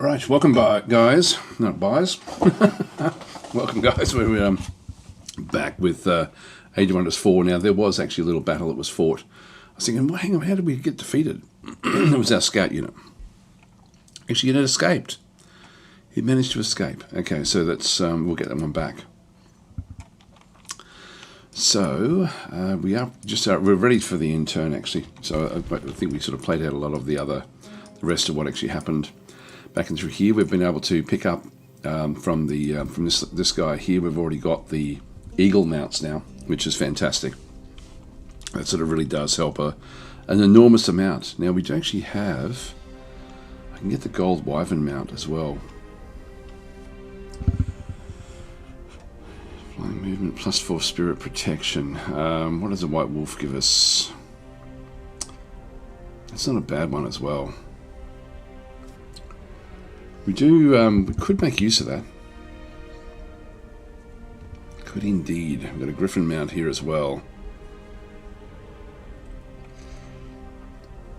Right, welcome back, guys. Not buys. Welcome, guys. We're back with Age of Wonders 4. Now, there was actually a little battle that was fought. I was thinking, well, hang on, how did we get defeated? It was our scout unit. Actually, it escaped. It managed to escape. Okay, so that's we'll get that one back. So we're ready for the intern actually. So I think we sort of played out a lot of the rest of what actually happened. Back and through here, we've been able to pick up from this guy here. We've already got the eagle mounts now, which is fantastic. That sort of really does help an enormous amount. Now we do actually have. I can get the gold wyvern mount as well. Flying movement +4 spirit protection. What does a white wolf give us? It's not a bad one as well. We could make use of that. Could indeed. We've got a griffin mount here as well.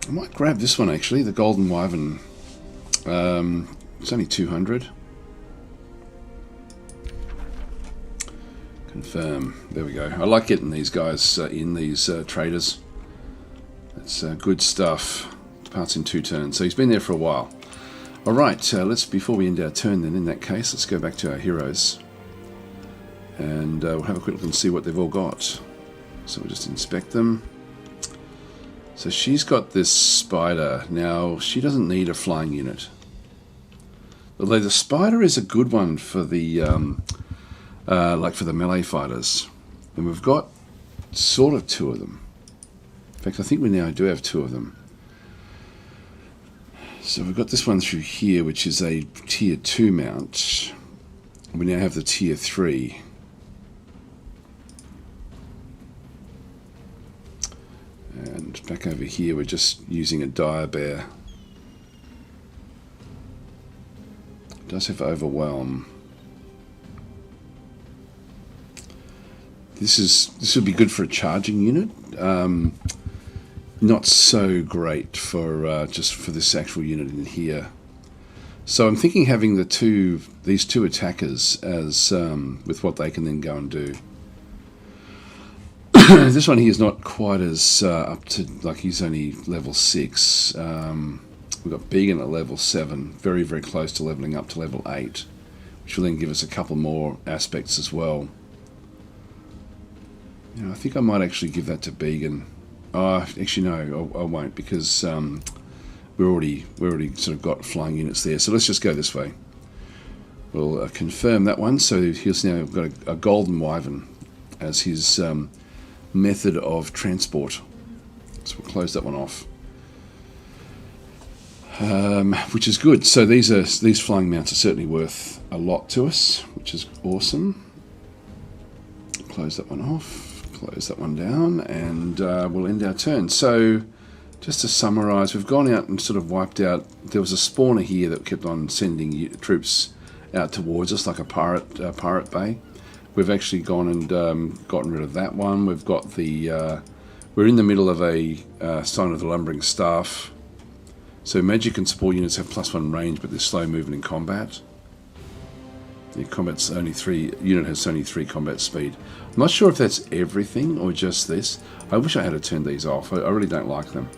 I might grab this one actually, the golden wyvern. It's only 200. Confirm. There we go. I like getting these guys in, these traders. That's good stuff. Departs in 2 turns. So he's been there for a while. Alright, before we end our turn then, in that case, let's go back to our heroes. And we'll have a quick look and see what they've all got. So we'll just inspect them. So she's got this spider. Now, she doesn't need a flying unit. Although the spider is a good one for the, for the melee fighters. And we've got sort of 2 of them. In fact, I think we now do have 2 of them. So we've got this one through here, which is a tier 2 mount. We now have the tier 3. And back over here, we're just using a dire bear. It does have overwhelm. This would be good for a charging unit. Not so great for just for this actual unit in here. So I'm thinking having these two attackers as with what they can then go and do. This one here is not quite as up to, like, he's only level 6. We've got Began at level 7, very very close to leveling up to level 8, which will then give us a couple more aspects as well. You know, I think I might actually give that to Began. Actually no, I won't, because we already sort of got flying units there. So let's just go this way. We'll confirm that one. So he's now got a golden wyvern as his method of transport. So we'll close that one off, which is good. So these flying mounts are certainly worth a lot to us, which is awesome. Close that one off. Close that one down, and we'll end our turn. So, just to summarise, we've gone out and sort of wiped out. There was a spawner here that kept on sending troops out towards us, like a pirate bay. We've actually gone and gotten rid of that one. We've got we're in the middle of a Sign of the Lumbering Staff. So magic and support units have +1 range, but they're slow movement in combat. The combat's only 3. Unit has only 3 combat speed. I'm not sure if that's everything or just this. I wish I had turned these off. I really don't like them.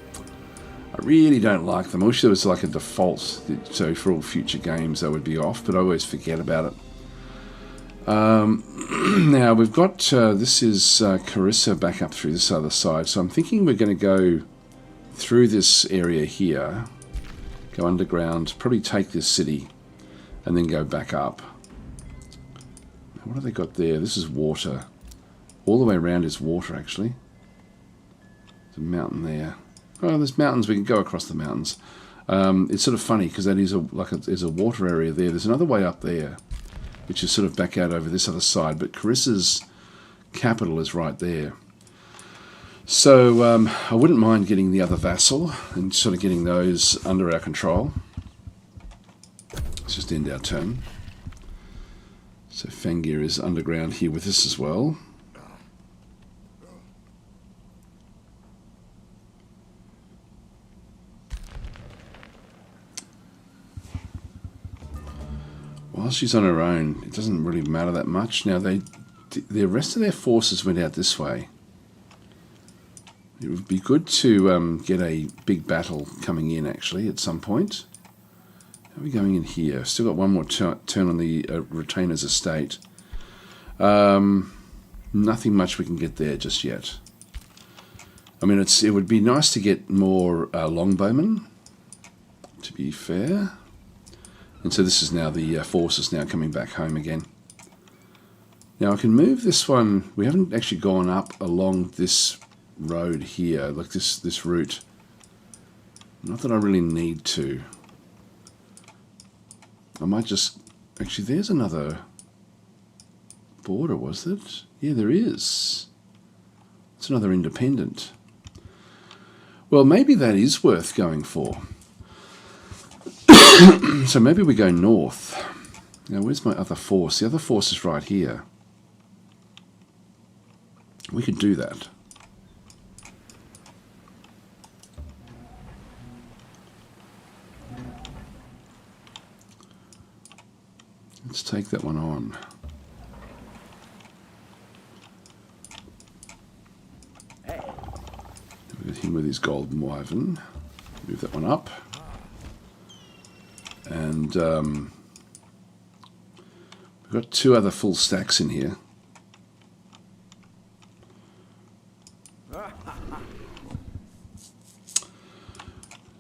I really don't like them. I wish there was like a default, so for all future games they would be off, but I always forget about it. Now we've got this is Carissa back up through this other side. So I'm thinking we're going to go through this area here, go underground, probably take this city, and then go back up. What have they got there? This is water. All the way around is water, actually. There's a mountain there. Oh, there's mountains. We can go across the mountains. It's sort of funny because that is there's a water area there. There's another way up there, which is sort of back out over this other side. But Carissa's capital is right there. So I wouldn't mind getting the other vassal and sort of getting those under our control. Let's just end our turn. So Fangir is underground here with us as well. she's on her own, it doesn't really matter that much. Now, the rest of their forces went out this way. It would be good to get a big battle coming in, actually, at some point. How are we going in here? Still got one more turn on the Retainer's estate. Nothing much we can get there just yet. I mean, it would be nice to get more longbowmen, to be fair. And so this is now the forces now coming back home again. Now I can move this one. We haven't actually gone up along this road here, like this route. Not that I really need to. I might just... Actually, there's another border, was it? Yeah, there is. It's another independent. Well, maybe that is worth going for. So maybe we go north. Now, where's my other force? The other force is right here. We could do that. Let's take that one on. With him with his golden wyvern. Move that one up. And we've got two other full stacks in here.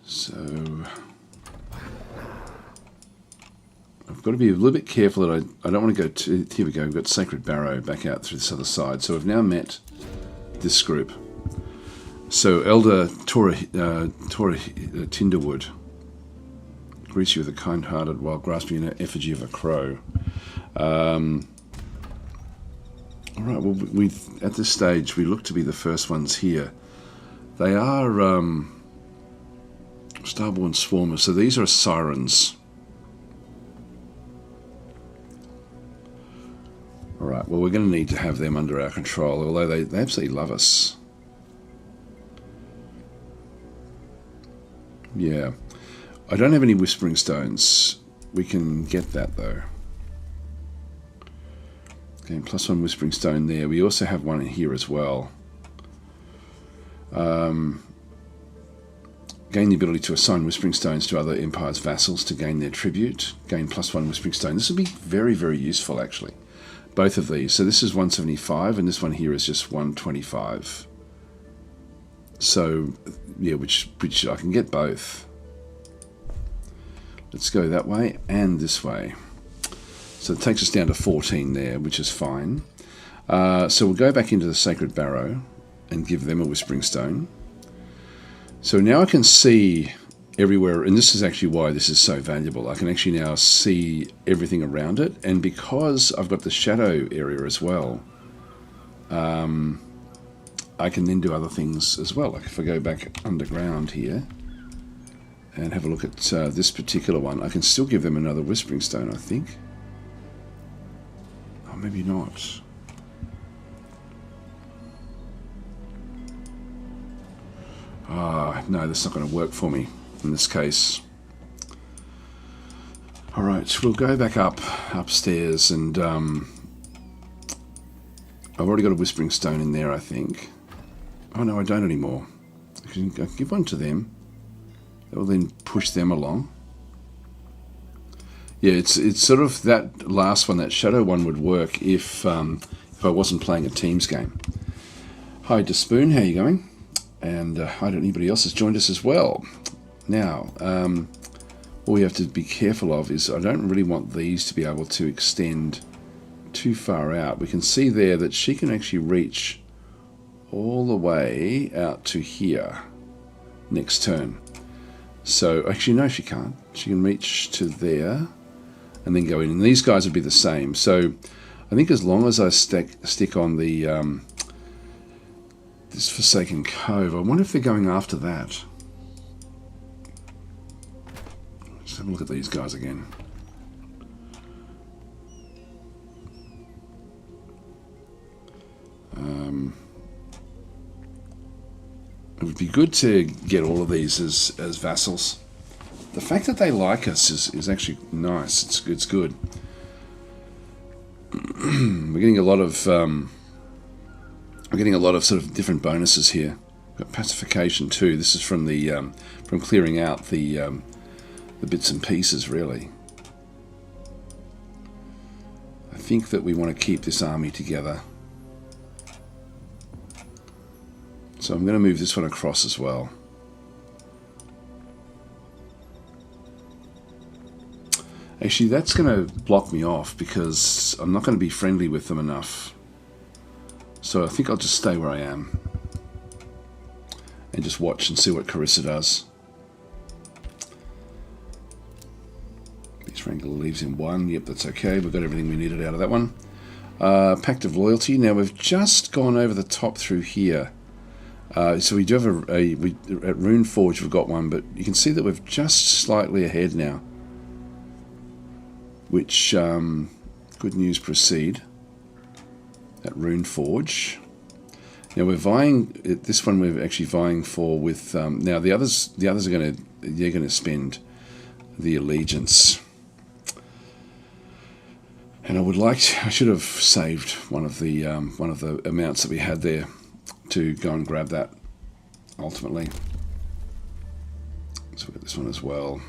So I've got to be a little bit careful that I don't want to go to... Here we go, we've got Sacred Barrow back out through this other side. So we've now met this group. So Elder Tora Tinderwood greets you with a kind-hearted while grasping an effigy of a crow. All right, well, at this stage, we look to be the first ones here. They are Starborn Swarmers, so these are sirens. All right, well, we're going to need to have them under our control, although they absolutely love us. Yeah. I don't have any Whispering Stones. We can get that, though. Okay, +1 Whispering Stone there. We also have one in here as well. Gain the ability to assign Whispering Stones to other Empire's vassals to gain their tribute. Gain +1 Whispering Stone. This would be very, very useful, actually. Both of these. So this is 175, and this one here is just 125. So, yeah, which I can get both. Let's go that way and this way. So it takes us down to 14 there, which is fine. So we'll go back into the Sacred Barrow and give them a Whispering Stone. So now I can see everywhere, and this is actually why this is so valuable. I can actually now see everything around it, and because I've got the shadow area as well, I can then do other things as well. Like if I go back underground here and have a look at this particular one, I can still give them another Whispering Stone, I think. Oh, maybe not. Ah, no, that's not going to work for me in this case. Alright, we'll go back upstairs, and I've already got a Whispering Stone in there, I think. Oh no, I don't anymore. I can give one to them. That will then push them along. Yeah, it's sort of that last one, that shadow one, would work if I wasn't playing a teams game. Hi, DasSpoon, how are you going? And I don't know, anybody else has joined us as well. Now, all we have to be careful of is I don't really want these to be able to extend too far out. We can see there that she can actually reach all the way out to here next turn. So, actually, no, she can't. She can reach to there and then go in. And these guys would be the same. So, I think as long as I stick on the this Forsaken Cove, I wonder if they're going after that. Let's have a look at these guys again. It would be good to get all of these as vassals. The fact that they like us is actually nice. It's good. we're getting a lot of sort of different bonuses here. We've got pacification too. This is from the from clearing out the bits and pieces, really. I think that we want to keep this army together. So I'm going to move this one across as well. Actually, that's going to block me off because I'm not going to be friendly with them enough. So I think I'll just stay where I am and just watch and see what Carissa does. These Wrangler leaves in 1. Yep, that's okay. We've got everything we needed out of that one. Pact of Loyalty. Now we've just gone over the top through here. So we do have at Rune Forge we've got one, but you can see that we're just slightly ahead now. Which, good news, proceed at Rune Forge. Now we're vying, this one we're actually vying for with, now the others are they're going to spend the allegiance. And I should have saved one of the amounts that we had there to go and grab that ultimately. So we've got this one as well.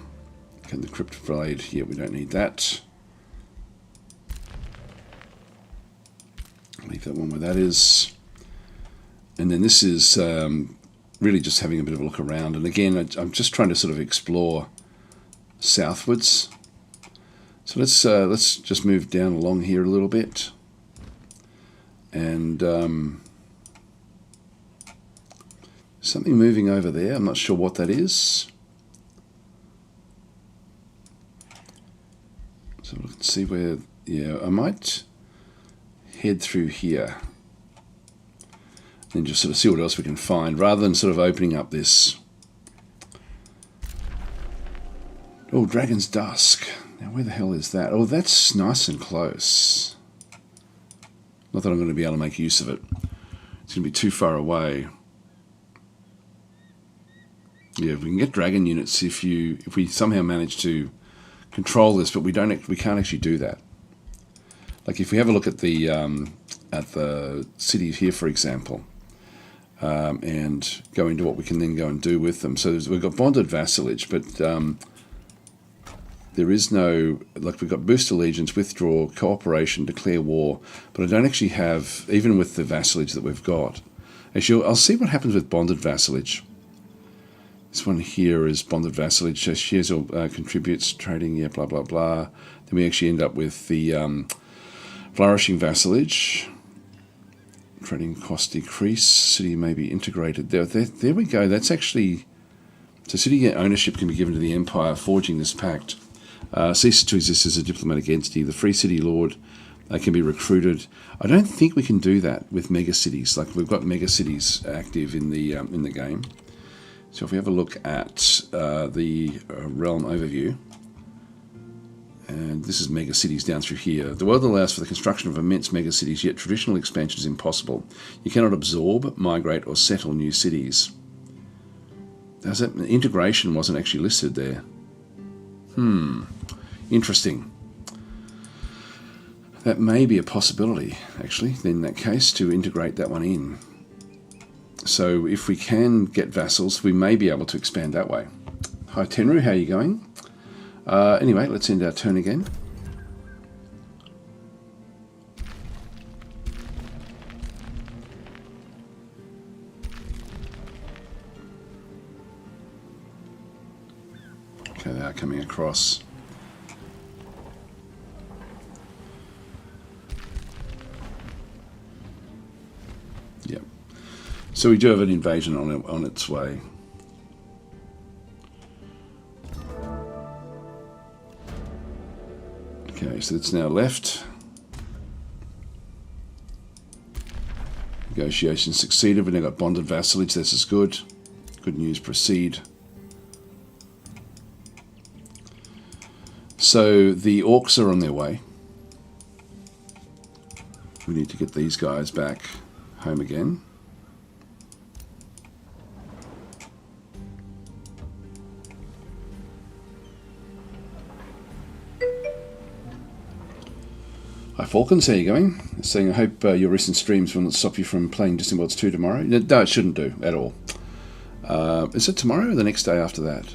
Okay, the Crypt Blade, yeah, we don't need that. Leave that one where that is. And then this is really just having a bit of a look around. And again, I'm just trying to sort of explore southwards. So let's just move down along here a little bit. And something moving over there. I'm not sure what that is. So let's see where, yeah, I might head through here and just sort of see what else we can find rather than sort of opening up this. Oh, Dragon's Dusk. Now where the hell is that? Oh, that's nice and close. Not that I'm going to be able to make use of it. It's going to be too far away. Yeah, we can get dragon units if we somehow manage to control this, but we can't actually do that. Like if we have a look at the city here, for example, and go into what we can then go and do with them. So we've got bonded vassalage, but there is no, like we've got boost allegiance, withdraw, cooperation, declare war, but I don't actually have, even with the vassalage that we've got. Actually, I'll see what happens with bonded vassalage. This one here is bonded vassalage, so shares or contributes, trading, yeah, blah, blah, blah. Then we actually end up with the flourishing vassalage. Trading cost decrease, city may be integrated. There we go. That's actually, so city ownership can be given to the empire forging this pact. Ceases to exist as a diplomatic entity. The free city lord can be recruited. I don't think we can do that with mega cities. Like we've got mega cities active in the game. So if we have a look at the realm overview, and this is mega cities down through here. The world allows for the construction of immense mega cities, yet traditional expansion is impossible. You cannot absorb, migrate, or settle new cities. Integration wasn't actually listed there. Interesting. That may be a possibility, actually, in that case, to integrate that one in. So if we can get vassals, we may be able to expand that way. Hi Tenru, how are you going? Anyway, let's end our turn again. Okay, they are coming across. Yep. So we do have an invasion on its way. Okay, so it's now left. Negotiations succeeded. We've now got bonded vassalage. This is good. Good news, proceed. So the Orcs are on their way. We need to get these guys back home again. Hi Falcons, how are you going? Saying I hope your recent streams will not stop you from playing Distant Worlds 2 tomorrow. No, it shouldn't do at all. Is it tomorrow or the next day after that?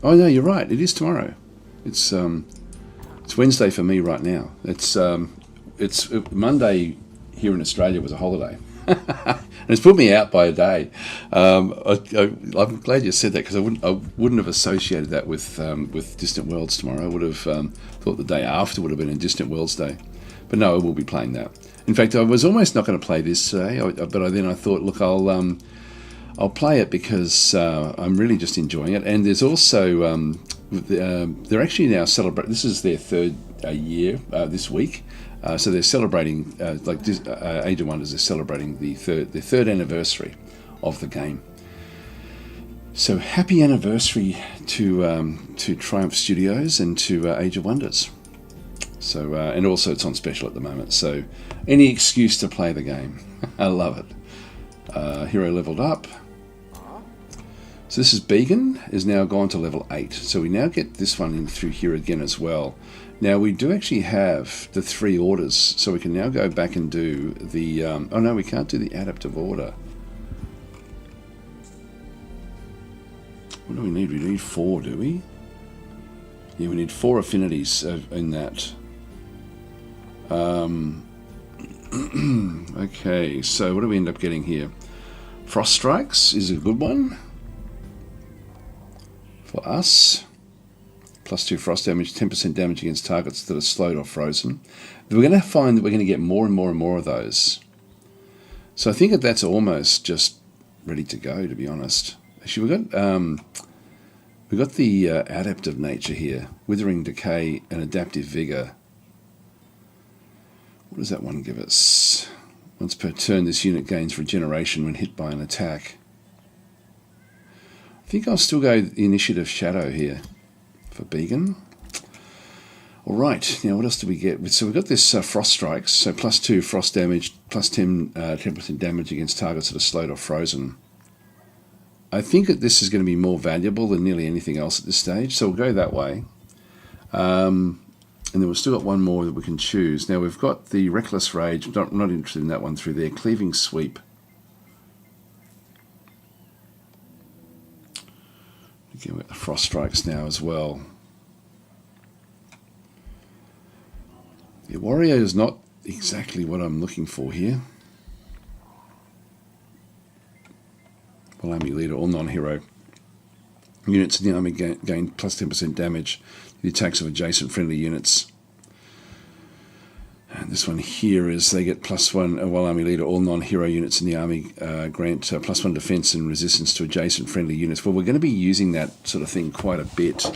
Oh no, you're right. It is tomorrow. It's Wednesday for me right now. It's Monday here in Australia was a holiday, and it's put me out by a day. I'm glad you said that because I wouldn't have associated that with Distant Worlds tomorrow. I would have thought the day after would have been a Distant Worlds day. But no, I will be playing that. In fact, I was almost not going to play this today, but then I thought, look, I'll play it because I'm really just enjoying it. And there's also they're actually now celebrating. This is their third year this week, so they're celebrating Age of Wonders. They're celebrating the third anniversary of the game. So happy anniversary to Triumph Studios and to Age of Wonders. So and also it's on special at the moment. So any excuse to play the game, I love it. Hero leveled up. So this is Began is now gone to level 8. So we now get this one in through here again as well. Now we do actually have the 3 orders, so we can now go back and do the. Oh no, we can't do the adaptive order. What do we need? We need 4, do we? Yeah, we need 4 affinities in that. Okay, so what do we end up getting here? Frost Strikes is a good one for us. +2 frost damage, 10% damage against targets that are slowed or frozen. We're going to find that we're going to get more and more and more of those. So I think that that's almost just ready to go, to be honest. Actually, we've got the adaptive nature here. Withering Decay and Adaptive Vigor. What does that one give us? Once per turn, this unit gains regeneration when hit by an attack. I think I'll still go Initiative Shadow here for Began. Alright, now what else do we get? So we've got this Frost Strikes, so +2 frost damage, +10% damage against targets that are slowed or frozen. I think that this is going to be more valuable than nearly anything else at this stage, so we'll go that way. And then we've still got one more that we can choose. Now we've got the Reckless Rage. I'm not interested in that one through there. Cleaving Sweep. Again, we've got the Frost Strikes now as well. The Warrior is not exactly what I'm looking for here. Well, Army Leader, all non-hero units in the army gain +10% damage to the attacks of adjacent friendly units. And this one here is they get +1, while Army Leader, all non-hero units in the army grant +1 defense and resistance to adjacent friendly units. Well, we're going to be using that sort of thing quite a bit.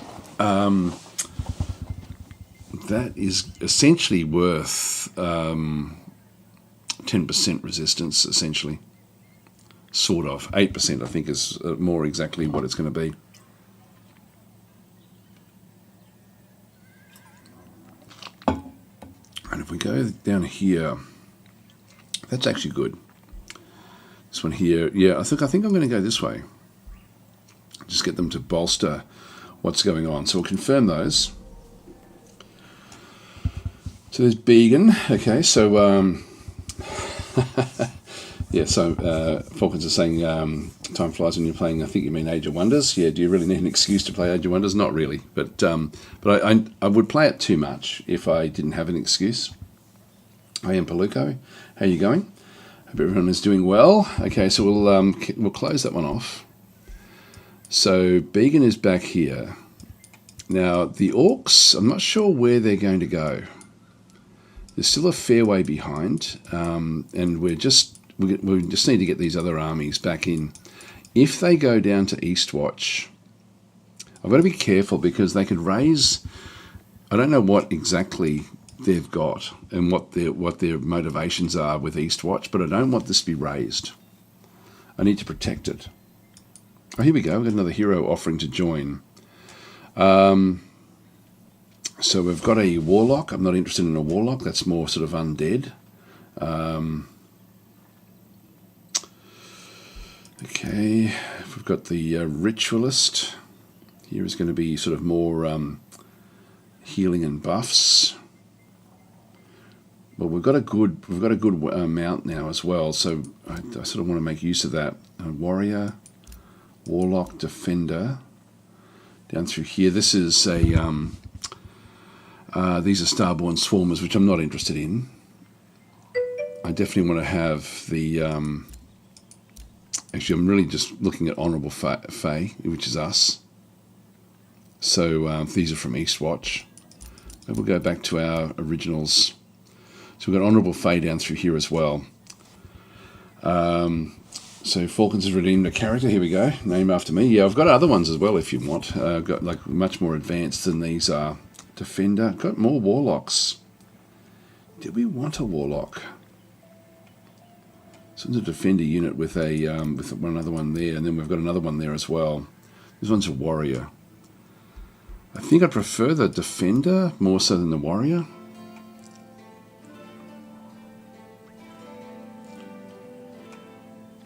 That is essentially worth 10% resistance, essentially. Sort of. 8%, I think, is more exactly what it's going to be. And if we go down here, that's actually good. This one here, yeah, I think I'm going to go this way. Just get them to bolster what's going on. So we'll confirm those. So there's Began. Okay, so yeah, so Falcons are saying time flies when you're playing. I think you mean Age of Wonders. Yeah, do you really need an excuse to play Age of Wonders? Not really, but I would play it too much if I didn't have an excuse. I am Paluco. How are you going? Hope everyone is doing well. Okay, so we'll close that one off. So Began is back here. Now the Orcs, I'm not sure where they're going to go. There's still a fair way behind, and we just need to get these other armies back in. If they go down to Eastwatch, I've got to be careful because they could raise. I don't know what exactly they've got and what their motivations are with Eastwatch, but I don't want this to be raised. I need to protect it. Oh, here we go. We've got another hero offering to join. So we've got a Warlock. I'm not interested in a Warlock. That's more sort of undead. Okay, we've got the Ritualist. Here is going to be sort of more healing and buffs. Well, we've got a good mount now as well, so I sort of want to make use of that. Warrior, Warlock, Defender, down through here. This is a these are Starborn Swarmers, which I'm not interested in. I definitely want to have the. Actually, I'm really just looking at Honourable Fae, which is us. So these are from Eastwatch. Maybe we'll go back to our originals. So we've got Honourable Fae down through here as well. So Falcons has redeemed a character. Here we go. Name after me. Yeah, I've got other ones as well if you want. I've got like much more advanced than these are. Defender. Got more Warlocks. Did we want a Warlock? So it's a Defender unit with a with another one there, and then we've got another one there as well. This one's a Warrior. I think I prefer the Defender more so than the Warrior.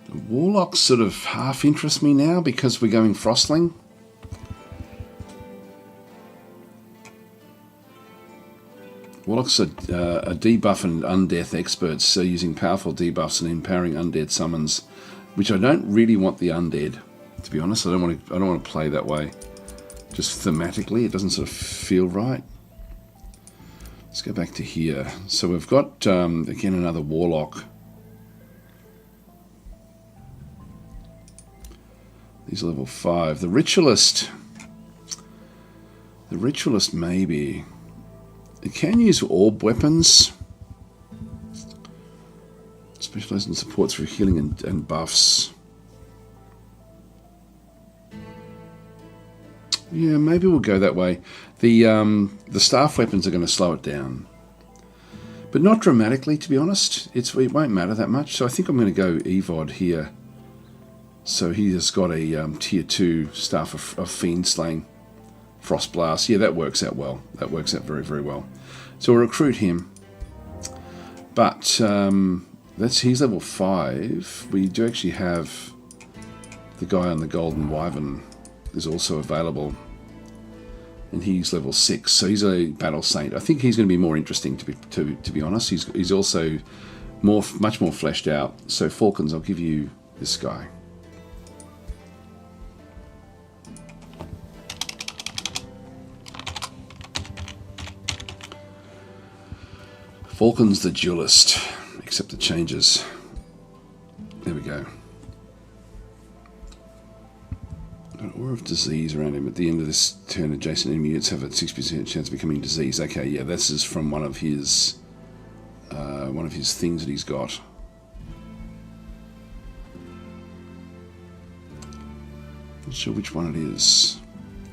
The Warlocks sort of half interest me now because we're going Frostling. Warlocks are debuff and undeath experts, so using powerful debuffs and empowering undead summons, which I don't really want the undead. To be honest, I don't want to play that way. Just thematically, it doesn't sort of feel right. Let's go back to here. So we've got again another Warlock. These are level 5. The Ritualist. The Ritualist maybe. It can use orb weapons. Specializes in support through healing and buffs. Yeah, maybe we'll go that way. The staff weapons are going to slow it down, but not dramatically. To be honest, it won't matter that much. So I think I'm going to go Evod here. So he has got a tier 2 staff of Fiend Slaying. Frost Blast, yeah, that works out well. That works out very, very well. So we'll recruit him. But he's level 5. We do actually have the guy on the Golden Wyvern is also available, and he's level 6. So he's a Battle Saint. I think he's going to be more interesting to be honest. He's also much more fleshed out. So Falcons, I'll give you this guy. Falcon's the Duelist. Accept the changes. There we go. An Aura of Disease around him. At the end of this turn, adjacent enemy units have a 6% chance of becoming diseased. Okay, yeah, this is from one of his things that he's got. Not sure which one it is.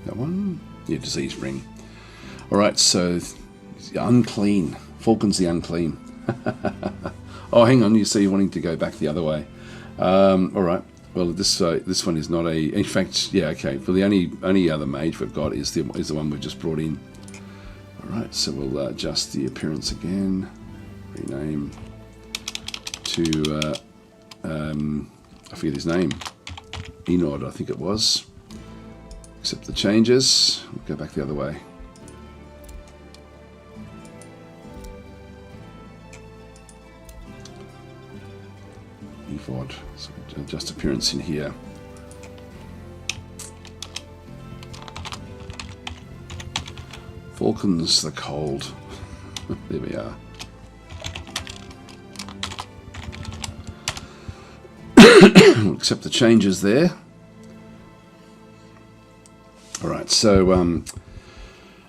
That one? Yeah, Disease Ring. Alright, so Unclean. Falcon's the Unclean. Oh, hang on, you see you're wanting to go back the other way. Alright, well this one is not a... In fact, yeah, okay, well the only other mage we've got is the one we've just brought in. Alright, so we'll adjust the appearance again. Rename to... I forget his name. Enod, I think it was. Accept the changes. We'll go back the other way. Evod. So adjust appearance in here. Falcons the Cold. There we are. We'll accept the changes there. Alright, so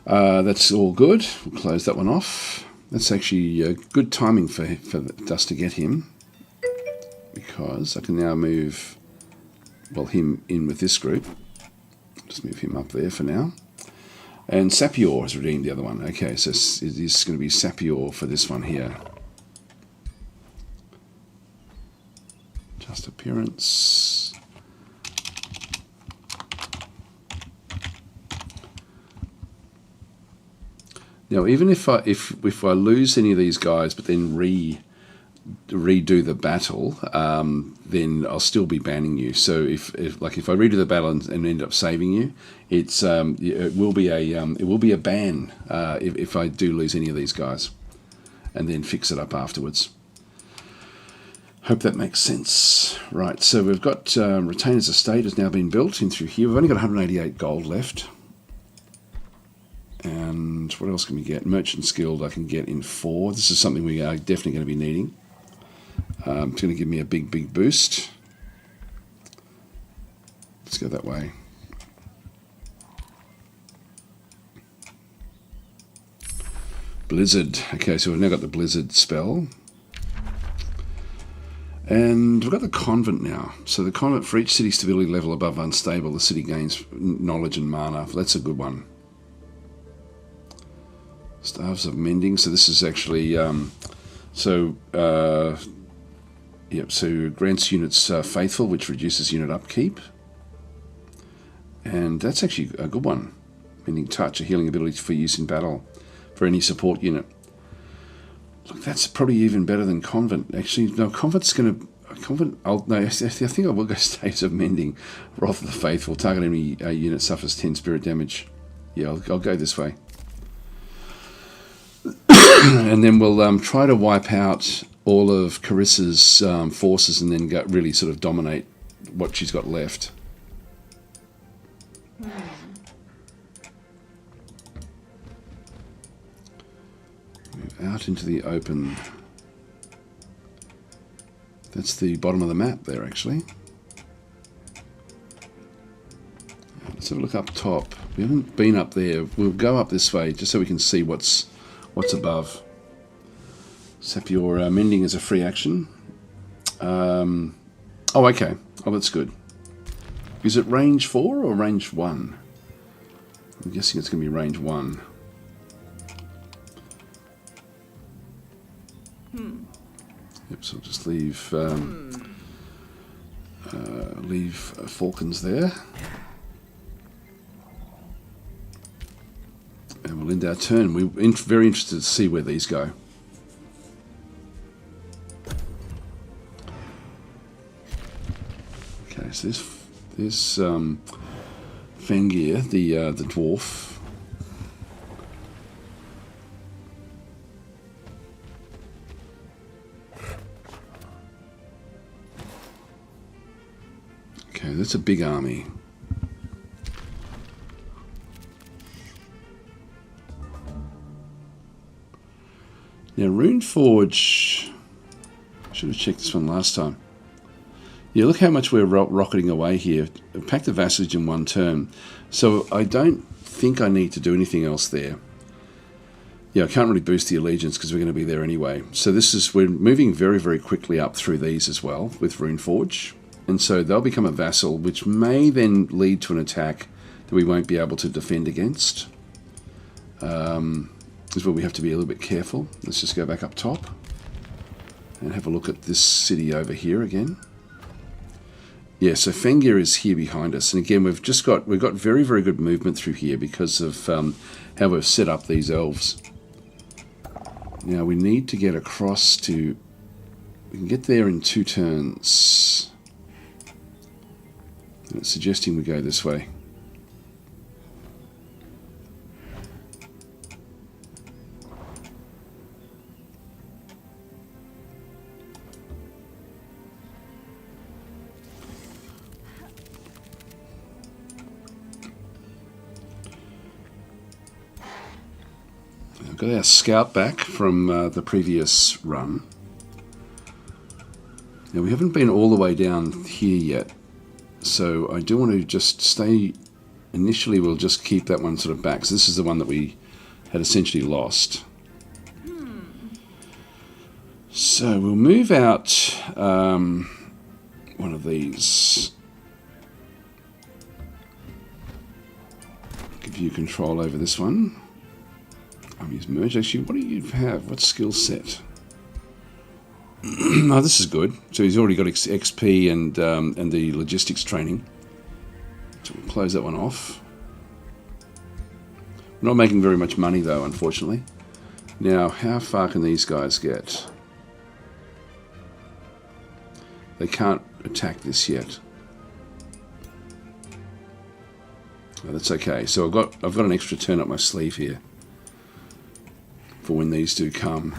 that's all good. We'll close that one off. That's actually good timing for us to get him, because I can now move, well, him in with this group. Just move him up there for now. And Sapior has redeemed the other one. Okay, so it is going to be Sapior for this one here. Just appearance. Now, even if I lose any of these guys, but then redo the battle, then I'll still be banning you. So if I redo the battle and end up saving you, it will be a ban if I do lose any of these guys. and then fix it up afterwards. Hope that makes sense. Right, so we've got Retainer's Estate has now been built in through here. We've only got 188 gold left. And what else can we get? Merchant's Guild I can get in 4. This is something we are definitely going to be needing. It's going to give me a big boost. Let's go that way. Blizzard. Okay, so we've now got the Blizzard spell. And we've got the Convent now. So the Convent, for each city stability level above unstable, the city gains knowledge and mana. That's a good one. Staves of Mending. So this is actually... so grants units Faithful, which reduces unit upkeep. And that's actually a good one. Mending Touch, a healing ability for use in battle for any support unit. Look, that's probably even better than Convent. Actually, no, Convent's going to... I think I will go Staves of Mending. Wrath of the Faithful. Target enemy unit suffers 10 spirit damage. Yeah, I'll go this way. And then we'll try to wipe out all of Carissa's forces and then really sort of dominate what she's got left. Move out into the open. That's the bottom of the map there, actually. Let's have a look up top. We haven't been up there. We'll go up this way just so we can see what's above. Sapyour Mending is a free action. Oh, okay. Oh, that's good. Is it range 4 or range 1? I'm guessing it's going to be range 1. Yep, so I'll just leave Falcons there. And we'll end our turn. We're very interested to see where these go. Okay, so this Fengir, the dwarf. Okay, that's a big army. Now, Runeforge, I should have checked this one last time. Yeah, look how much we're rocketing away here. Pact of Vassalage in 1 turn. So I don't think I need to do anything else there. Yeah, I can't really boost the allegiance because we're going to be there anyway. So we're moving very, very quickly up through these as well with Runeforge. And so they'll become a vassal, which may then lead to an attack that we won't be able to defend against. Is where we have to be a little bit careful. Let's just go back up top and have a look at this city over here again. Yeah, so Fengir is here behind us, and again we've got very, very good movement through here because of how we've set up these elves. Now we need to get across to. We can get there in 2 turns. It's suggesting we go this way. Got our scout back from the previous run. Now we haven't been all the way down here yet, so I do want to just stay. Initially we'll just keep that one sort of back. So this is the one that we had essentially lost. So we'll move out one of these. Give you control over this one. Armies merge. Actually, what do you have? What skill set? Oh, this is good. So he's already got XP and the logistics training. So we'll close that one off. We're not making very much money though, unfortunately. Now, how far can these guys get? They can't attack this yet. Oh, that's okay. So I've got an extra turn up my sleeve here for when these do come.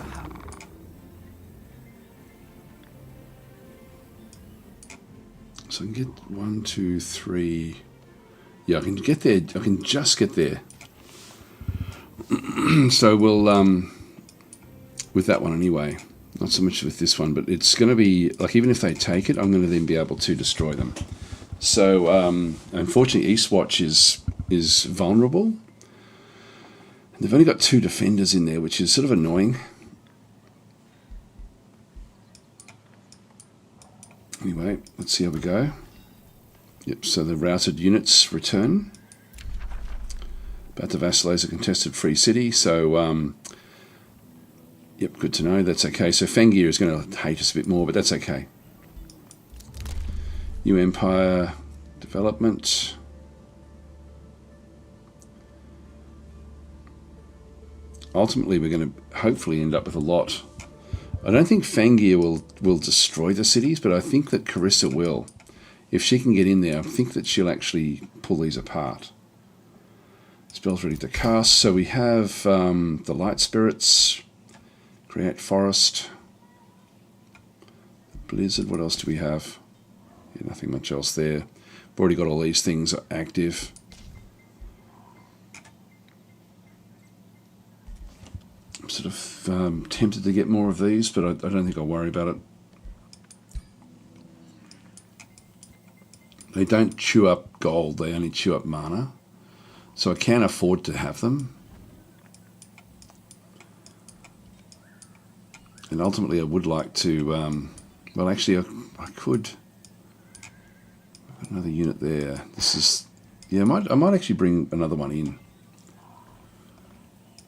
So I can get 1, 2, 3. Yeah, I can get there. I can just get there. So we'll, with that one anyway, not so much with this one, but it's going to be, like, even if they take it, I'm going to then be able to destroy them. So, unfortunately, Eastwatch is vulnerable. And they've only got 2 defenders in there, which is sort of annoying. Anyway, let's see how we go. Yep, so the routed units return. About to vassalize a contested free city, so yep, good to know. That's okay. So Fengir is going to hate us a bit more, but that's okay. New Empire development. Ultimately, we're going to hopefully end up with a lot. I don't think Fengir will destroy the cities, but I think that Carissa will. If she can get in there, I think that she'll actually pull these apart. Spells ready to cast. So we have the Light Spirits, Create Forest, Blizzard. What else do we have? Yeah, nothing much else there. We've already got all these things active. I'm sort of tempted to get more of these, but I don't think I'll worry about it. They don't chew up gold, they only chew up mana. So I can afford to have them. And ultimately I would like to, well actually I could, I've got another unit there. This is, yeah, I might actually bring another one in.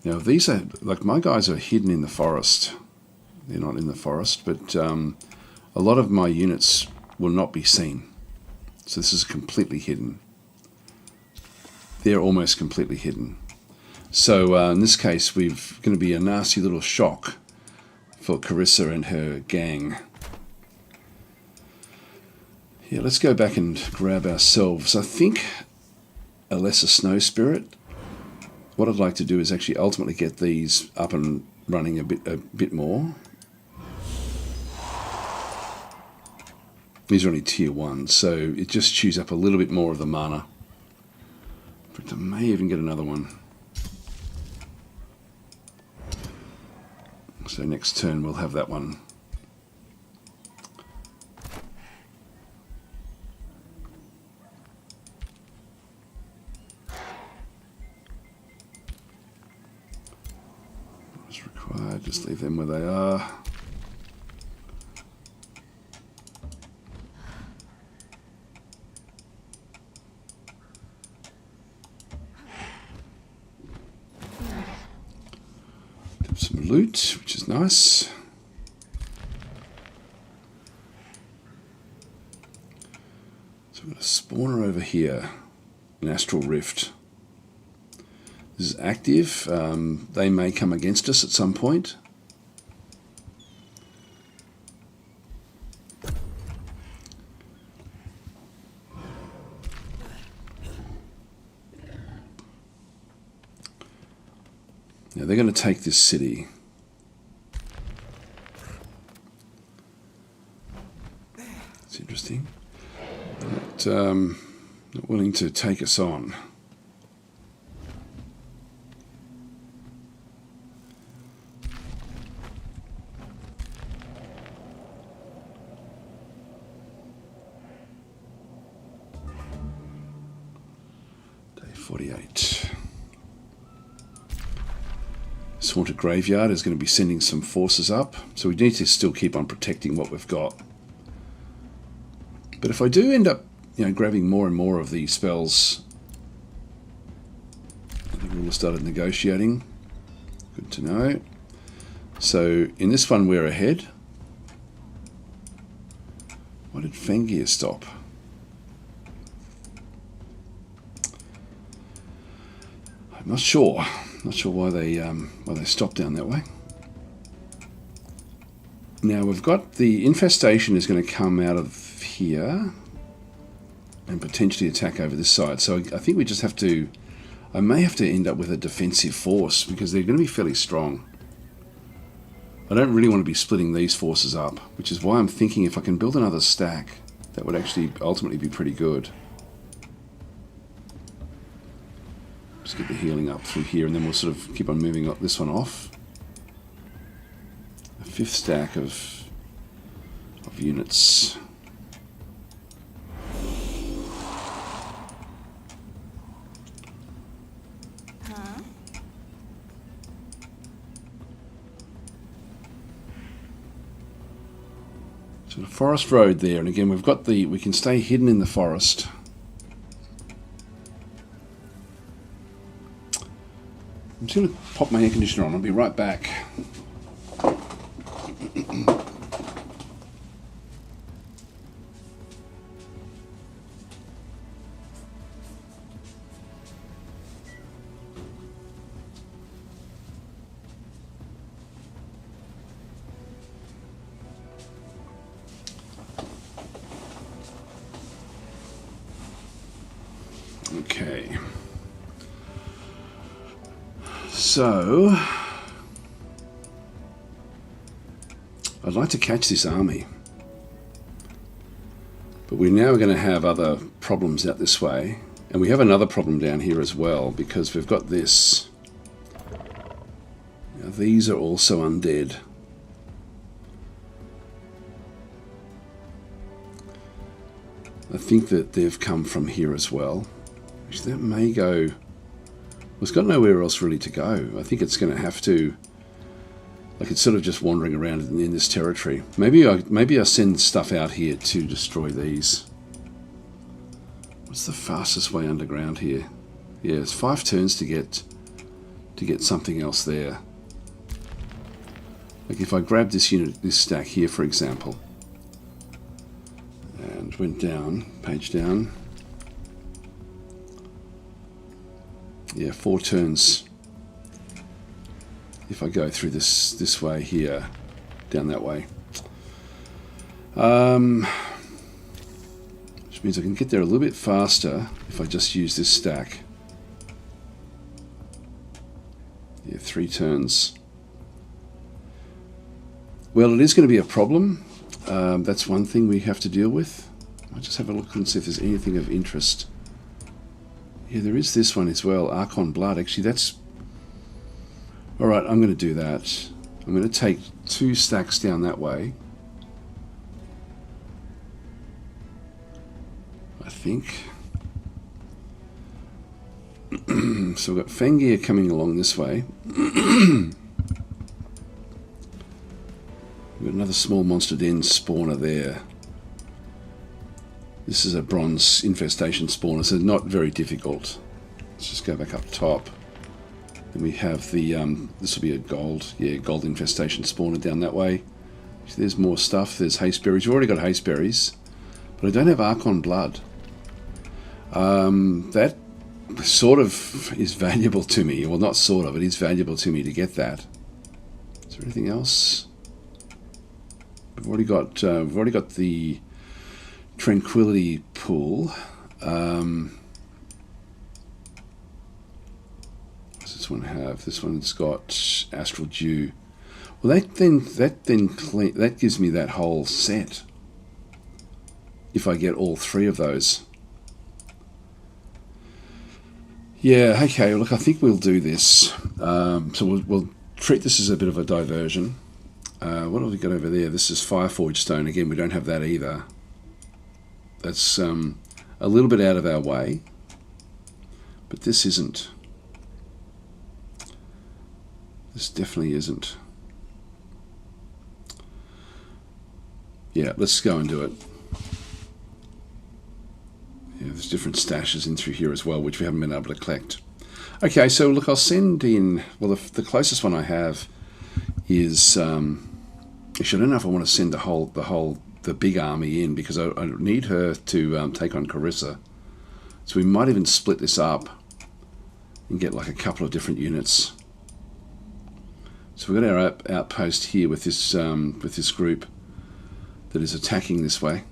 Now these are, like my guys are hidden in the forest. They're not in the forest, but a lot of my units will not be seen. So this is completely hidden. They're almost completely hidden. So in this case, we've going to be a nasty little shock for Carissa and her gang. Yeah, let's go back and grab ourselves, I think, a lesser snow spirit. What I'd like to do is actually ultimately get these up and running a bit more. These are only tier 1, so it just chews up a little bit more of the mana. In fact, I may even get another one. So next turn we'll have that one. What's required? Just leave them where they are. Some loot, which is nice. So we've got a spawner over here, an Astral Rift. This is active. They may come against us at some point. Now they're going to take this city. It's interesting. Not willing to take us on. Day 48. Haunted Graveyard is going to be sending some forces up, so we need to still keep on protecting what we've got. But if I do end up, grabbing more and more of these spells, I think we'll have started negotiating. Good to know. So in this one we're ahead. Why did Fengir stop? I'm not sure. Not sure why they stopped down that way. Now we've got the infestation is going to come out of here and potentially attack over this side. So I think we just have to, I may have to end up with a defensive force because they're going to be fairly strong. I don't really want to be splitting these forces up, which is why I'm thinking if I can build another stack, That would actually ultimately be pretty good. Just get the healing up through here, and then we'll sort of keep on moving up this one off. A 5th stack of units. So the forest road there, and again we've got we can stay hidden in the forest. I'm just going to pop my air conditioner on. I'll be right back. Okay. So, I'd like to catch this army. But we're now going to have other problems out this way. And we have another problem down here as well, because we've got this. Now, these are also undead. I think that they've come from here as well. Actually, that may go... Well, it's got nowhere else really to go. I think it's going to have to... Like, it's sort of just wandering around in this territory. Maybe I send stuff out here to destroy these. What's the fastest way underground here? Yeah, it's 5 turns to get something else there. Like if I grab this unit, this stack here, for example, and went down, page down. Yeah, 4 turns. If I go through this way here, down that way. Which means I can get there a little bit faster if I just use this stack. Yeah, 3 turns. Well, it is going to be a problem. That's one thing we have to deal with. I'll just have a look and see if there's anything of interest. Yeah, there is this one as well, Archon Blood. Actually, that's... Alright, I'm going to do that. I'm going to take 2 stacks down that way. I think. So we've got Fangir coming along this way. We've got another small monster den spawner there. This is a bronze infestation spawner, so not very difficult. Let's just go back up top. Then we have the, this will be a gold infestation spawner down that way. So there's more stuff. There's hasteberries. We've already got hasteberries, but I don't have Archon Blood. That sort of is valuable to me. Well, not sort of. It is valuable to me to get that. Is there anything else? We've already got the Tranquility Pool. What's this one have? This one's got Astral Dew. Well, that gives me that whole set. If I get all 3 of those. Yeah, okay, look, I think we'll do this. So we'll treat this as a bit of a diversion. What have we got over there? This is Fireforge Stone. Again, we don't have that either. That's a little bit out of our way. But this isn't. This definitely isn't. Yeah, let's go and do it. Yeah, there's different stashes in through here as well, which we haven't been able to collect. Okay, so look, I'll send in... Well, the closest one I have is... actually, I don't know if I want to send the big army in, because I need her to take on Carissa. So we might even split this up and get like a couple of different units. So we've got our outpost here with this group that is attacking this way.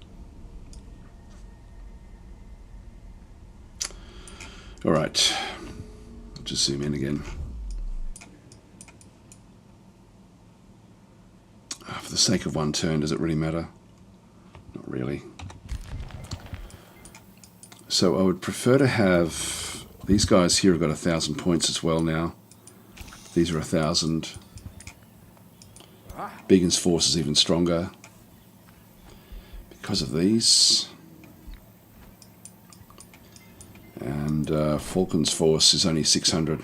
All right, I'll just zoom in again. For the sake of 1 turn, does it really matter? Not really. So I would prefer to have... These guys here have got 1,000 points as well now. These are 1,000. Begin's force is even stronger because of these. And Falcon's force is only 600.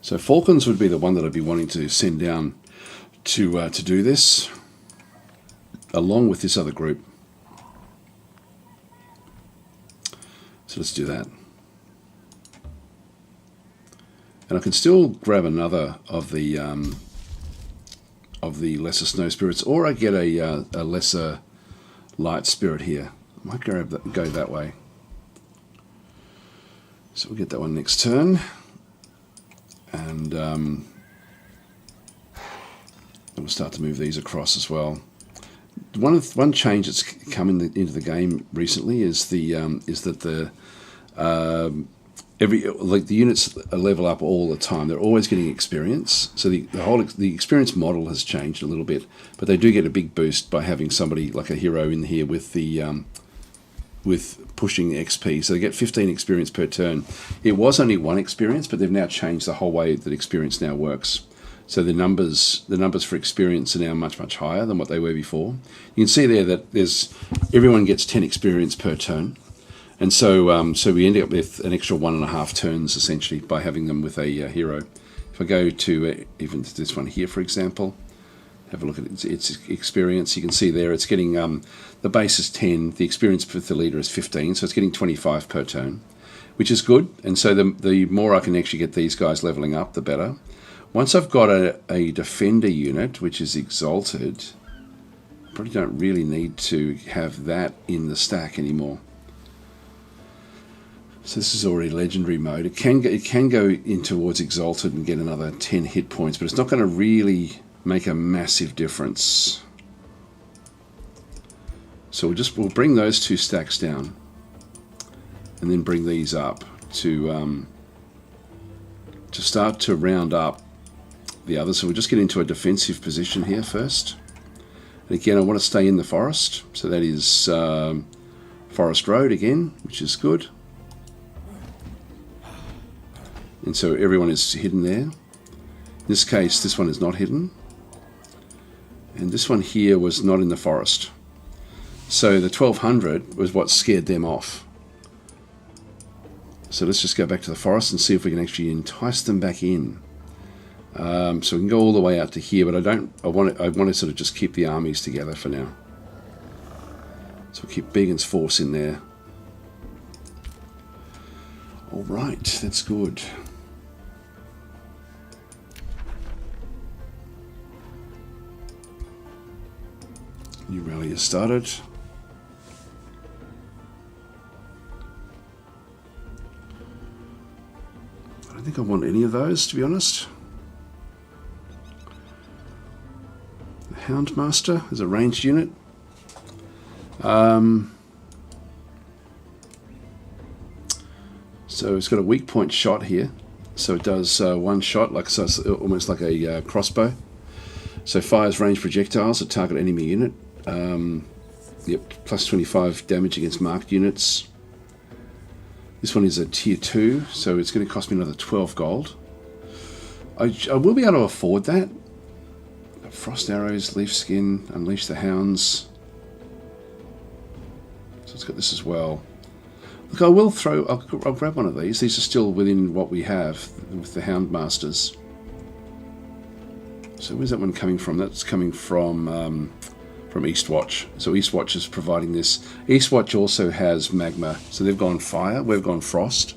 So Falcons would be the one that I'd be wanting to send down to do this, along with this other group. So let's do that. And I can still grab another of the lesser snow spirits, or I get a lesser light spirit here. I might go that way. So we'll get that one next turn. And we'll start to move these across as well. One change that's come into the game recently is that the the units level up all the time. They're always getting experience. So the experience model has changed a little bit, but they do get a big boost by having somebody like a hero in here with the with pushing XP. So they get 15 experience per turn. It was only 1 experience, but they've now changed the whole way that experience now works. So the numbers for experience are now much higher than what they were before. You can see there that everyone gets 10 experience per turn, and so we end up with an extra 1.5 turns essentially by having them with a hero. If I go to even this one here, for example, have a look at its experience. You can see there it's getting the base is 10, the experience with the leader is 15, so it's getting 25 per turn, which is good. And so the more I can actually get these guys leveling up, the better. Once I've got a defender unit, which is exalted, I probably don't really need to have that in the stack anymore. So this is already legendary mode. It can go in towards exalted and get another 10 hit points, but it's not going to really make a massive difference. So we'll bring those 2 stacks down, and then bring these up to start to round up the others. So we'll just get into a defensive position here first. And again, I want to stay in the forest, so that is Forest Road again, which is good. And so everyone is hidden there. In this case, this one is not hidden. And this one here was not in the forest. So the 1200 was what scared them off. So let's just go back to the forest and see if we can actually entice them back in. So we can go all the way out to here, but I want to sort of just keep the armies together for now. So we'll keep Begin's force in there. All right, that's good. New rally has started. I don't think I want any of those, to be honest. The Houndmaster is a ranged unit. So it's got a weak point shot here. So it does 1 shot, so it's almost like a crossbow. So fires range projectiles at target enemy unit. Plus 25 damage against marked units. This one is a tier 2, so it's going to cost me another 12 gold. I will be able to afford that. Frost arrows, leaf skin, unleash the hounds. So it's got this as well. Look, I'll grab one of these. These are still within what we have with the Houndmasters. So where's that one coming from? That's coming from Eastwatch. So Eastwatch is providing this. Eastwatch also has magma. So they've gone fire. We've gone frost.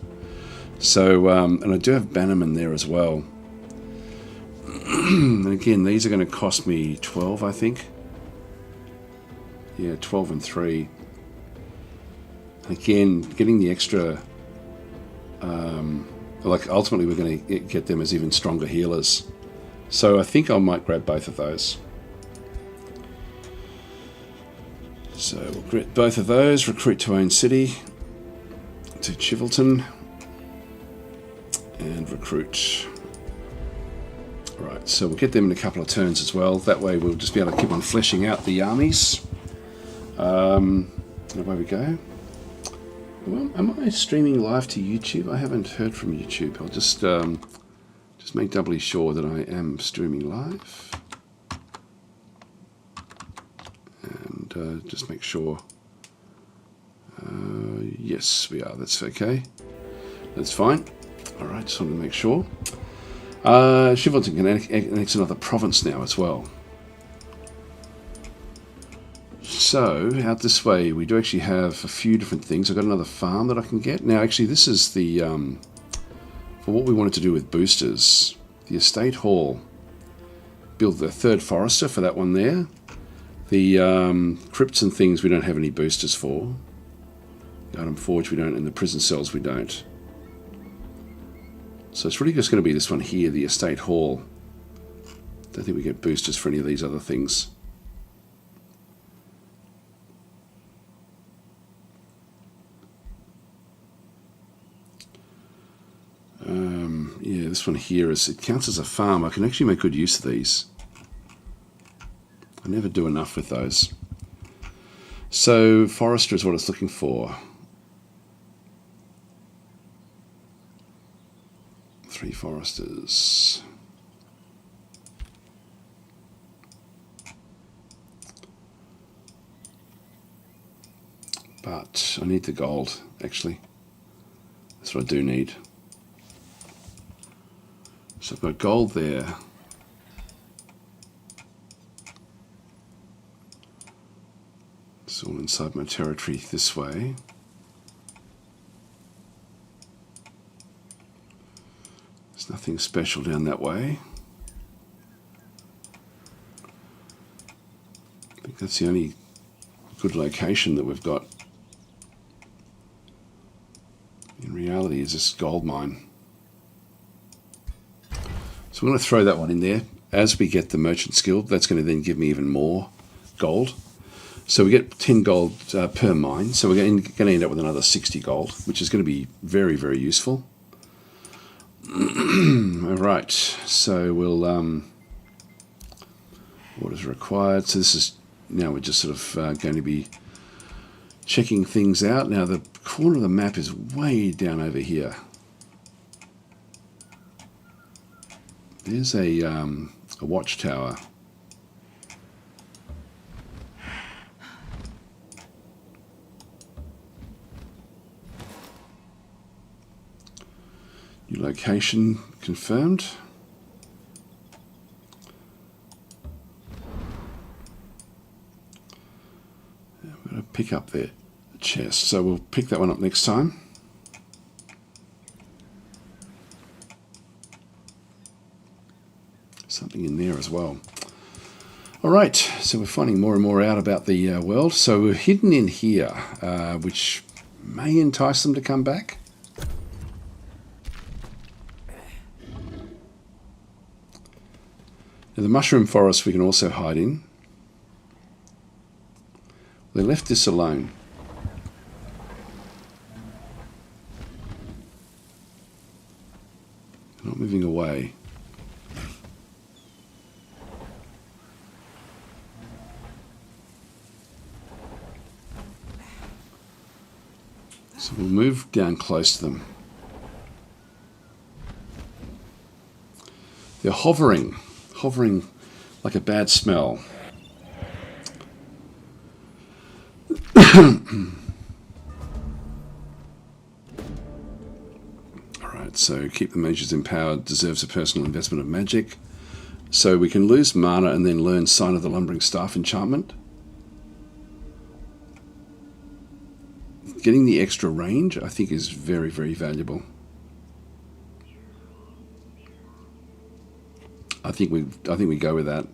So, and I do have Bannerman there as well. And again, these are going to cost me 12, I think. Yeah, 12 and 3. Again, getting the extra... ultimately we're going to get them as even stronger healers. So I think I might grab both of those. So we'll get both of those, recruit to own city, to Chivalton, and recruit. Right, so we'll get them in a couple of turns as well. That way we'll just be able to keep on fleshing out the armies. And away we go. Well, am I streaming live to YouTube? I haven't heard from YouTube. I'll just make doubly sure that I am streaming live. And just make sure. Yes, we are. That's okay. That's fine. All right, just wanted to make sure. Shivelton can annex another province now as well. So, out this way, we do actually have a few different things. I've got another farm that I can get. Now, actually, this is the, for what we wanted to do with boosters, the estate hall. Build the third forester for that one there. The crypts and things we don't have any boosters for. The item forge we don't, and the prison cells we don't. So it's really just going to be this one here, the estate hall. Don't think we get boosters for any of these other things. Yeah, this one here it counts as a farm. I can actually make good use of these. I never do enough with those. So forester is what it's looking for. 3 foresters. But I need the gold, actually. That's what I do need. So I've got gold there. It's all inside my territory this way. There's nothing special down that way. I think that's the only good location that we've got. In reality, is this gold mine. So I'm going to throw that one in there. As we get the Merchant's Guild, that's going to then give me even more gold. So we get 10 gold per mine. So we're going to end up with another 60 gold, which is going to be very, very useful. All right. So we'll... what is required? So this is... Now we're just sort of going to be checking things out. Now the corner of the map is way down over here. There's a watchtower. New location confirmed. We're going to pick up the chest, so we'll pick that one up next time. Something in there as well. All right, so we're finding more and more out about the world. So we're hidden in here, which may entice them to come back. Now the mushroom forest we can also hide in. They left this alone. They're not moving away. So we'll move down close to them. They're hovering like a bad smell. Alright, so keep the mages empowered, deserves a personal investment of magic. So we can lose mana and then learn Sign of the Lumbering Staff enchantment. Getting the extra range, I think, is very, very valuable. I think we go with that.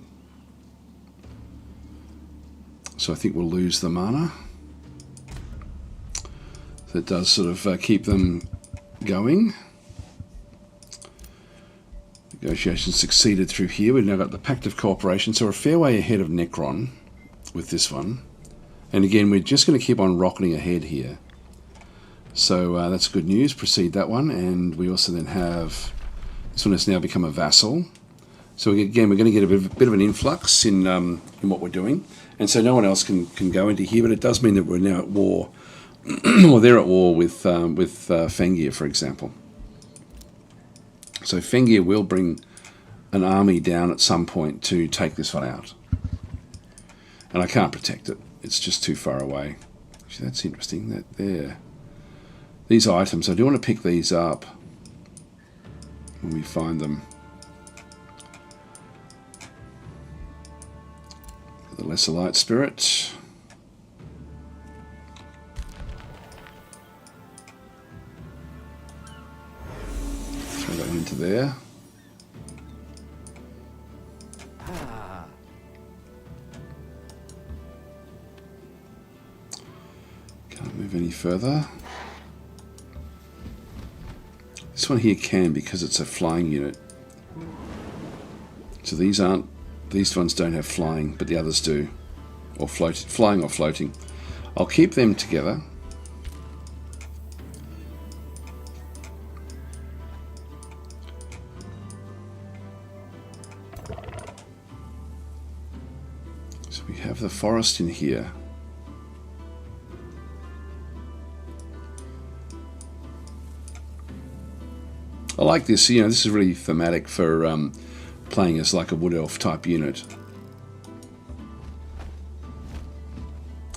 So I think we'll lose the mana. That does sort of keep them going. Negotiations succeeded through here. We've now got the Pact of Cooperation, so we're a fair way ahead of Necron with this one. And again, we're just going to keep on rocketing ahead here. So that's good news. Proceed that one. And we also then have... This one has now become a vassal. So again, we're going to get a bit of an influx in what we're doing, and so no one else can go into here. But it does mean that we're now at war, or they're at war with Fengir, for example. So Fengir will bring an army down at some point to take this one out, and I can't protect it. It's just too far away. Actually, that's interesting. That there, these items. I do want to pick these up when we find them. The Lesser Light Spirit. Throw that one into there. Can't move any further. This one here can, because it's a flying unit. So these ones don't have flying, but the others do, or flying or floating. I'll keep them together. So we have the forest in here. I like this, you know, this is really thematic for playing as like a wood elf type unit.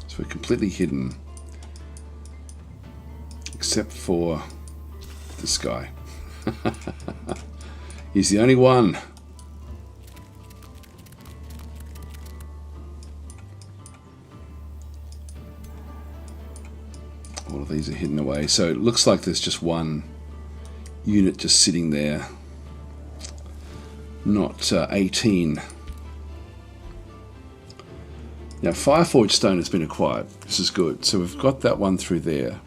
So we're completely hidden, except for this guy. He's the only one. All of these are hidden away, so it looks like there's just one unit just sitting there, not 18. Now Fireforged Stone has been acquired. This is good. So we've got that one through there.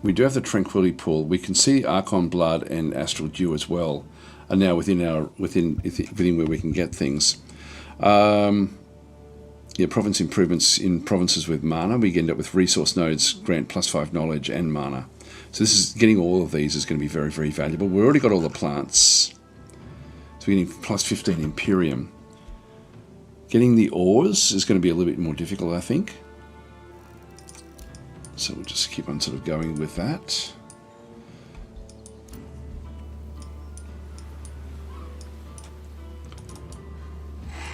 We do have the Tranquility Pool. We can see Archon Blood and Astral Dew as well are now within where we can get things. Yeah, province improvements in provinces with mana. We end up with resource nodes grant +5 knowledge and mana. So this is getting all of these is going to be very, very valuable. We've already got all the plants. So we're getting +15 Imperium. Getting the ores is going to be a little bit more difficult, I think. So we'll just keep on sort of going with that.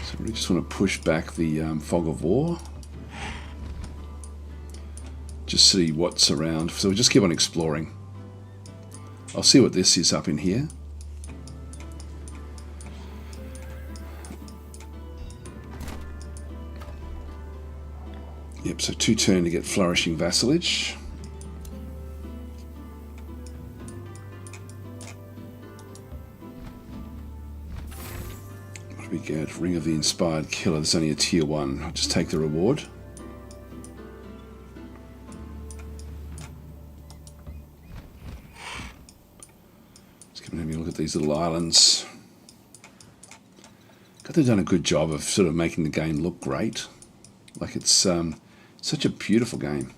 So we just want to push back the Fog of War. Just see what's around. So we'll just keep on exploring. I'll see what this is up in here. Yep, so 2 turn to get Flourishing Vassalage. What do we get? Ring of the Inspired Killer. There's only a tier 1. I'll just take the reward. Let's come and have a look at these little islands. God, they've done a good job of sort of making the game look great. Like it's such a beautiful game.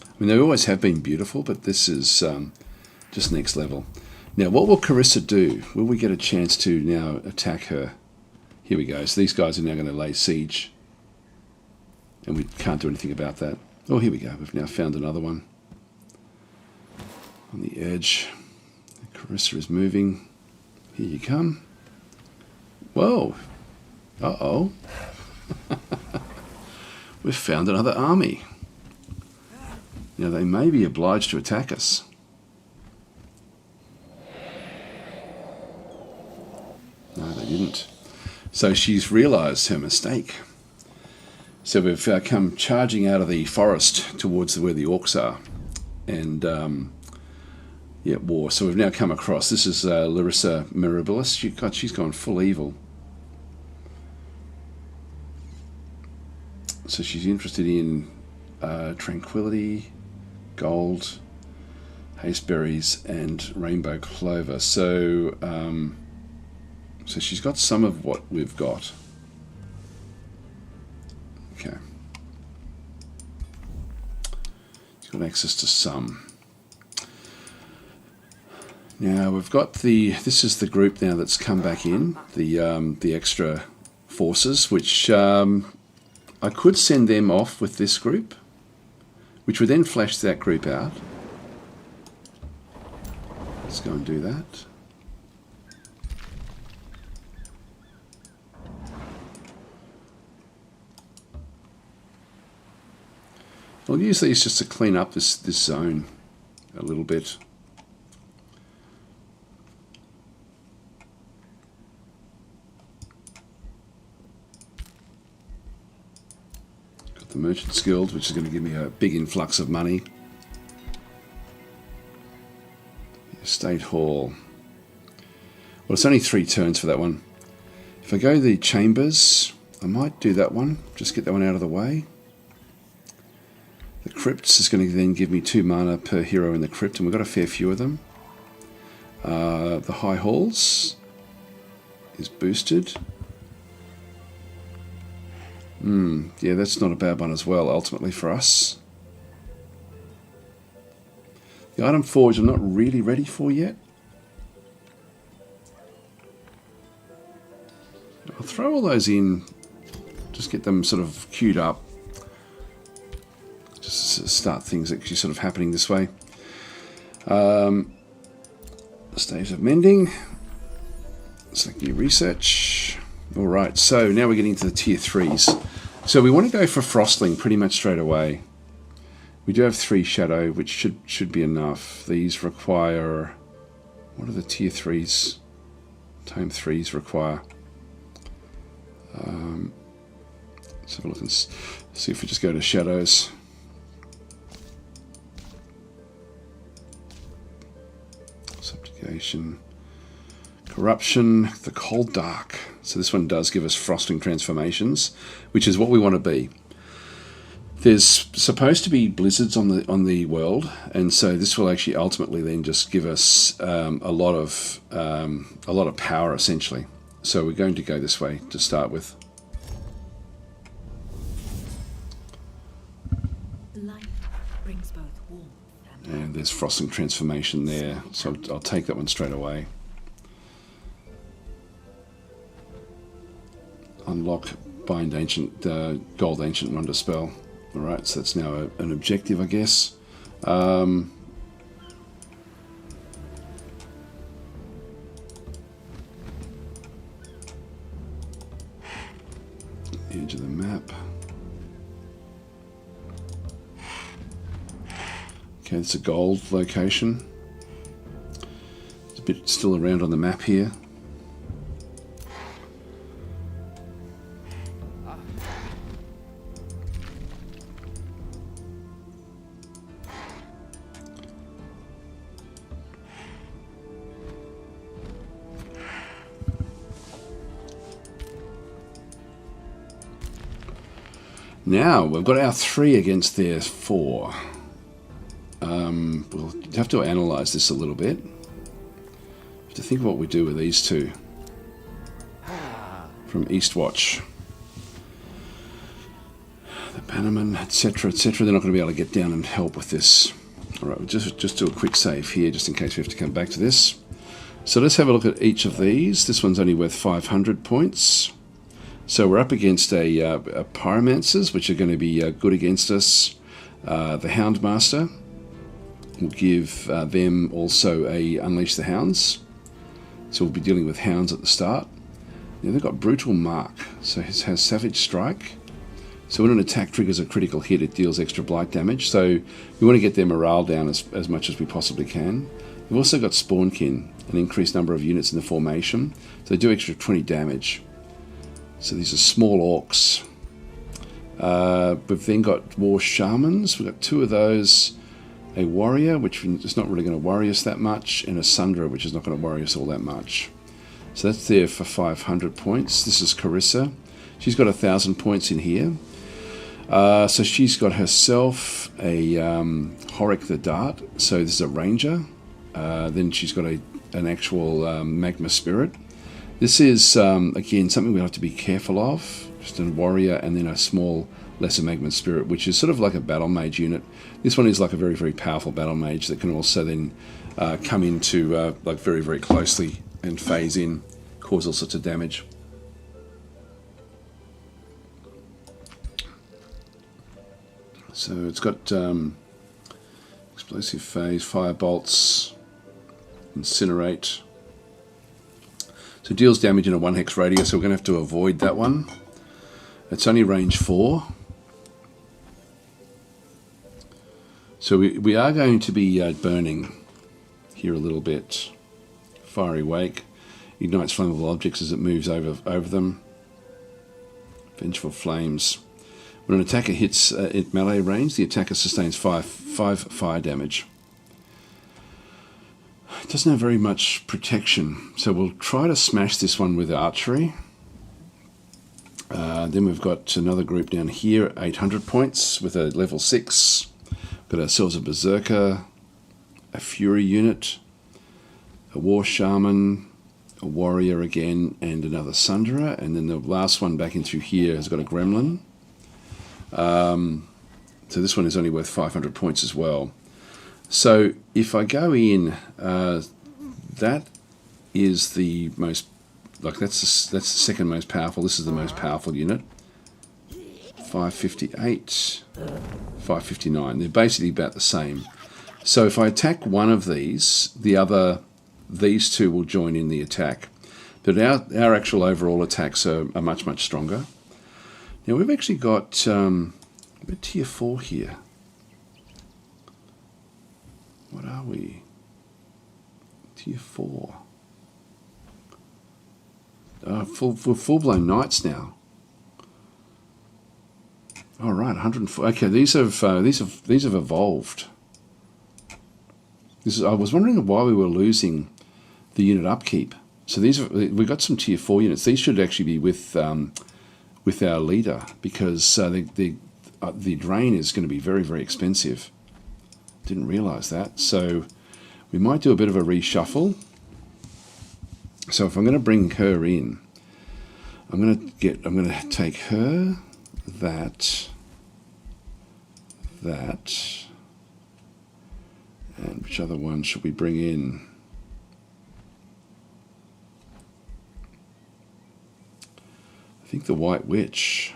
I mean, they always have been beautiful, but this is just next level. Now, what will Carissa do? Will we get a chance to now attack her? Here we go. So these guys are now going to lay siege. And we can't do anything about that. Oh, here we go. We've now found another one. On the edge. Carissa is moving. Here you come. Whoa. Uh-oh. We've found another army. Now they may be obliged to attack us. No, they didn't. So she's realised her mistake. So we've come charging out of the forest towards where the orcs are. And, yeah, war. So we've now come across. This is Larissa Mirabilis. She's gone full evil. So she's interested in tranquility, gold, hasteberries, and rainbow clover. So, so she's got some of what we've got. Okay. She's got access to some. Now we've got this is the group now that's come back in, the extra forces, which I could send them off with this group, which would then flash that group out. Let's go and do that. I'll use these just to clean up this zone a little bit. Got the Merchant's Guild, which is going to give me a big influx of money. State Hall. Well, it's only 3 turns for that one. If I go the Chambers, I might do that one. Just get that one out of the way. The Crypts is going to then give me 2 mana per hero in the Crypt, and we've got a fair few of them. The High Halls is boosted. Yeah, that's not a bad one as well, ultimately, for us. The Item Forge I'm not really ready for yet. I'll throw all those in, just get them sort of queued up. Just start things actually sort of happening this way. Staves of Mending. Select new research. Alright, so now we're getting to the tier 3s. So we want to go for Frostling pretty much straight away. We do have 3 Shadow, which should be enough. These require... What are the tier 3s? Tome 3s require? Let's have a look and see if we just go to Shadows. Subjugation. Corruption. The Cold Dark. So this one does give us Frosting transformations, which is what we want to be. There's supposed to be blizzards on the world, and so this will actually ultimately then just give us a lot of power essentially. So we're going to go this way to start with. Life brings both warmth And there's Frosting transformation there, so I'll take that one straight away. Unlock Bind Ancient Gold Ancient Wonder spell. Alright, so that's now an objective, I guess. Edge of the map. Okay, it's a gold location. It's a bit still around on the map here. Now we've got our 3 against their 4. We'll have to analyse this a little bit. Have to think of what we do with these 2 from Eastwatch. The Bannerman, etc., etc. They're not going to be able to get down and help with this. All right, we'll just do a quick save here, just in case we have to come back to this. So let's have a look at each of these. This one's only worth 500 points. So we're up against a Pyromancers, which are going to be good against us. The Houndmaster will give them also a Unleash the Hounds. So we'll be dealing with Hounds at the start. Now they've got Brutal Mark, so it has Savage Strike. So when an attack triggers a critical hit, it deals extra blight damage. So we want to get their morale down as much as we possibly can. We've also got Spawnkin, an increased number of units in the formation. So they do extra 20 damage. So these are small orcs. We've then got War Shamans. We've got 2 of those. A Warrior, which is not really going to worry us that much. And a Sundra, which is not going to worry us all that much. So that's there for 500 points. This is Carissa. She's got 1,000 points in here. So she's got herself a Horic the Dart. So this is a Ranger. Then she's got an actual Magma Spirit. This is, again, something we have to be careful of. Just a Warrior and then a small Lesser Magma Spirit, which is sort of like a battle mage unit. This one is like a very, very powerful battle mage that can also then come into like very, very closely and phase in, cause all sorts of damage. So it's got explosive phase, fire bolts, incinerate. So it deals damage in a 1 hex radius, so we're going to have to avoid that one. It's only range 4. So we are going to be burning here a little bit. Fiery Wake. Ignites flammable objects as it moves over them. Vengeful Flames. When an attacker hits at melee range, the attacker sustains 5 fire damage. It doesn't have very much protection, so we'll try to smash this one with archery. Then we've got another group down here, 800 points with a level 6. Got ourselves a Berserker, a Fury unit, a War Shaman, a Warrior again, and another Sunderer. And then the last one back in through here has got a Gremlin. So this one is only worth 500 points as well. So if I go in, that is the most, like that's the second most powerful. This is the most powerful unit. 558, 559. They're basically about the same. So if I attack one of these, these two will join in the attack. But our actual overall attacks are much, much stronger. Now we've actually got we're tier 4 here. What are we? Tier 4. We're full-blown knights now. All right, 104. Okay, these have evolved. I was wondering why we were losing the unit upkeep. So we got some tier 4 units. These should actually be with our leader, because the drain is going to be very, very expensive. Didn't realise that. So we might do a bit of a reshuffle. So if I'm going to bring her in, I'm going to take her, that, and which other one should we bring in? I think the White Witch.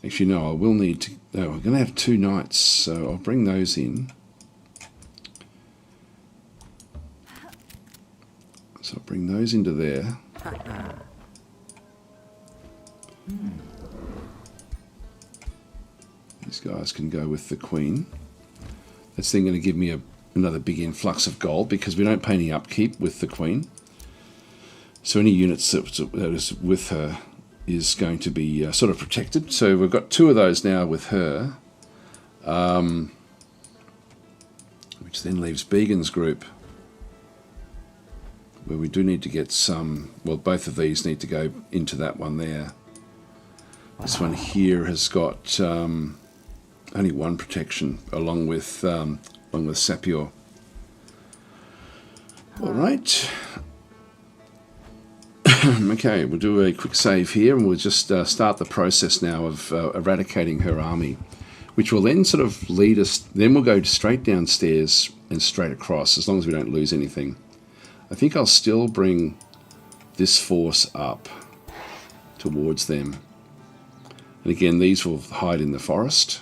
Actually, no, I will need to... No, we're going to have 2 knights, so I'll bring those in. So I'll bring those into there. These guys can go with the Queen. That's then going to give me another big influx of gold, because we don't pay any upkeep with the Queen. So any units that is with her is going to be sort of protected. So we've got 2 of those now with her, which then leaves Began's group, where we do need to get some... Well, both of these need to go into that one there. This one here has got only 1 protection, along with Sapio. All right. Okay, we'll do a quick save here, and we'll just start the process now of eradicating her army, which will then sort of lead us... Then we'll go straight downstairs and straight across, as long as we don't lose anything. I think I'll still bring this force up towards them. And again, these will hide in the forest.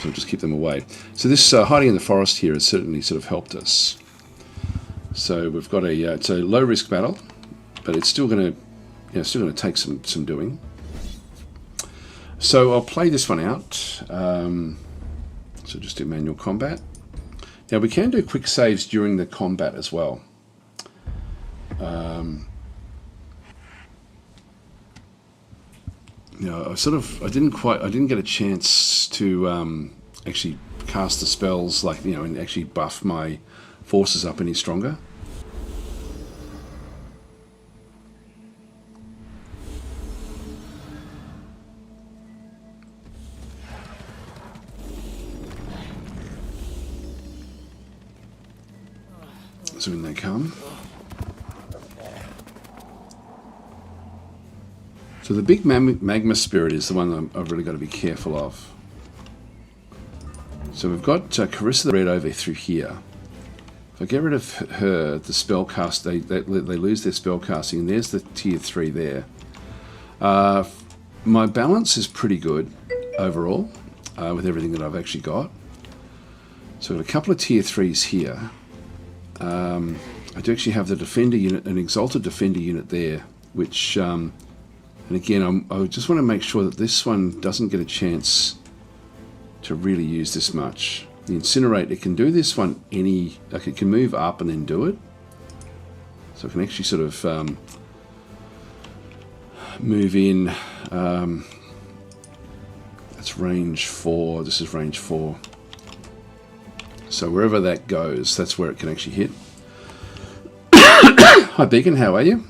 So just keep them away. So this hiding in the forest here has certainly sort of helped us. So we've got it's a low risk battle, but it's still going to take some doing. So I'll play this one out. So just do manual combat. Now we can do quick saves during the combat as well. I didn't get a chance to actually cast the spells, and actually buff my forces up any stronger. So in they come. So the big magma spirit is the one that I've really got to be careful of. So we've got Carissa the Red over through here. If I get rid of her, the spell cast, they lose their spell casting, and there's the tier 3 there. My balance is pretty good overall with everything that I've actually got. So I've got a couple of tier 3s here. I do actually have the defender unit, an exalted defender unit there, which, and again, I just want to make sure that this one doesn't get a chance to really use this much. The incinerate, it can do this one like it can move up and then do it. So I can actually sort of move in. That's range 4. This is range 4. So wherever that goes, that's where it can actually hit. Hi Beacon, how are you?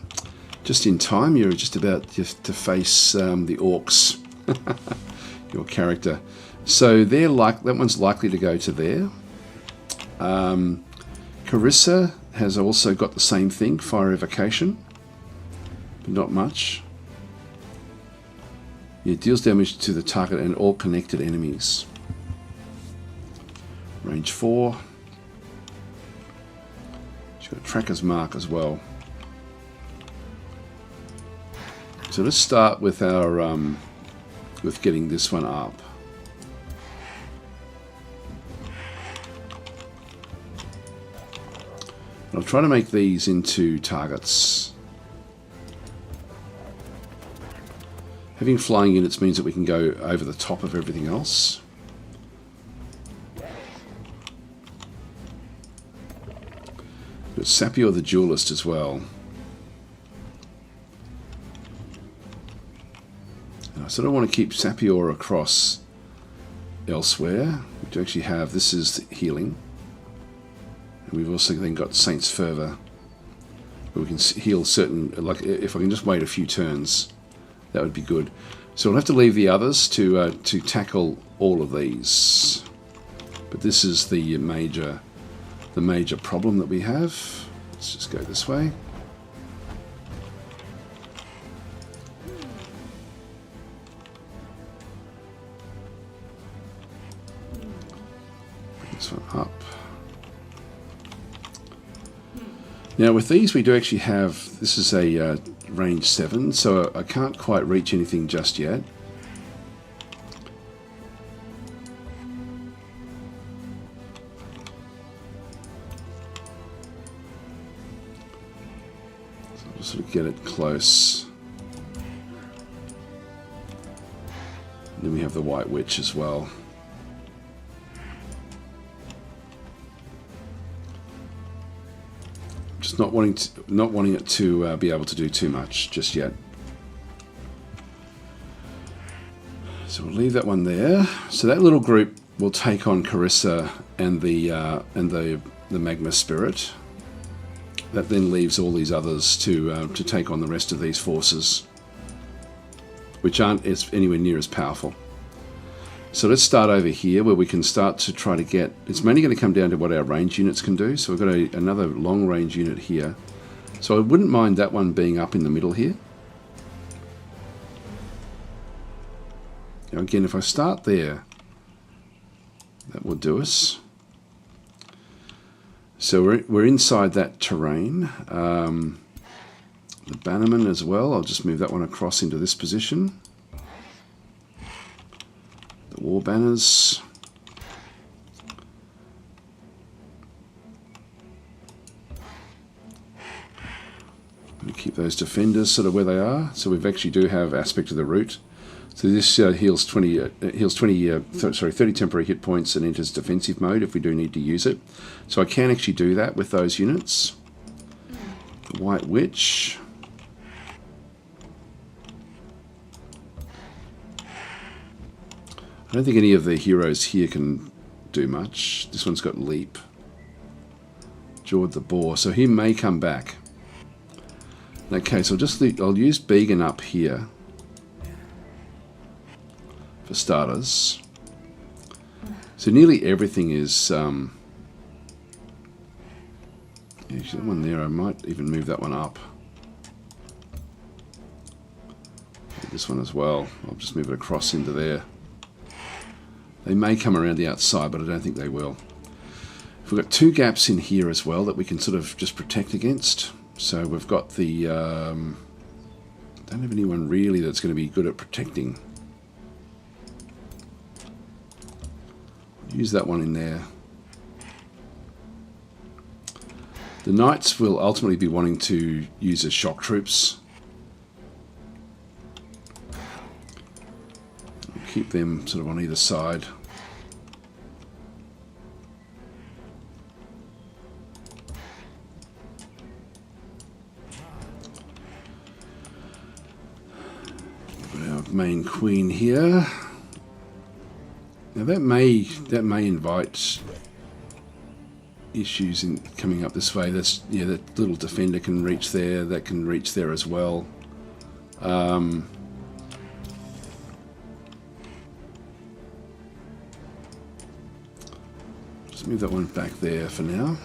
Just in time, you're just about to face the Orcs. Your character. So they're that one's likely to go to there. Carissa has also got the same thing, fire evocation, but not much. It deals damage to the target and all connected enemies. Range 4. She's got a tracker's mark as well. So let's start with our with getting this one up. I'll try to make these into targets. Having flying units means that we can go over the top of everything else. But Sapio the Duelist as well. I sort of want to keep Sapio across elsewhere. We do actually have, this is healing. And we've also then got Saint's Fervour, where we can heal certain, like if I can just wait a few turns, that would be good. So we'll have to leave the others to tackle all of these. But this is the major problem that we have. Let's just go this way. Bring this one up. Now with these we do actually have, this is a range 7, so I can't quite reach anything just yet. So I'll just sort of get it close. And then we have the White Witch as well. Just not wanting it to be able to do too much just yet. So we'll leave that one there. So that little group will take on Carissa and the Magma Spirit. That then leaves all these others to take on the rest of these forces, which aren't anywhere near as powerful. So let's start over here where we can start to try to get... It's mainly going to come down to what our range units can do. So we've got another long range unit here. So I wouldn't mind that one being up in the middle here. Now again, if I start there, that will do us. So we're inside that terrain. The Bannerman as well. I'll just move that one across into this position. War banners. We keep those defenders sort of where they are. So we actually do have aspect of the root. So this heals 30 temporary hit points and enters defensive mode if we do need to use it. So I can actually do that with those units. The White Witch. I don't think any of the heroes here can do much. This one's got leap. Jord the Boar, so he may come back. Okay, so I'll use Began up here for starters. So nearly everything is Yeah, that one there, I might even move that one up. This one as well. I'll just move it across into there. They may come around the outside, but I don't think they will. We've got two gaps in here as well that we can sort of just protect against. So we've got the... don't have anyone really that's going to be good at protecting. Use that one in there. The knights will ultimately be wanting to use as shock troops. Keep them sort of on either side. Got our main queen here. Now that may invite issues in coming up this way. That's, yeah, that little defender can reach there. That can reach there as well. Just move that one back there for now.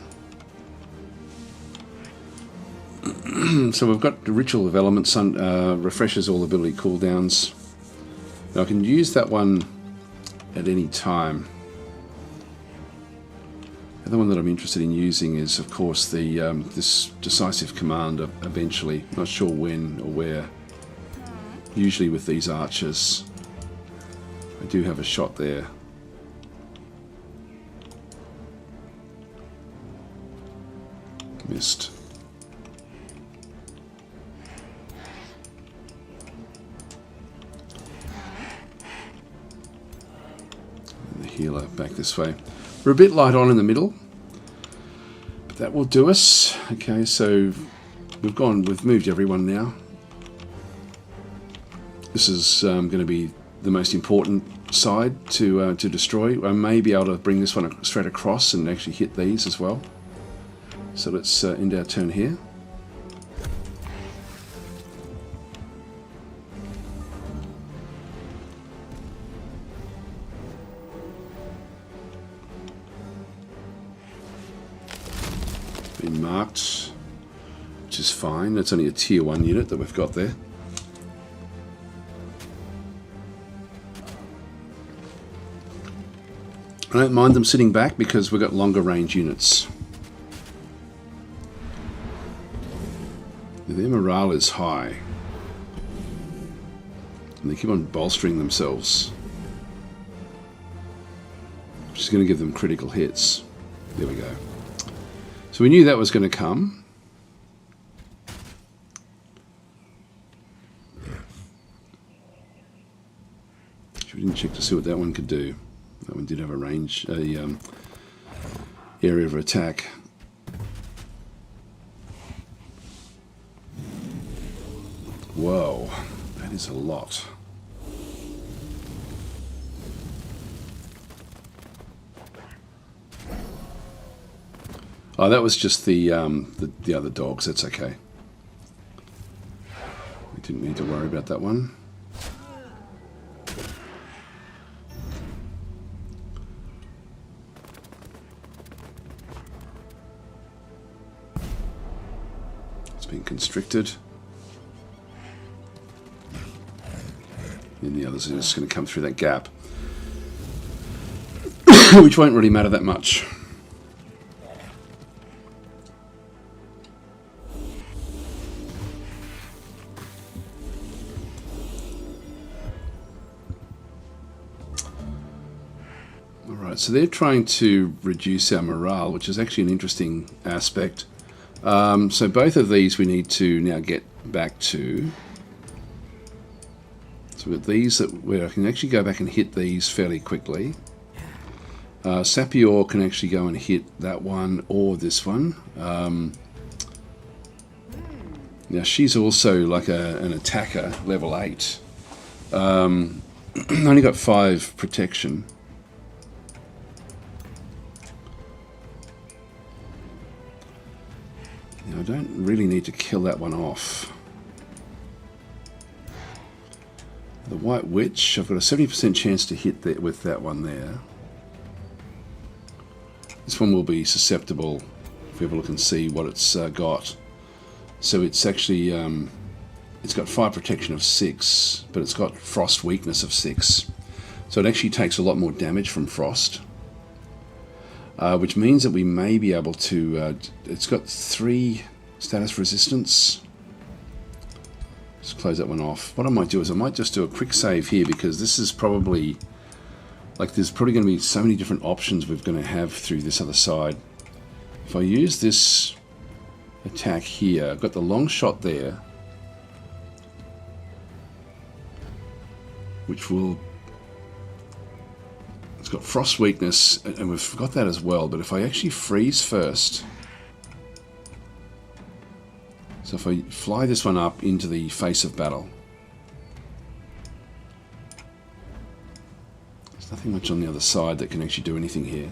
So we've got the Ritual of Elements, refreshes all ability cooldowns. Now I can use that one at any time. The other one that I'm interested in using is, of course, the this decisive command eventually. Not sure when or where. Usually with these archers, I do have a shot there. Missed. And the healer back this way. We're a bit light on in the middle, but that will do us. Okay, so we've moved everyone now. This is going to be the most important side to destroy. I may be able to bring this one straight across and actually hit these as well. So let's end our turn here. Been marked, which is fine. That's only a tier 1 unit that we've got there. I don't mind them sitting back because we've got longer range units. Their morale is high. And they keep on bolstering themselves, which is going to give them critical hits. There we go. So we knew that was going to come. We didn't check to see what that one could do. That one did have a range, area of attack. Whoa, that is a lot. Oh, that was just the other dogs. That's okay. We didn't need to worry about that one. It's been constricted. And the others are just going to come through that gap, which won't really matter that much. Alright, so they're trying to reduce our morale, which is actually an interesting aspect. So both of these we need to now get back to. So with these, where I can actually go back and hit these fairly quickly. Sapior can actually go and hit that one or this one. Now she's also like an attacker, level 8. Only got 5 protection. Now I don't really need to kill that one off. The White Witch, I've got a 70% chance to hit that with that one there. This one will be susceptible we have a look and see what it's got. So it's actually, it's got fire protection of 6, but it's got frost weakness of 6. So it actually takes a lot more damage from frost. Which means that we may be able to, it's got 3 status resistance. Just close that one off. What I might do is I might just do a quick save here, because this is probably, like, there's probably going to be so many different options we're going to have through this other side. If I use this attack here, I've got the long shot there, which will, it's got frost weakness, and we've got that as well. But if I actually freeze first, so if I fly this one up into the face of battle, there's nothing much on the other side that can actually do anything here.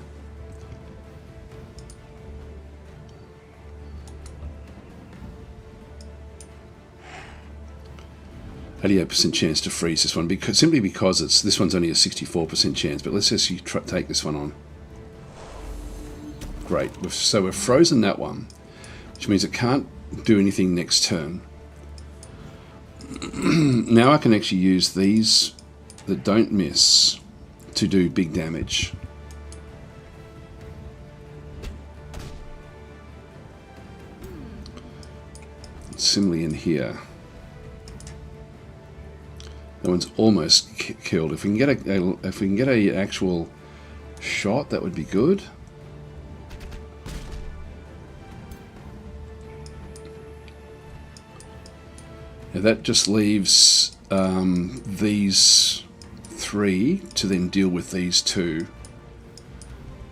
88% chance to freeze this one, simply because this one's only a 64% chance. But let's just take this one on. Great. So we've frozen that one, which means it can't do anything next turn. Now I can actually use these that don't miss to do big damage. Similarly in here. That one's almost killed. If we can get a actual shot, that would be good. Now that just leaves these 3 to then deal with these 2.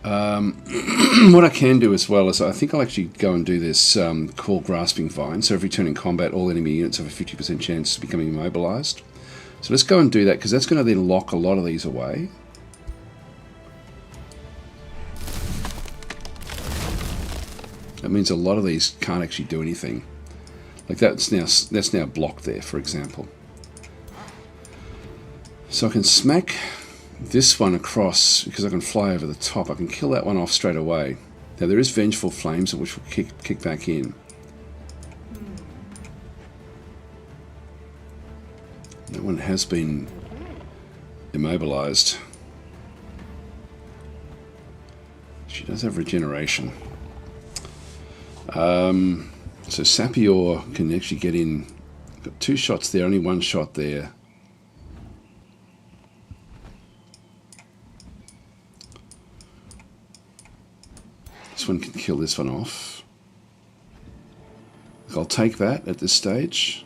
What I can do as well is I think I'll actually go and do this called Grasping Vine. So every turn in combat, all enemy units have a 50% chance of becoming immobilized. So let's go and do that, because that's going to then lock a lot of these away. That means a lot of these can't actually do anything. Like that's now blocked there, for example. So I can smack this one across, because I can fly over the top. I can kill that one off straight away. Now there is Vengeful Flames, which will kick back in. That one has been immobilized. She does have regeneration. So Sapior can actually get in. Got 2 shots there, only 1 shot there. This one can kill this one off. I'll take that at this stage.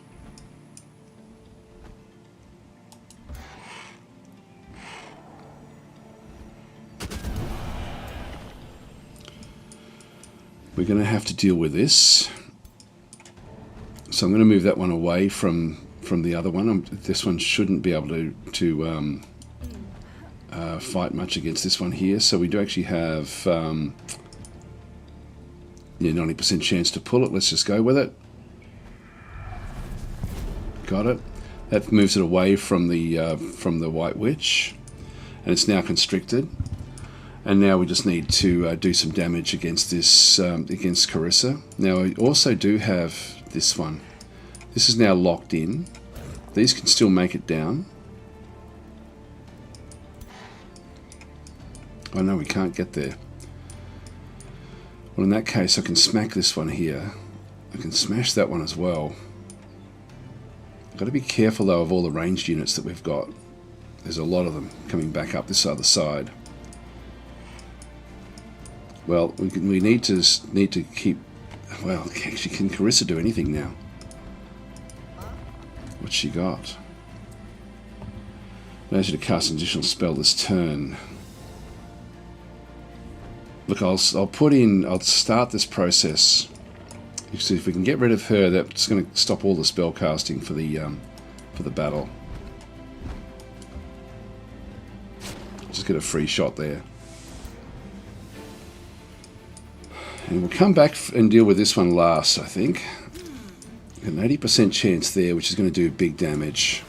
We're going to have to deal with this. So I'm going to move that one away from the other one. This one shouldn't be able to fight much against this one here. So we do actually have 90% chance to pull it. Let's just go with it. Got it. That moves it away from the White Witch, and it's now constricted. And now we just need to do some damage against this, against Carissa. Now I also do have this one. This is now locked in. These can still make it down. Oh no, we can't get there. Well, in that case, I can smack this one here. I can smash that one as well. I've got to be careful though of all the ranged units that we've got. There's a lot of them coming back up this other side. Well, we need to keep. Well, actually, can Carissa do anything now? What's she got? Allows you to cast an additional spell this turn. Look, I'll start this process. You see, if we can get rid of her, that's going to stop all the spell casting for the battle. Just get a free shot there. And we'll come back and deal with this one last, I think. An 80% chance there, which is going to do big damage.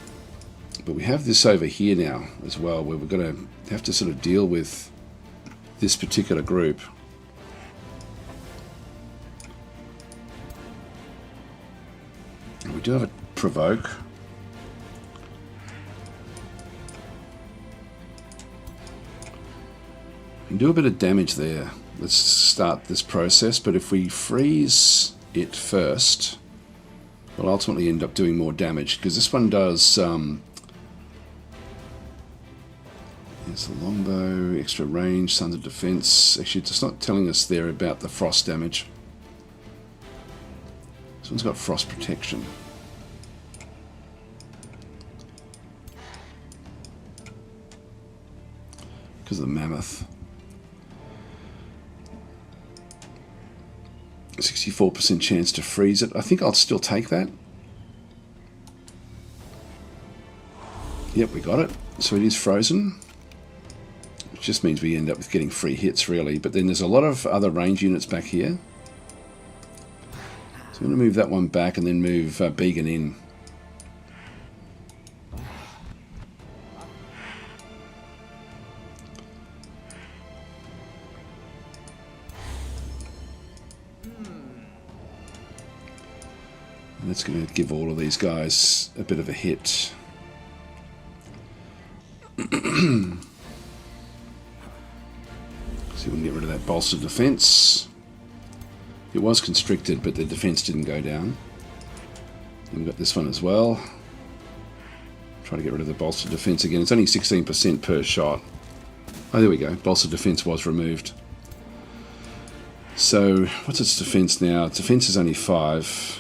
But we have this over here now as well, where we're going to have to sort of deal with this particular group. We do have a provoke. We can do a bit of damage there. Let's start this process, but if we freeze it first, we'll ultimately end up doing more damage, because this one does... It's the longbow, extra range, Sons of Defense. Actually, it's not telling us there about the frost damage. This one's got frost protection. Because of the mammoth. 64% chance to freeze it. I think I'll still take that. Yep, we got it. So it is frozen. Which just means we end up with getting free hits, really. But then there's a lot of other range units back here. So I'm going to move that one back and then move Began in. And that's going to give all of these guys a bit of a hit. See if we can get rid of that bolster defense. It was constricted, but the defense didn't go down. And we've got this one as well. Try to get rid of the bolster defense again. It's only 16% per shot. Oh, there we go. Bolster defense was removed. So, what's its defense now? Its defense is only 5.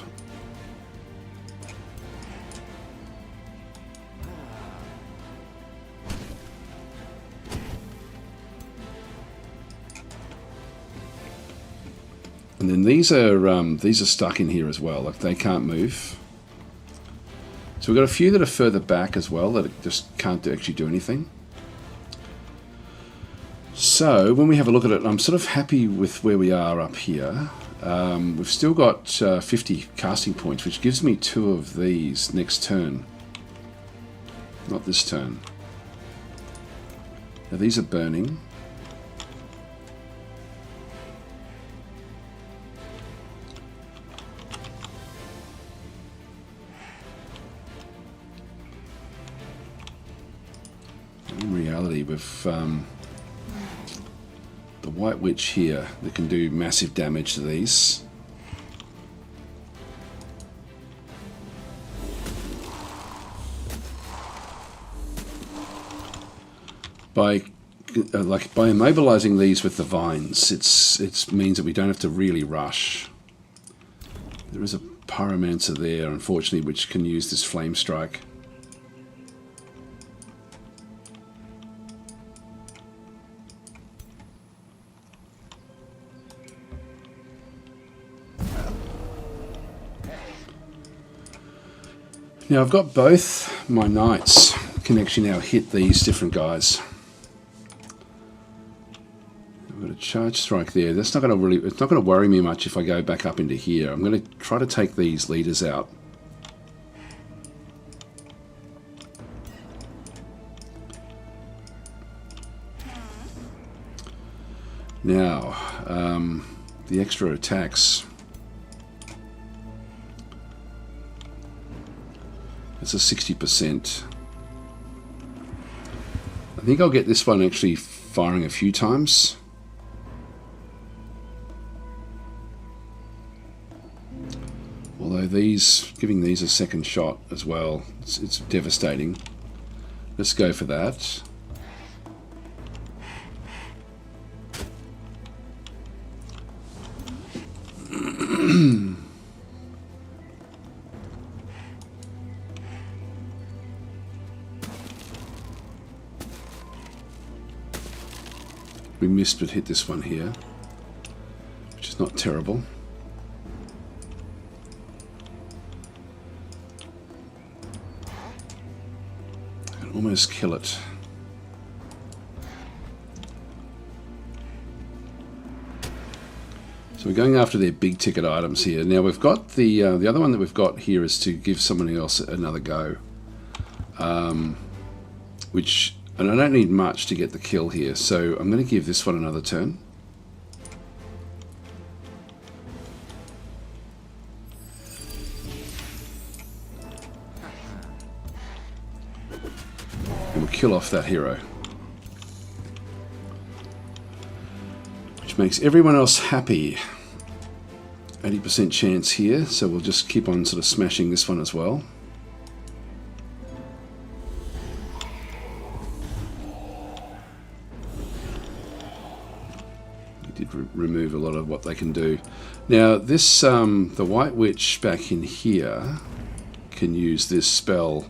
And then these are stuck in here as well, like they can't move. So we've got a few that are further back as well that just can't actually do anything. So when we have a look at it, I'm sort of happy with where we are up here. We've still got 50 casting points, which gives me 2 of these next turn. Not this turn. Now these are burning. In reality, with the White Witch here that can do massive damage to these. By immobilizing these with the vines, it means that we don't have to really rush. There is a Pyromancer there, unfortunately, which can use this Flame Strike. Now I've got both my knights can actually now hit these different guys. I've got a charge strike there. That's not going to it's not going to worry me much if I go back up into here. I'm going to try to take these leaders out. Now, the extra attacks. It's a 60%. I think I'll get this one actually firing a few times. Although giving these a second shot as well, it's devastating. Let's go for that. We missed but hit this one here, which is not terrible. I can almost kill it. So we're going after their big ticket items here. Now we've got the other one that we've got here is to give somebody else another go, and I don't need much to get the kill here, so I'm going to give this one another turn. kill off that hero. Which makes everyone else happy. 80% chance here, so we'll just keep on sort of smashing this one as well. We did remove a lot of what they can do. Now this, the White Witch back in here can use this spell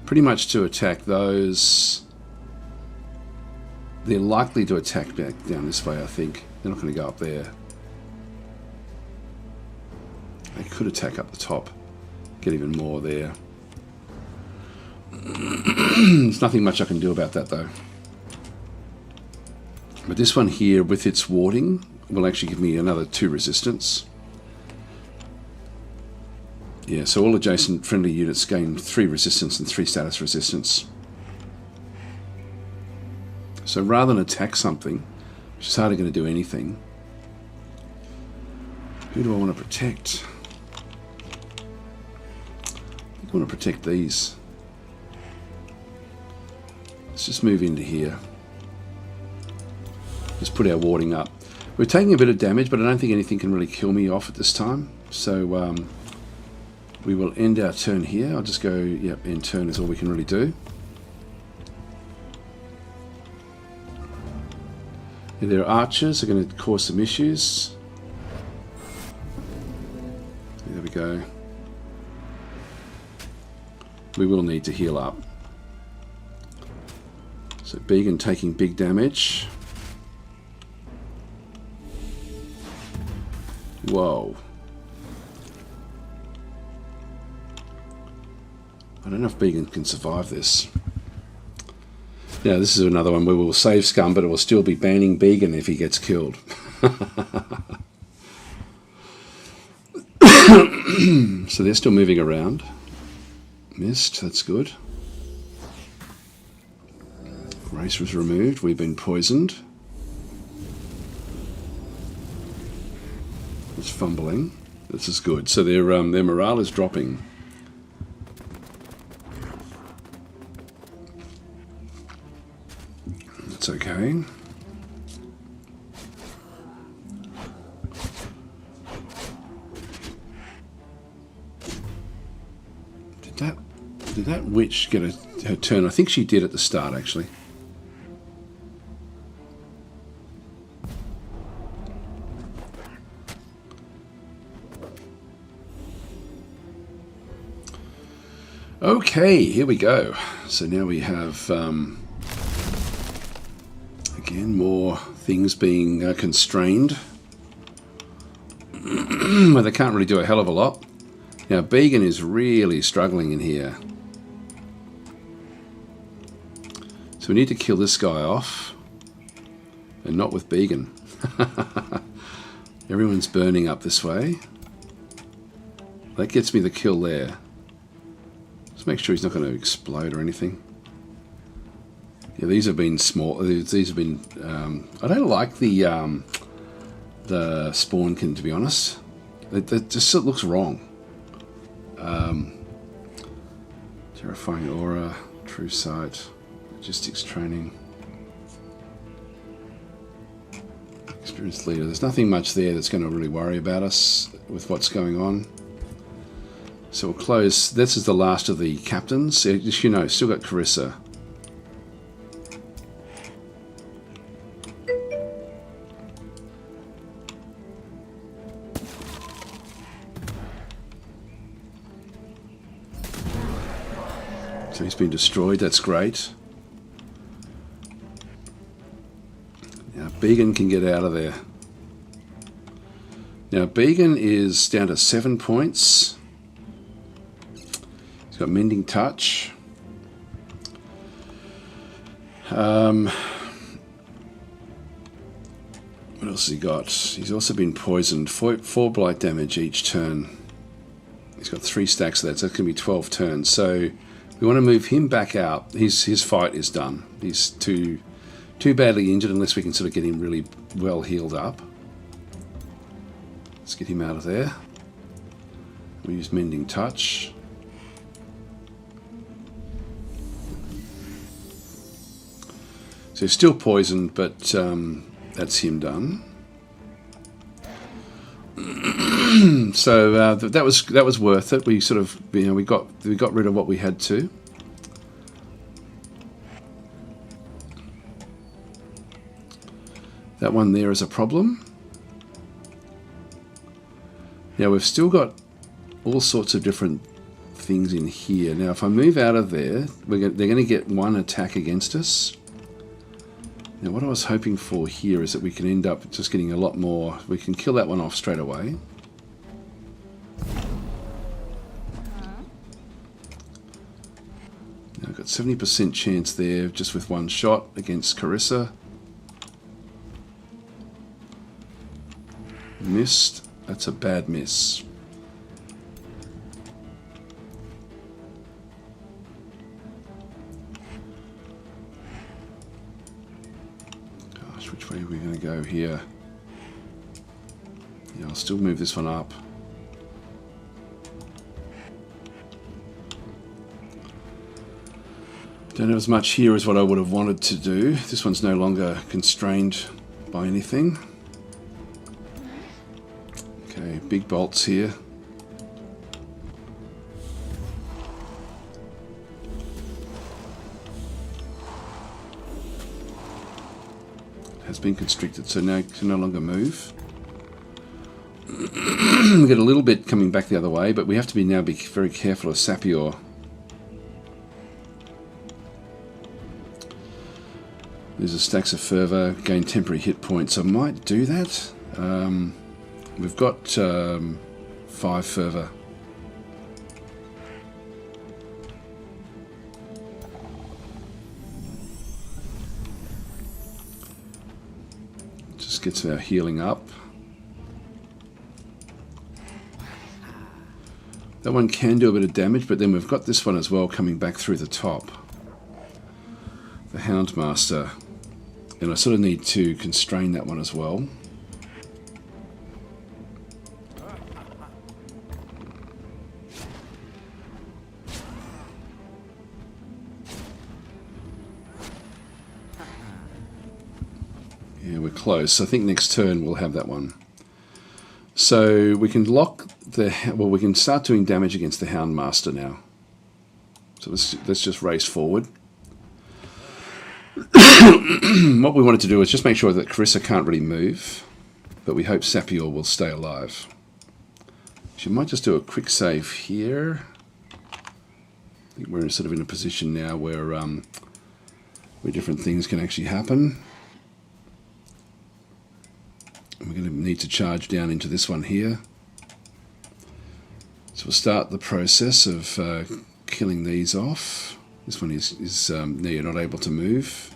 pretty much to attack those. They're likely to attack back down this way, I think. They're not going to go up there. They could attack up the top, get even more there. There's nothing much I can do about that though. But this one here with its warding will actually give me another 2 resistance. Yeah, so all adjacent friendly units gain 3 resistance and 3 status resistance. So rather than attack something, which is hardly going to do anything, who do I want to protect? I want to protect these. Let's just move into here. Just put our warding up. We're taking a bit of damage, but I don't think anything can really kill me off at this time. So we will end our turn here. I'll just go, yep, end turn is all we can really do. Yeah, their archers are going to cause some issues. There we go. We will need to heal up. So Began taking big damage. Whoa. I don't know if Began can survive this. Now this is another one where we'll save Scum, but it will still be banning Began if he gets killed. So they're still moving around. Missed, that's good. Grace was removed, we've been poisoned. It's fumbling. This is good. So their morale is dropping. That's okay. Did that witch get her turn? I think she did at the start, actually. Okay, here we go. So now we have, again, more things being constrained. Well, they can't really do a hell of a lot. Now, Began is really struggling in here. So we need to kill this guy off. And not with Began. Everyone's burning up this way. That gets me the kill there. Just make sure he's not going to explode or anything. Yeah, these have been small. These have been... I don't like the spawnkin, to be honest. It just looks wrong. Terrifying aura, true sight, logistics training, experienced leader. There's nothing much there that's going to really worry about us with what's going on. So we'll close. This is the last of the captains. Just, you know, still got Carissa. So he's been destroyed, that's great. Now Began can get out of there. Now Began is down to 7 points. He's got Mending Touch. What else has he got? He's also been poisoned. 4 blight damage each turn. He's got 3 stacks of that, so that's going to be 12 turns. So we want to move him back out. His fight is done. He's too badly injured unless we can sort of get him really well healed up. Let's get him out of there. We use Mending Touch. So he's still poisoned, but that's him done. So that was worth it. We sort of, you know, we got rid of what we had to. That one there is a problem. Now we've still got all sorts of different things in here. Now if I move out of there, they're going to get one attack against us. Now what I was hoping for here is that we can end up just getting a lot more. We can kill that one off straight away. Now I've got 70% chance there just with one shot against Carissa. Missed. That's a bad miss. Gosh, which way are we going to go here? Yeah, I'll still move this one up. Don't have as much here as what I would have wanted to do. This one's no longer constrained by anything. Okay, big bolts here. Has been constricted, so now it can no longer move. We get a little bit coming back the other way, but we have to be very careful of Sapior. There's a stacks of fervor, gain temporary hit points. I might do that. We've got 5 fervor. Just gets our healing up. That one can do a bit of damage, but then we've got this one as well coming back through the top. The Houndmaster. And I sort of need to constrain that one as well. Yeah, we're close. I think next turn we'll have that one. So we can lock the... Well, we can start doing damage against the Houndmaster now. So let's just race forward. What we wanted to do is just make sure that Carissa can't really move, but we hope Sapior will stay alive. She might just do a quick save here. I think we're sort of in a position now where different things can actually happen. And we're going to need to charge down into this one here. So we'll start the process of killing these off. This one is now you're not able to move.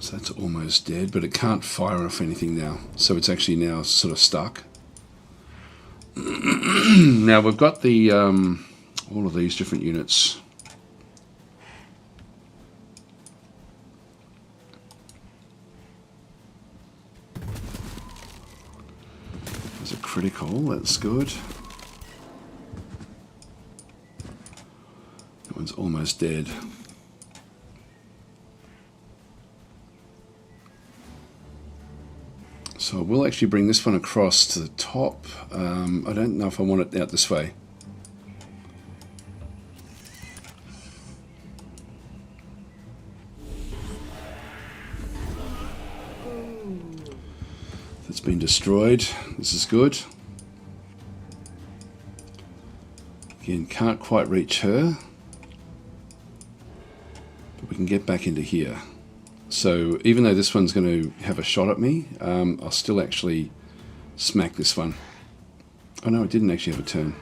So that's almost dead, but it can't fire off anything now. So it's actually now sort of stuck. Now we've got the all of these different units. There's a critical, that's good. That one's almost dead. So we'll actually bring this one across to the top. I don't know if I want it out this way. That's been destroyed. This is good. Again, can't quite reach her. But we can get back into here. So even though this one's going to have a shot at me, I'll still actually smack this one. Oh no, it didn't actually have a turn.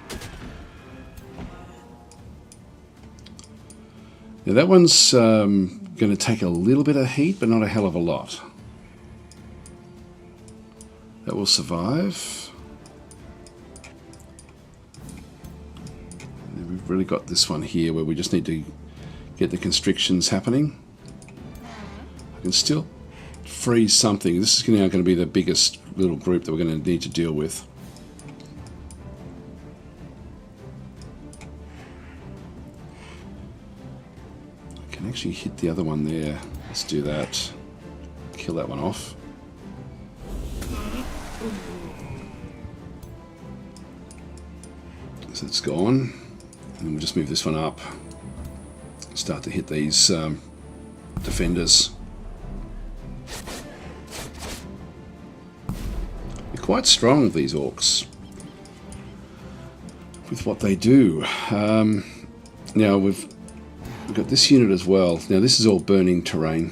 Now that one's going to take a little bit of heat, but not a hell of a lot. That will survive. And we've really got this one here where we just need to get the constrictions happening. I can still freeze something. This is now going to be the biggest little group that we're going to need to deal with. I can actually hit the other one there. Let's do that. Kill that one off. So it's gone. And we'll just move this one up. Start to hit these defenders. They're quite strong with these orcs, with what they do. Now we've got this unit as well. Now this is all burning terrain.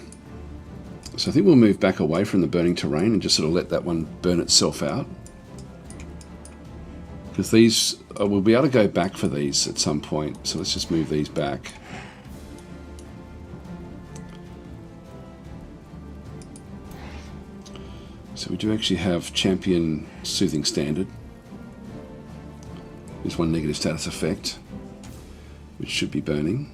So I think we'll move back away from the burning terrain and just sort of let that one burn itself out. Because these, we'll be able to go back for these at some point. So let's just move these back. So we do actually have Champion Soothing Standard. There's one negative status effect, which should be burning.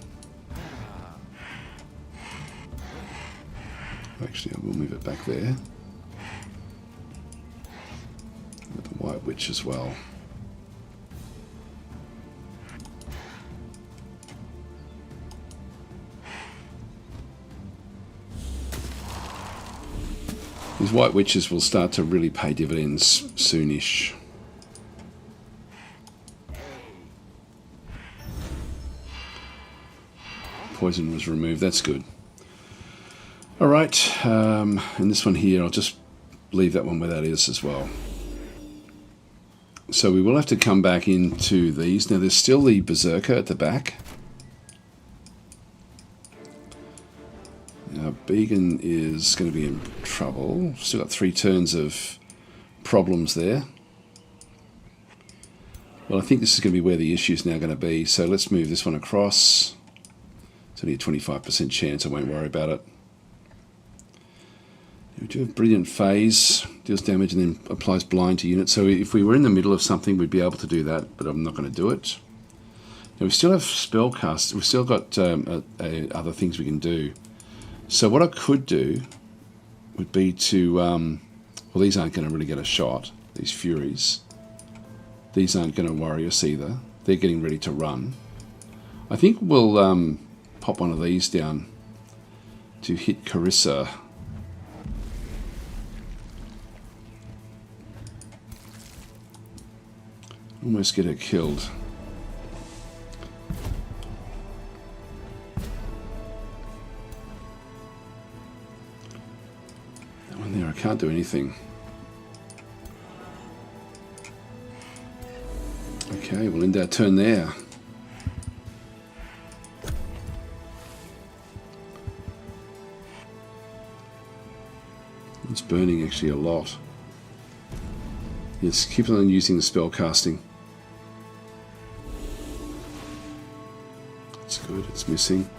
Actually, I will move it back there. With the White Witch as well. These White Witches will start to really pay dividends soonish. Poison was removed, that's good. Alright, and this one here, I'll just leave that one where that is as well. So we will have to come back into these. Now there's still the Berserker at the back. Now Began is going to be in trouble. Still got 3 turns of problems there. Well, I think this is going to be where the issue is now going to be. So let's move this one across. It's only a 25% chance, I won't worry about it. We do have Brilliant Phase, deals damage and then applies blind to units. So if we were in the middle of something, we'd be able to do that, but I'm not going to do it. Now we still have Spellcast. We've still got other things we can do. So what I could do would be to... well, these aren't going to really get a shot, these Furies. These aren't going to worry us either. They're getting ready to run. I think we'll pop one of these down to hit Carissa. Almost get her killed. That one there, I can't do anything. Okay, we'll end our turn there. It's burning actually a lot. Yes, keep on using the spell casting. It's good, it's missing.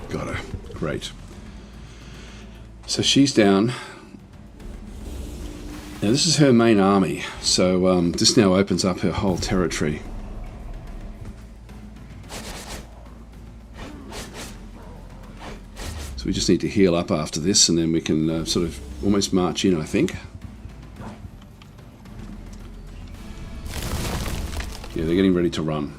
Got her. Great. So she's down. Now this is her main army, so this now opens up her whole territory. So we just need to heal up after this and then we can sort of almost march in, I think. Yeah, they're getting ready to run.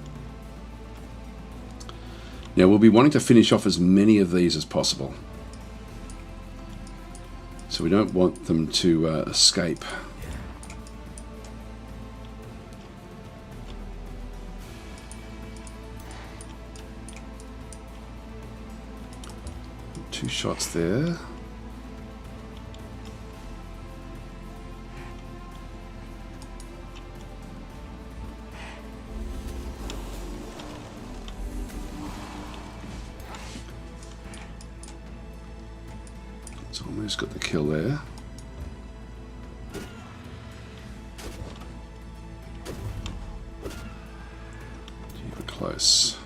Now we'll be wanting to finish off as many of these as possible. So we don't want them to escape. Two shots there. It's almost got the kill there. Keep it close.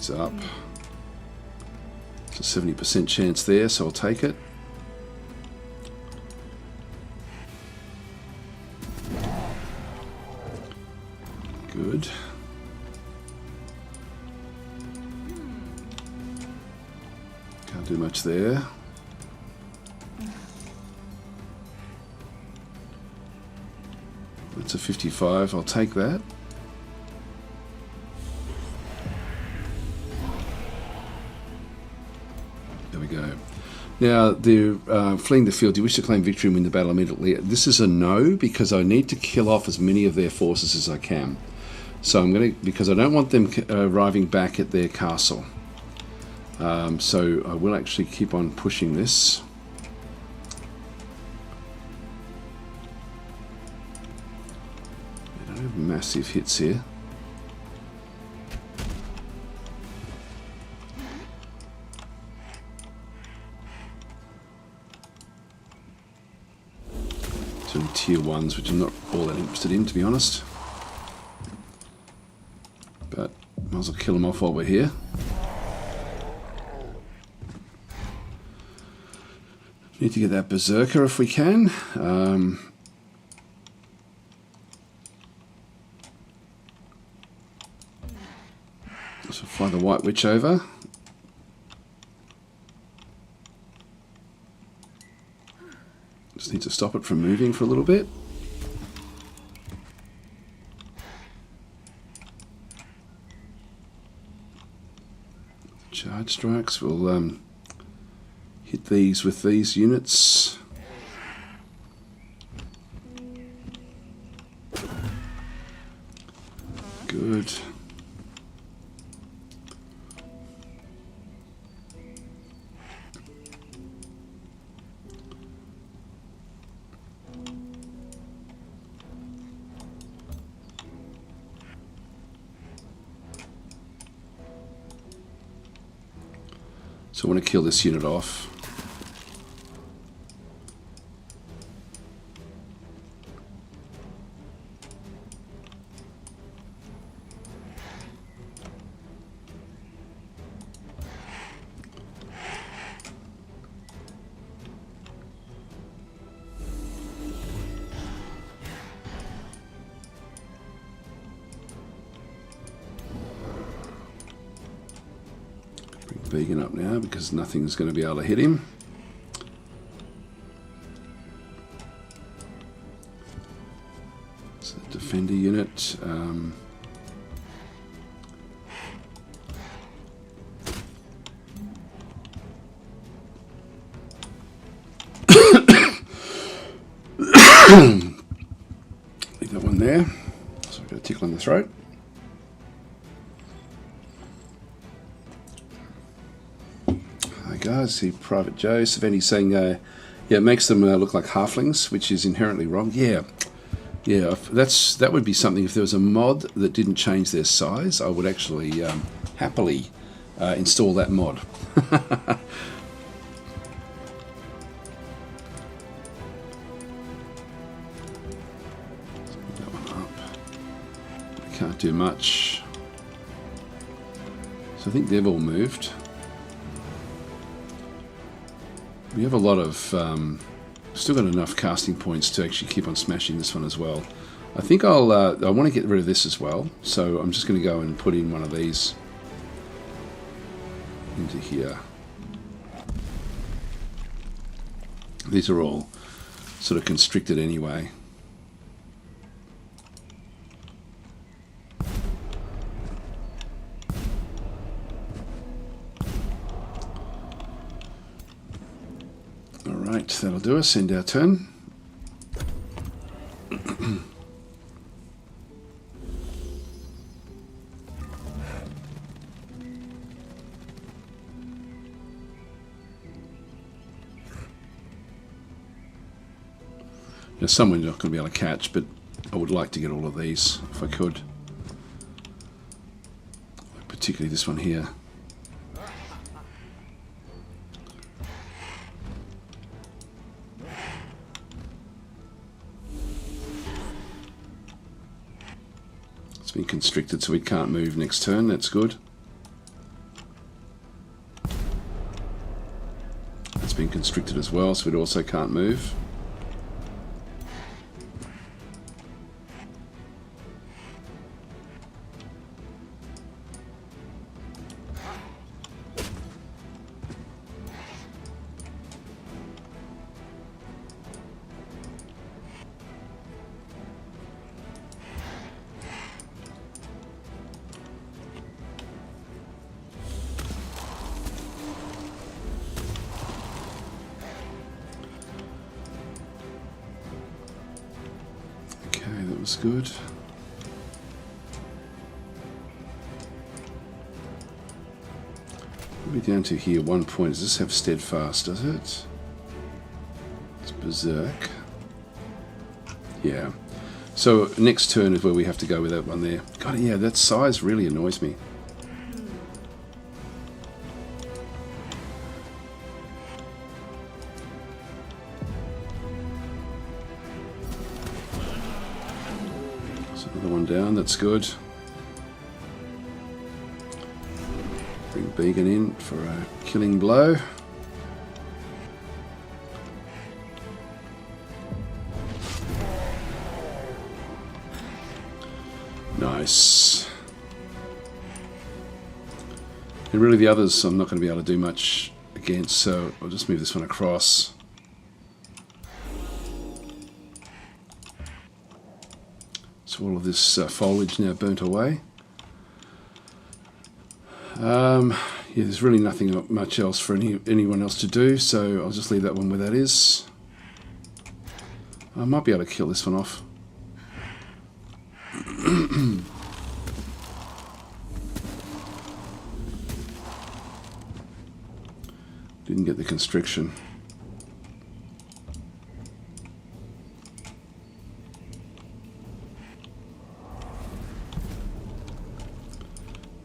He's up. It's a 70% chance there, so I'll take it. Good. Can't do much there. That's a 55. I'll take that. There we go. Now, they're fleeing the field. Do you wish to claim victory and win the battle immediately? This is a no, because I need to kill off as many of their forces as I can. So I'm going to, because I don't want them arriving back at their castle. So I will actually keep on pushing this. I don't have massive hits here. Some tier 1s, which I'm not all that interested in, to be honest. But might as well kill them off while we're here. Need to get that berserker if we can. So fly the White Witch over. Just need to stop it from moving for a little bit. Charge strikes. We'll hit these with these units. Good. So I want to kill this unit off. Vegan up now because nothing's going to be able to hit him. So defender unit. Leave that one there. So I've got a tickle in the throat. Guys, see Private Joe. Savani's saying, yeah, it makes them look like halflings, which is inherently wrong. Yeah, that would be something. If there was a mod that didn't change their size, I would actually happily install that mod. That one up. Can't do much. So I think they've all moved. We have a lot of, still got enough casting points to actually keep on smashing this one as well. I think I want to get rid of this as well, so I'm just going to go and put in one of these into here. These are all sort of constricted anyway. Alright, that'll do us. End our turn. Now, some we're not going to be able to catch, but I would like to get all of these if I could. Particularly this one here. It's been constricted so we can't move next turn. That's good. constricted as well, so it also can't move. That was good. We'll be down to here 1 point. Does this have steadfast, does it? It's berserk. Yeah. So next turn is where we have to go with that one there. God, yeah, that size really annoys me. Another one down, that's good. Bring Beacon in for a killing blow. Nice. And really the others I'm not going to be able to do much against, so I'll just move this one across. So all of this foliage now burnt away. Yeah, there's really nothing much else for anyone else to do, so I'll just leave that one where that is. I might be able to kill this one off. Didn't get the constriction.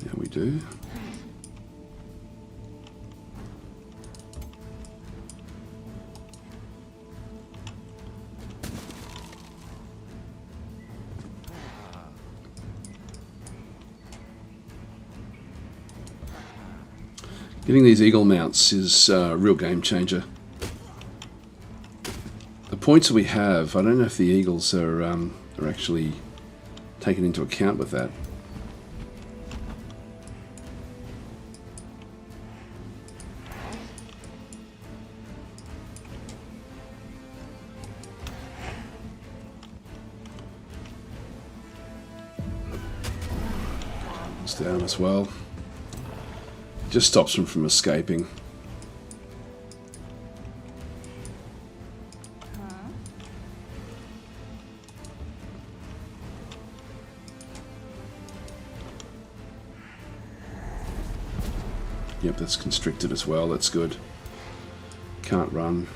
Now we do. Getting these eagle mounts is a real game changer. The points that we have, I don't know if the eagles are actually taken into account with that. It's down as well. Just stops them from escaping. Yep, that's constricted as well. That's good. Can't run.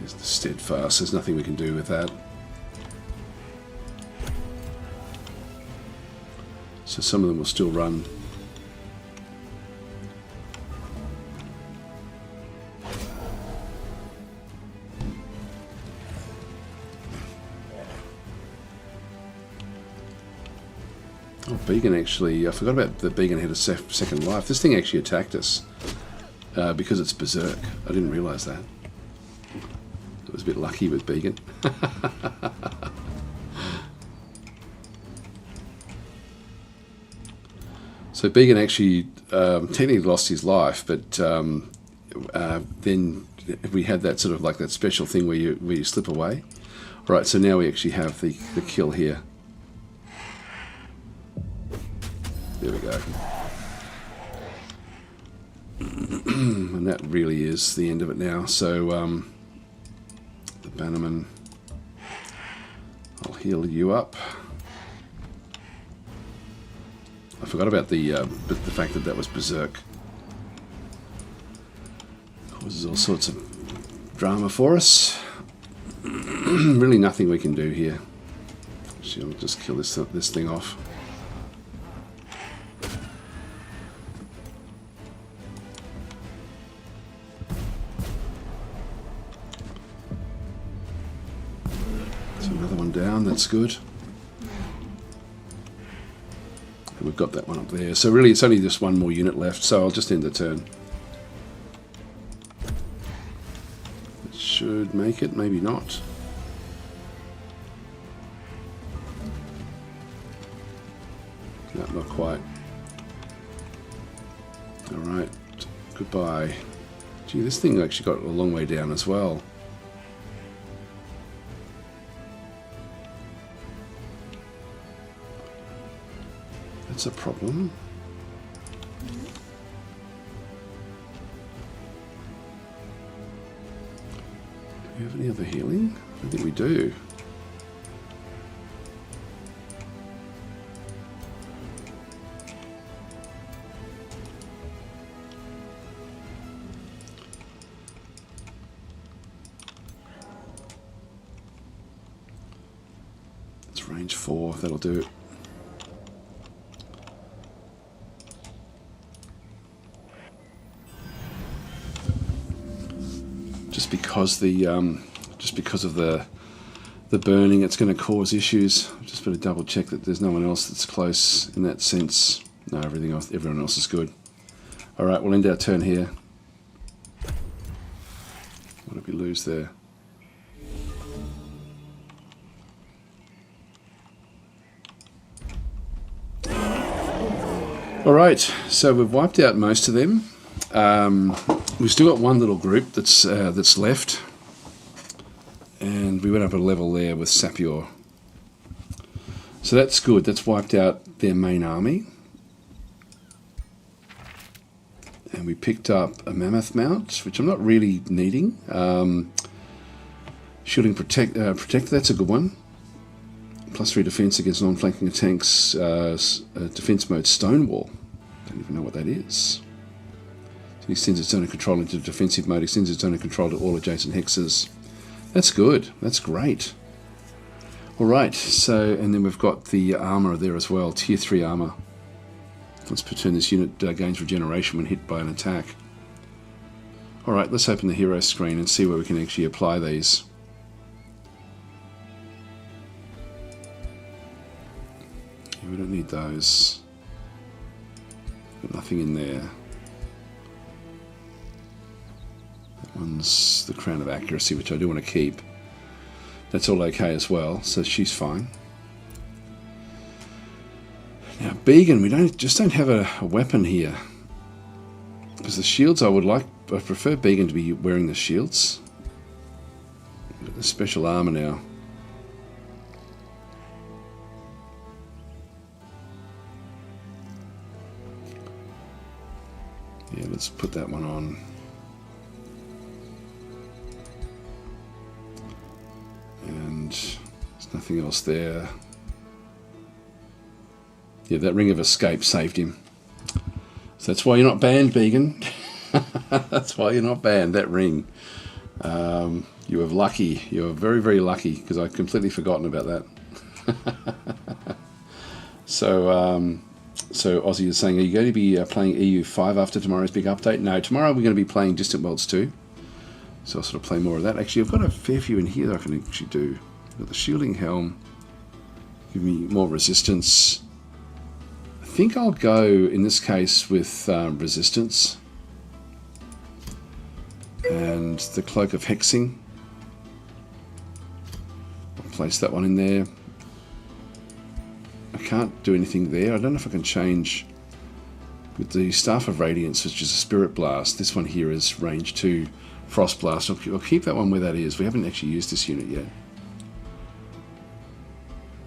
There's the steadfast. There's nothing we can do with that. So some of them will still run. Oh, Beacon actually, I forgot about the Beacon had a second life. This thing actually attacked us because it's berserk. I didn't realise that. I was a bit lucky with Beacon. So Beacon actually technically lost his life, but then we had that sort of like that special thing where you slip away. All right, so now we actually have the kill here. There we go. And that really is the end of it now. So the Bannerman, I'll heal you up. I forgot about the fact that was berserk. Causes all sorts of drama for us. Really nothing we can do here. Actually, I'll just kill this thing off. down, that's good. And we've got that one up there. So really it's only just one more unit left, so I'll just end the turn. It should make it, maybe not. No, not quite. Alright, goodbye. Gee, this thing actually got a long way down as well. That's a problem. Do we have any other healing? I think we do. It's range 4, that'll do it. Just because of the burning, it's going to cause issues. I've just better double check that there's no one else that's close in that sense. No, everyone else is good. All right, we'll end our turn here. What did we lose there? All right, so we've wiped out most of them. We've still got one little group that's left, and we went up a level there with Sapure. So that's good. That's wiped out their main army, and we picked up a mammoth mount, which I'm not really needing. Shielding protect. That's a good one. +3 defense against non-flanking tanks. Defense mode Stonewall. Don't even know what that is. It extends its zone of control into defensive mode, extends its zone of control to all adjacent hexes. That's good. That's great. Alright, so, and then we've got the armour there as well, tier 3 armour. Let's pretend this unit gains regeneration when hit by an attack. Alright, let's open the hero screen and see where we can actually apply these. Yeah, we don't need those. Got nothing in there. One's the Crown of Accuracy, which I do want to keep. That's all okay as well, so she's fine. Now, Began, we don't have a weapon here. Because the shields I prefer Began to be wearing the shields. The special armor now. Yeah, let's put that one on. And there's nothing else there. Yeah, that Ring of Escape saved him. So that's why you're not banned, Began. That's why you're not banned, that ring. You were lucky. You were very, very lucky, because I'd completely forgotten about that. So Ozzy is saying, are you going to be playing EU5 after tomorrow's big update? No, tomorrow we're going to be playing Distant Worlds 2. So I'll sort of play more of that. Actually, I've got a fair few in here that I can actually do. I've got the Shielding Helm. Give me more resistance. I think I'll go, in this case, with resistance. And the Cloak of Hexing. I'll place that one in there. I can't do anything there. I don't know if I can change with the Staff of Radiance, which is a Spirit Blast. This one here is range 2 Frost Blast. I'll keep that one where that is. We haven't actually used this unit yet.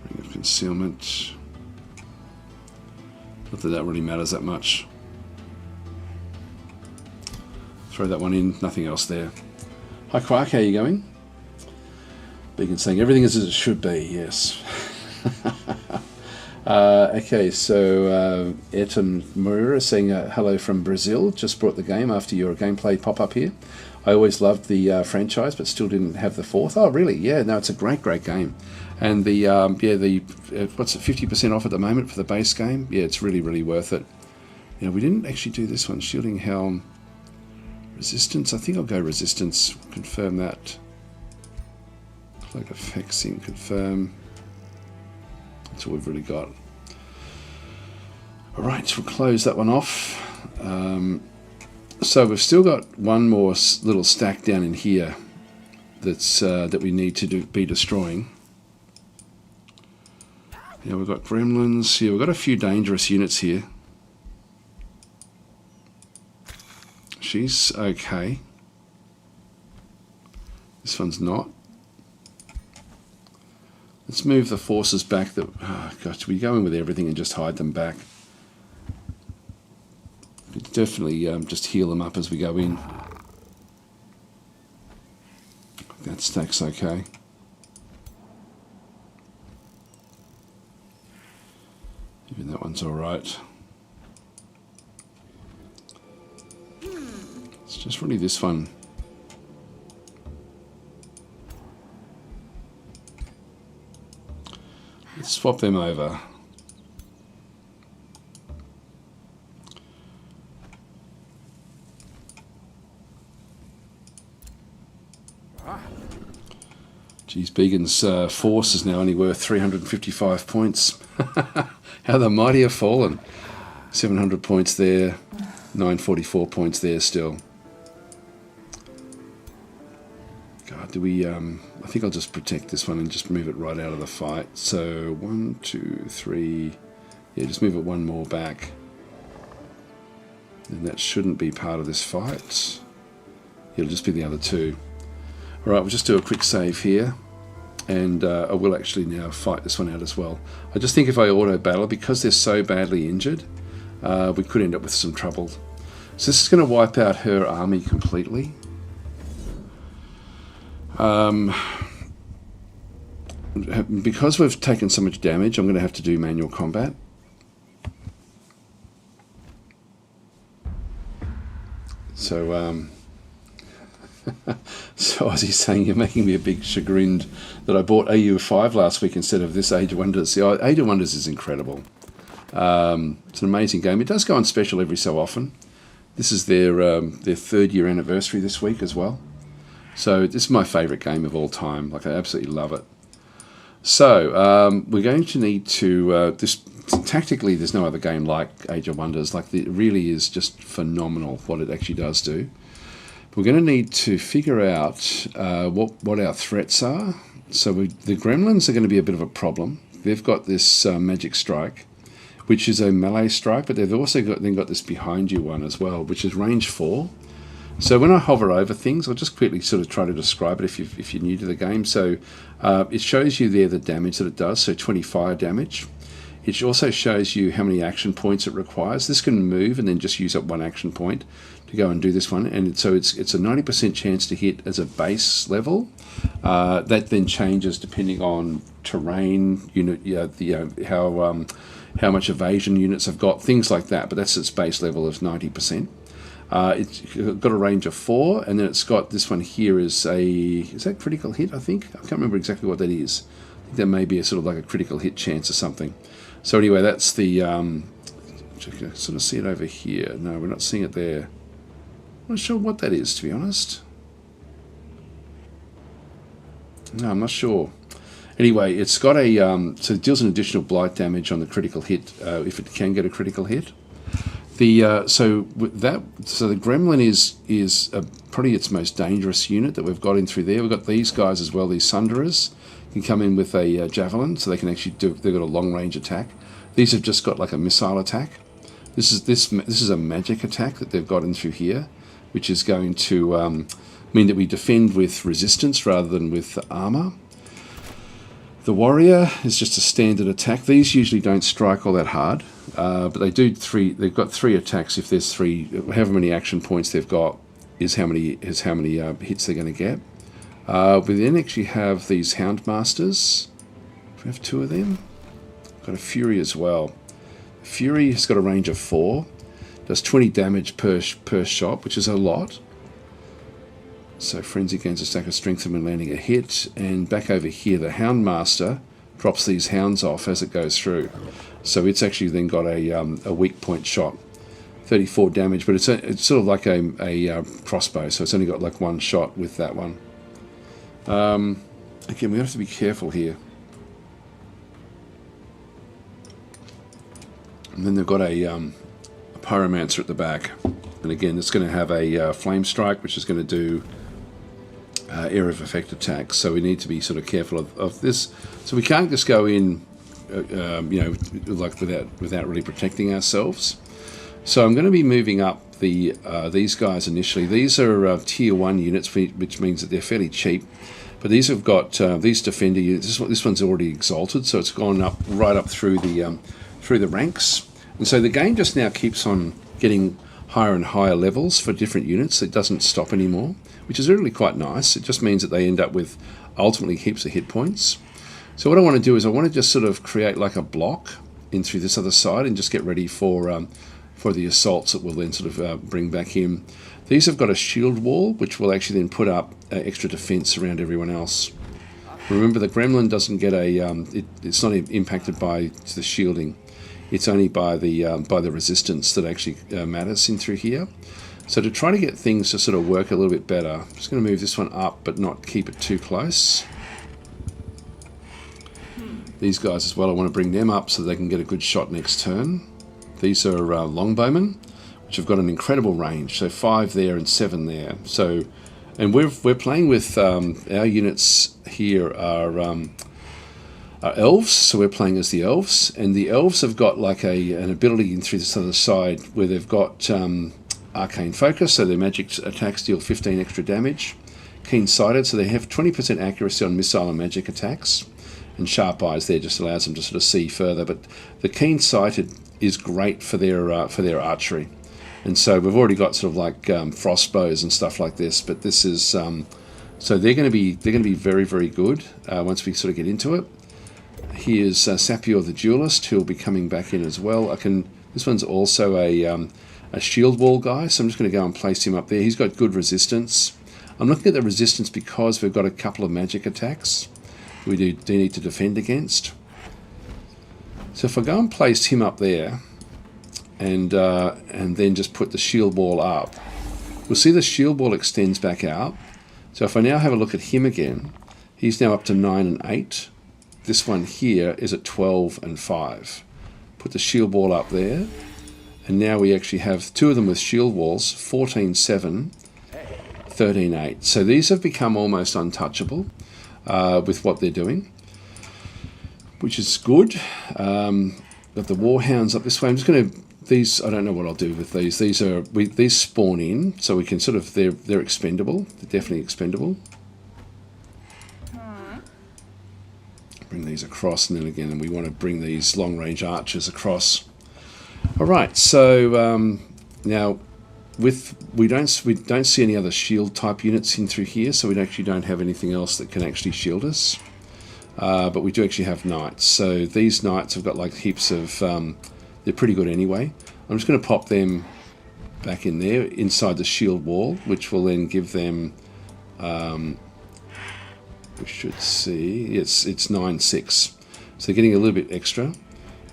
Ring of Concealment. Not that really matters that much. Throw that one in. Nothing else there. Hi Quark, how are you going? Beacon saying everything is as it should be. Yes. Okay, so Ayrton Moreira saying hello from Brazil. Just brought the game after your gameplay pop-up here. I always loved the franchise, but still didn't have the 4th. Oh, really? Yeah, no, it's a great, great game. And the what's it, 50% off at the moment for the base game? Yeah, it's really, really worth it. You know, we didn't actually do this one. Shielding Helm. Resistance. I think I'll go Resistance. Confirm that. Cloak of Hexing. Confirm. That's all we've really got. Alright, so we'll close that one off. So we've still got one more little stack down in here that's that we need to be destroying. Yeah, we've got gremlins. Yeah, we've got a few dangerous units here. She's okay. This one's not. Let's move the forces back. Gosh, we go in with everything and just hide them back. Definitely just heal them up as we go in. That stack's okay. Even that one's alright. It's just really this one. Let's swap them over. Geez, Began's force is now only worth 355 points. How the mighty have fallen. 700 points there, 944 points there still. God, do we... I think I'll just protect this one and just move it right out of the fight. So, 1, 2, 3... Yeah, just move it one more back. And that shouldn't be part of this fight. It'll just be the other two. Alright, we'll just do a quick save here. And I will actually now fight this one out as well. I just think if I auto-battle, because they're so badly injured, we could end up with some trouble. So this is going to wipe out her army completely. Because we've taken so much damage, I'm going to have to do manual combat. So, so as he's saying, you're making me a big chagrined that I bought AU5 last week instead of this Age of Wonders. The Age of Wonders is incredible. It's an amazing game. It does go on special every so often. This is their 3rd year anniversary this week as well. So this is my favourite game of all time. Like, I absolutely love it. So we're going to need to... tactically, there's no other game like Age of Wonders. Like, it really is just phenomenal what it actually does do. We're going to need to figure out what our threats are. So the gremlins are going to be a bit of a problem. They've got this magic strike, which is a melee strike, but they've also got this behind you one as well, which is range 4. So when I hover over things, I'll just quickly sort of try to describe it if you're new to the game. So it shows you there the damage that it does, so 20 fire damage. It also shows you how many action points it requires. This can move and then just use up one action point to go and do this one. And so it's a 90% chance to hit as a base level. That then changes depending on terrain, how much evasion units have got, things like that. But that's its base level of 90%. It's got a range of 4, and then it's got this one here is that critical hit, I think? I can't remember exactly what that is. I think that may be a sort of like a critical hit chance or something. So anyway, that's the, sort of see it over here. No, we're not seeing it there. I'm not sure what that is, to be honest. No, I'm not sure. Anyway, it's got a, so it deals an additional blight damage on the critical hit, if it can get a critical hit. So the gremlin is probably its most dangerous unit that we've got in through there. We've got these guys as well, these Sunderers. Can come in with a javelin, so they can actually they've got a long range attack. These have just got like a missile attack. This is a magic attack that they've got in through here, which is going to mean that we defend with resistance rather than with armor. The warrior is just a standard attack. These usually don't strike all that hard, but they do three. They've got 3 attacks. If there's 3, however many action points they've got is how many hits they're going to get. We then actually have these Houndmasters. We have 2 of them. Got a Fury as well. Fury has got a range of 4. Does 20 damage per shot, which is a lot. So Frenzy gains a stack of strength when landing a hit. And back over here, the Houndmaster drops these hounds off as it goes through. So it's actually then got a weak point shot. 34 damage, but it's sort of like a crossbow, so it's only got like 1 shot with that one. Again, we have to be careful here. And then they've got a pyromancer at the back. And again, it's going to have a flame strike, which is going to do area of effect attacks. So we need to be sort of careful of this. So we can't just go in, like without really protecting ourselves. So I'm going to be moving up these guys initially. These are tier 1 units, which means that they're fairly cheap. But these have got these defender units. This one's already exalted, so it's gone up right up through the ranks. And so the game just now keeps on getting higher and higher levels for different units. It doesn't stop anymore, which is really quite nice. It just means that they end up with ultimately heaps of hit points. So what I want to do is I want to just sort of create like a block in through this other side and just get ready for the assaults that we'll then sort of bring back in. These have got a shield wall, which will actually then put up extra defense around everyone else. Remember, the gremlin doesn't get it's not impacted by the shielding. It's only by the resistance that actually matters in through here. So to try to get things to sort of work a little bit better, I'm just going to move this one up, but not keep it too close. These guys as well, I want to bring them up so they can get a good shot next turn. These are longbowmen, which have got an incredible range. So 5 there and 7 there. So, and we're playing with our units here are elves. So we're playing as the elves, and the elves have got like an ability in through this other side where they've got arcane focus. So their magic attacks deal 15 extra damage. Keen-sighted, so they have 20% accuracy on missile and magic attacks. And sharp eyes there just allows them to sort of see further. But the keen-sighted is great for their archery, and so we've already got sort of like frost bows and stuff like this. But this is so they're going to be very, very good once we sort of get into it. Here's Sapio the Duelist, who will be coming back in as well. This one's also a shield wall guy, so I'm just going to go and place him up there. He's got good resistance. I'm looking at the resistance because we've got a couple of magic attacks we do need to defend against. So if I go and place him up there, and then just put the shield wall up, we'll see the shield wall extends back out. So if I now have a look at him again, he's now up to 9 and 8. This one here is at 12 and 5. Put the shield wall up there, and now we actually have 2 of them with shield walls, 14, 7, 13, 8. So these have become almost untouchable with what they're doing, which is good. Got the warhounds up this way. I'm just going to I don't know what I'll do with these. These spawn in, so we can sort of they're expendable. They're definitely expendable. Bring these across, and then again, we want to bring these long range archers across. All right, so now we don't see any other shield type units in through here, so we actually don't have anything else that can actually shield us. But we do actually have knights. So these knights have got like heaps of... they're pretty good anyway. I'm just going to pop them back in there, inside the shield wall, which will then give them... we should see... it's 9-6. So they're getting a little bit extra.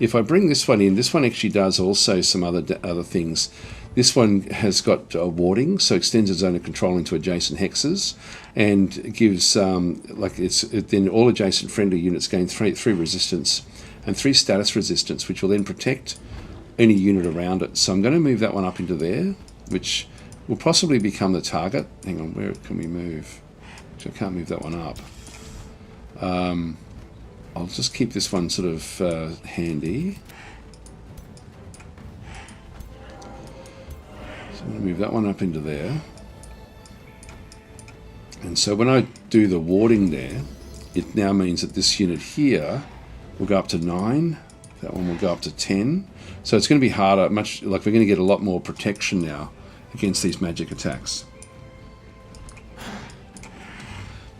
If I bring this one in, this one actually does also some other things. This one has got warding, so extends its zone of control into adjacent hexes, and gives then all adjacent friendly units gain 3 resistance and 3 status resistance, which will then protect any unit around it. So I'm going to move that one up into there, which will possibly become the target. Hang on, where can we move? So I can't move that one up. I'll just keep this one sort of handy. I'm going to move that one up into there. And so when I do the warding there, it now means that this unit here will go up to 9. That one will go up to 10. So it's going to be harder, much like we're going to get a lot more protection now against these magic attacks.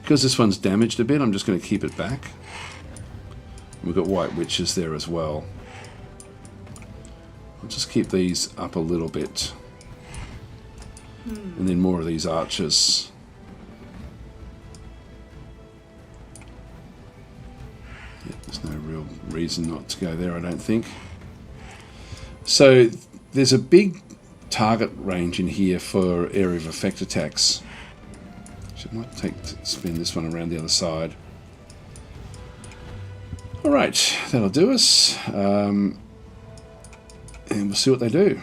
Because this one's damaged a bit, I'm just going to keep it back. We've got white witches there as well. I'll just keep these up a little bit. And then more of these archers. Yeah, there's no real reason not to go there, I don't think. So there's a big target range in here for area of effect attacks. So I might spin this one around the other side. Alright, that'll do us. And we'll see what they do.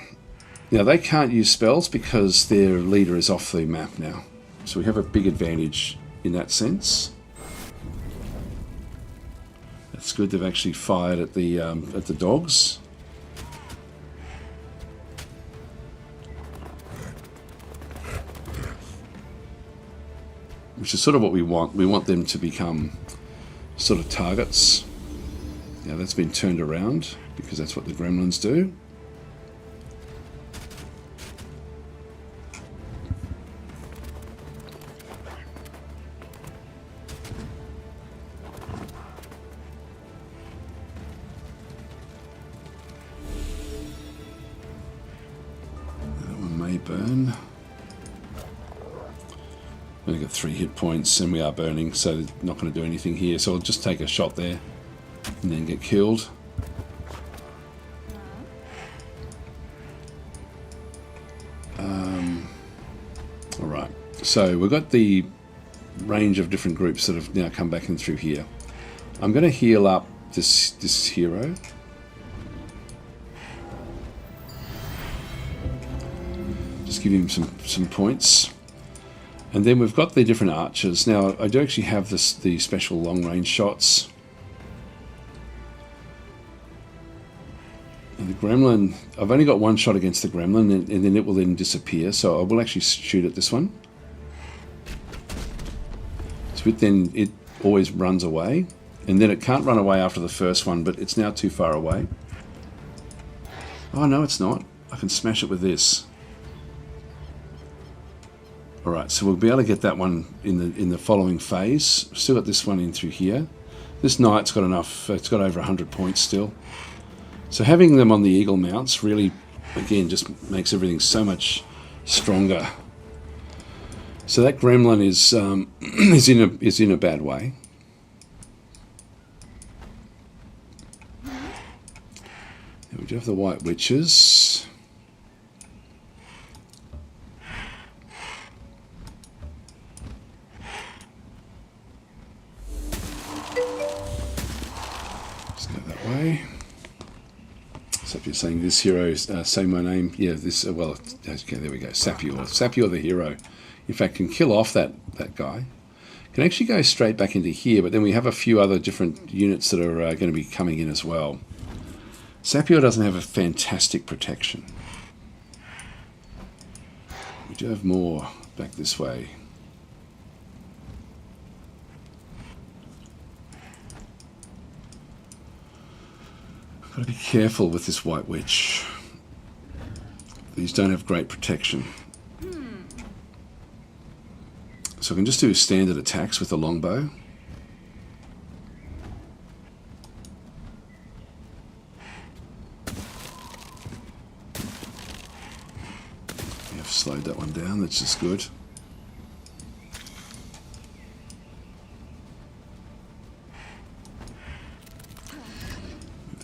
Now, they can't use spells because their leader is off the map now. So we have a big advantage in that sense. That's good. They've actually fired at the dogs. Which is sort of what we want. We want them to become sort of targets. Now that's been turned around because that's what the gremlins do. That one may burn. Only got 3 hit points and we are burning, so they're not going to do anything here. So I'll just take a shot there and then get killed. Alright, so we've got the range of different groups that have now come back in through here. I'm going to heal up this hero. Just give him some points. And then we've got the different archers. Now, I do actually have the special long-range shots. And the gremlin, I've only got one shot against the gremlin, and then it will then disappear. So I will actually shoot at this one. So it always runs away. And then it can't run away after the first one, but it's now too far away. Oh, no, it's not. I can smash it with this. Alright, so we'll be able to get that one in the following phase. Still got this one in through here. This knight's got enough, it's got over 100 points still. So having them on the eagle mounts really, again, just makes everything so much stronger. So that gremlin is in a bad way. We do have the white witches. Way. So if you're saying this hero, say my name. Yeah, this. Well, okay, there we go. Sapior the hero. In fact, can kill off that guy. Can actually go straight back into here, but then we have a few other different units that are going to be coming in as well. Sapior doesn't have a fantastic protection. We do have more back this way. Got to be careful with this white witch. These don't have great protection. So I can just do standard attacks with the longbow. I've slowed that one down, that's just good.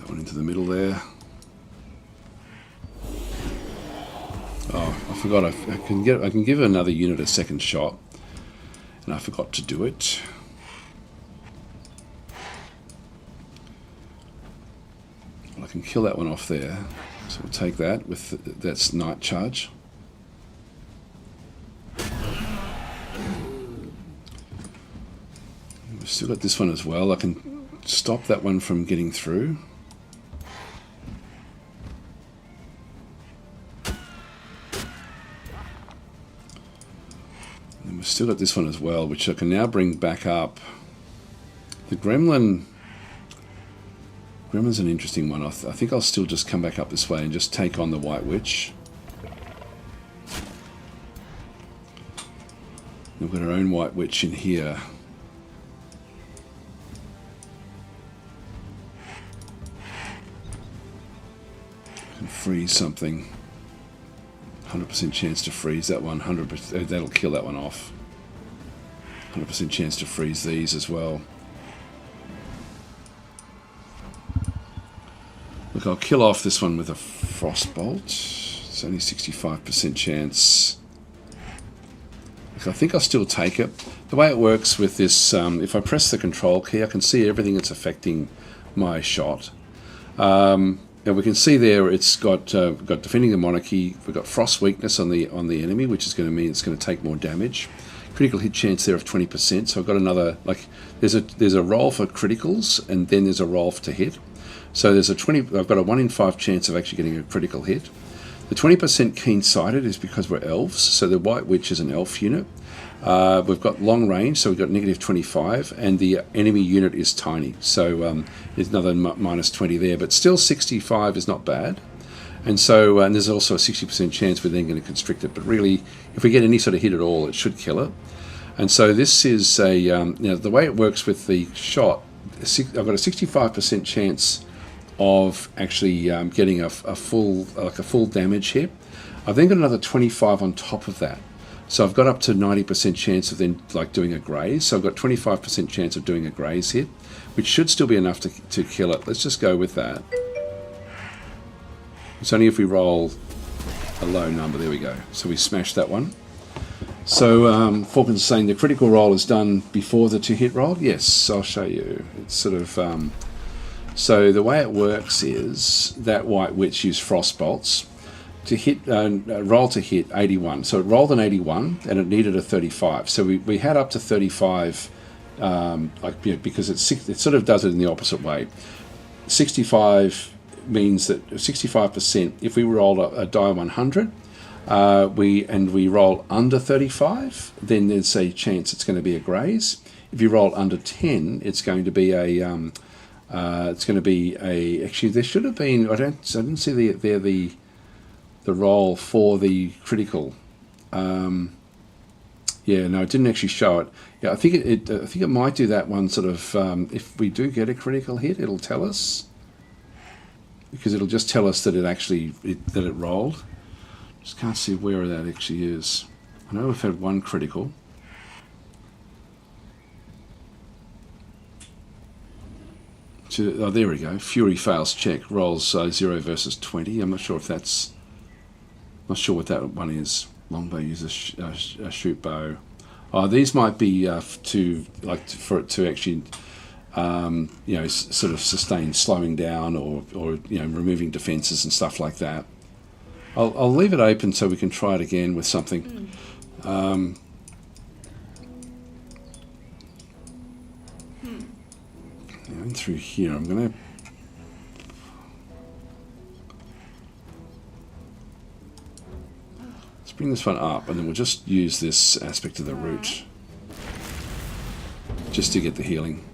Into the middle there. Oh, I forgot. I can give another unit a second shot, and I forgot to do it. Well, I can kill that one off there, so we'll take that with that's night charge. We've still got this one as well. I can stop that one from getting through. We've still got this one as well, which I can now bring back up. The gremlin's an interesting one. I think I'll still just come back up this way and just take on the white witch. We've got our own white witch in here. I can freeze something. 100% chance to freeze that one. 100%, that'll kill that one off. 100% chance to freeze these as well. Look, I'll kill off this one with a frostbolt. It's only 65% chance. Look, I think I'll still take it. The way it works with this, if I press the control key, I can see everything that's affecting my shot. And Now we can see there it's got defending the monarchy. We've got frost weakness on the enemy, which is going to mean it's going to take more damage. Critical hit chance there of 20%. So I've got another, like, there's a roll for criticals, and then there's a roll to hit. So there's I've got a 1 in 5 chance of actually getting a critical hit. The 20% keen-sighted is because we're elves. So the White Witch is an elf unit. We've got long range, so we've got negative 25, and the enemy unit is tiny, so there's another minus 20 there, but still 65 is not bad. And so, and there's also a 60% chance we're then going to constrict it, but really, if we get any sort of hit at all, it should kill it. And so this is a, the way it works with the shot, I've got a 65% chance of actually getting a full damage hit. I've then got another 25 on top of that. So I've got up to 90% chance of then doing a graze. So I've got 25% chance of doing a graze hit, which should still be enough to kill it. Let's just go with that. It's only if we roll a low number. There we go. So we smashed that one. So Falcon's saying the critical roll is done before the 2-hit roll. Yes, I'll show you. It's sort of... so the way it works is that White Witch used frost bolts. To hit, roll to hit 81. So it rolled an 81 and it needed a 35. So we had up to 35, because it sort of does it in the opposite way. 65 means that 65%. If we roll a die 100, we roll under 35, then there's a chance it's going to be a graze. If you roll under 10, it's going to be a. Actually, there should have been. I didn't see the roll for the critical. Yeah, no, it didn't actually show it. Yeah, I think it might do that one sort of. If we do get a critical hit, it'll tell us, because it'll just tell us that it rolled. Just can't see where that actually is. I know we've had one critical. So, there we go. Fury fails check. Rolls 0 versus 20. I'm not sure if that's. Not sure what that one is. Longbow uses a shoot bow. These might be for it to actually, sort of sustain slowing down or removing defenses and stuff like that. I'll leave it open so we can try it again with something. Going through here, I'm going to. Bring this one up, and then we'll just use this aspect of the root just to get the healing.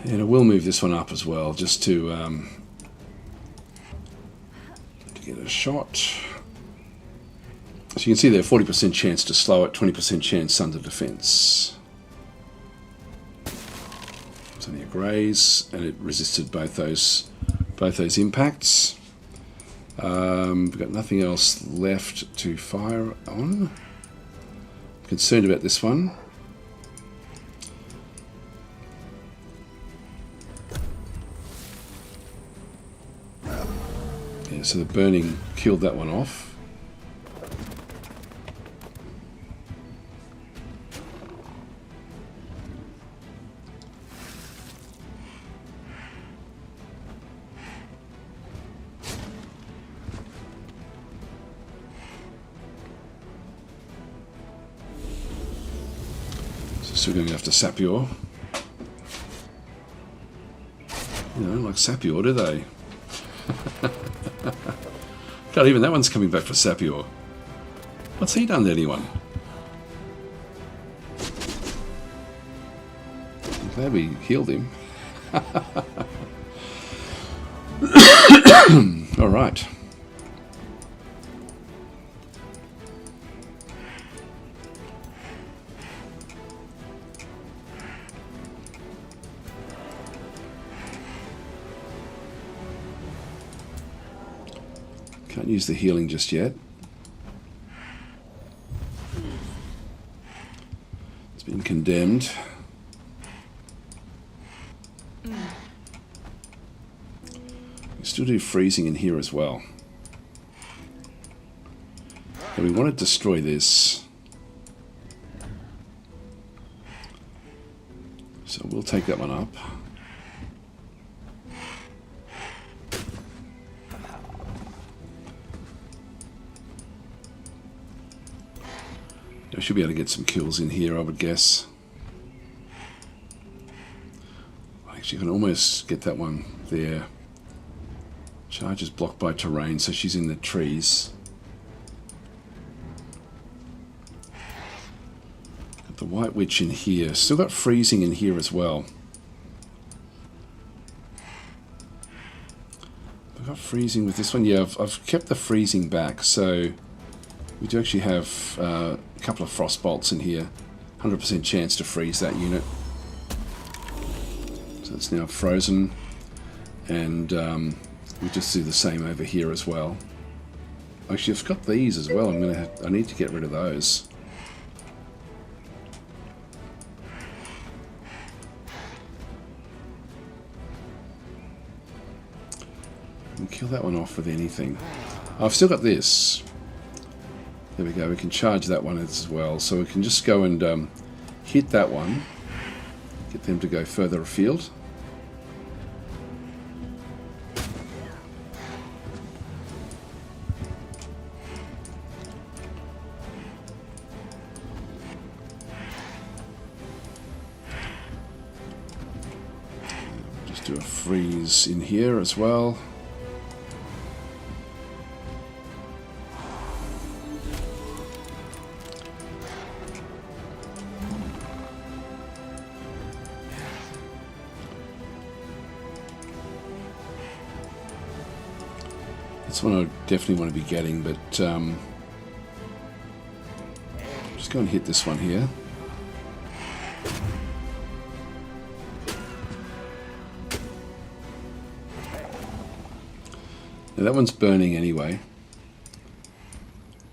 And I will move this one up as well, just to get a shot. So you can see there, 40% chance to slow it, 20% chance under defense. It's only a graze, and it resisted both those impacts. We've got nothing else left to fire on. I'm concerned about this one. Yeah, so the burning killed that one off. Still going after Sapior. You know, like Sapior, do they? God, even that one's coming back for Sapior. What's he done to anyone? I'm glad we healed him. All right. Can't use the healing just yet. It's been condemned. We still do freezing in here as well. And we want to destroy this. So we'll take that one up. should be able to get some kills in here, I would guess. Actually, I can almost get that one there. Charge is blocked by terrain, so she's in the trees. Got the White Witch in here. Still got freezing in here as well. I've got freezing with this one. Yeah, I've kept the freezing back, so we do actually have a couple of frost bolts in here. 100% chance to freeze that unit. So it's now frozen, and we just do the same over here as well. Actually, I've got these as well. I need to get rid of those. And kill that one off with anything. I've still got this. There we go. We can charge that one as well. So we can just go and hit that one. Get them to go further afield. Just do a freeze in here as well. That's one I definitely want to be getting, but just go and hit this one here. Now that one's burning anyway,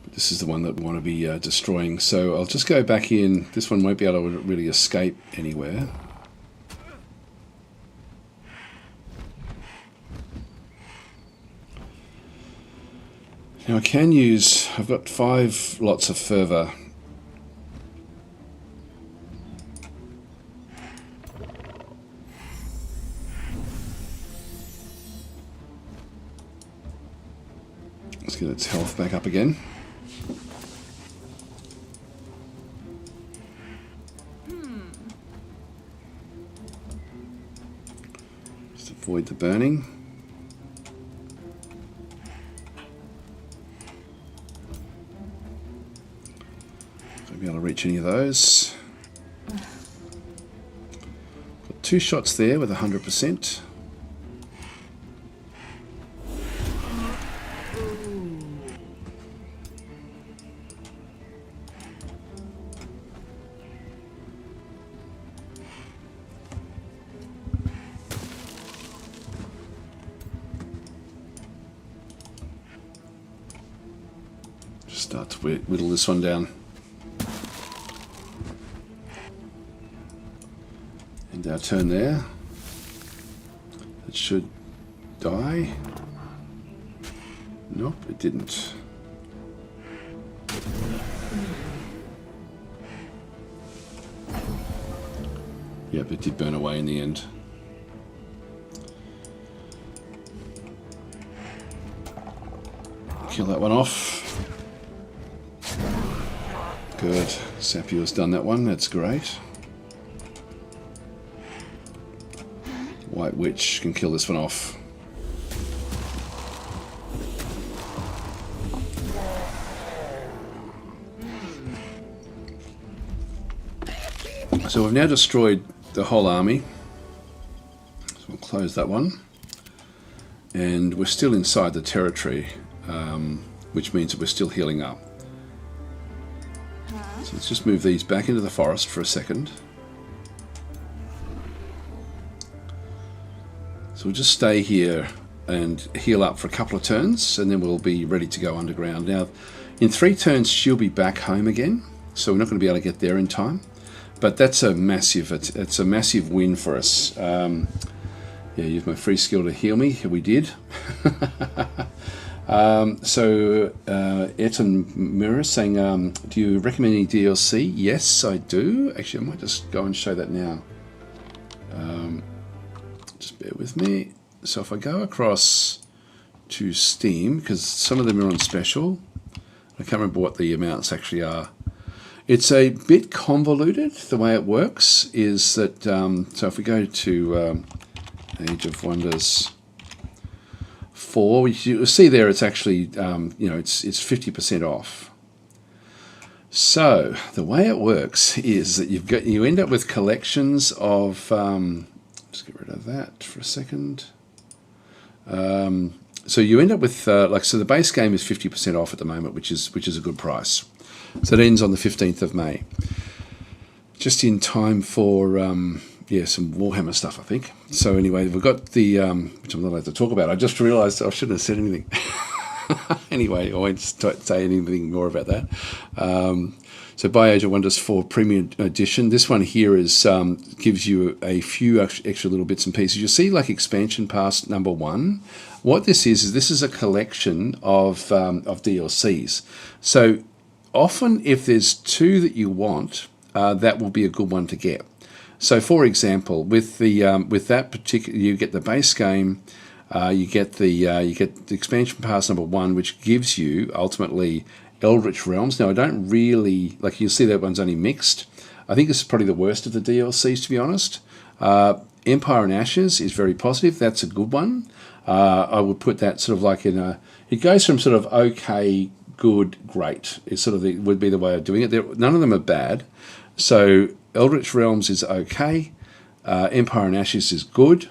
but this is the one that we want to be destroying. So I'll just go back in. This one won't be able to really escape anywhere. Now I can use, I've got 5 lots of fervor. Let's get its health back up again. Just avoid the burning. Be able to reach any of those. Got 2 shots there with 100%. Just start to whittle this one down. Our turn there. It should die. Nope, it didn't. Yep, it did burn away in the end. Kill that one off. Good. Sapio's done that one. That's great. White Witch can kill this one off. So we've now destroyed the whole army. So we'll close that one. And we're still inside the territory, which means that we're still healing up. So let's just move these back into the forest for a second. So we'll just stay here and heal up for a couple of turns, and then we'll be ready to go underground. Now, in 3 turns, she'll be back home again, so we're not going to be able to get there in time. But that's a massive, it's a massive win for us. Yeah, use my free skill to heal me. We did. So, Eton Mirror saying, do you recommend any DLC? Yes, I do. Actually, I might just go and show that now. Just bear with me. So if I go across to Steam, because some of them are on special, I can't remember what the amounts actually are. It's a bit convoluted. The way it works is that, so if we go to Age of Wonders 4, you'll see there it's actually, it's 50% off. So the way it works is that you end up with collections of, just get rid of that for a second. So you end up with so the base game is 50% off at the moment, which is a good price. So it ends on the 15th of May, just in time for some Warhammer stuff, I think. So anyway, we've got the which I'm not allowed to talk about. I just realised I shouldn't have said anything. Anyway, I won't say anything more about that. So buy Age of Wonders 4 Premium Edition. This one here is gives you a few extra little bits and pieces. You'll see like Expansion Pass number 1. What this is a collection of DLCs. So often if there's 2 that you want, that will be a good one to get. So for example, with that particular, you get the base game. You get the Expansion Pass number 1, which gives you ultimately Eldritch Realms. Now I don't really like. You'll see that one's only mixed. I think this is probably the worst of the DLCs, to be honest. Empire and Ashes is very positive. That's a good one. I would put that sort of like in a. It goes from sort of okay, good, great. It's sort of would be the way of doing it. None of them are bad. So Eldritch Realms is okay. Empire and Ashes is good.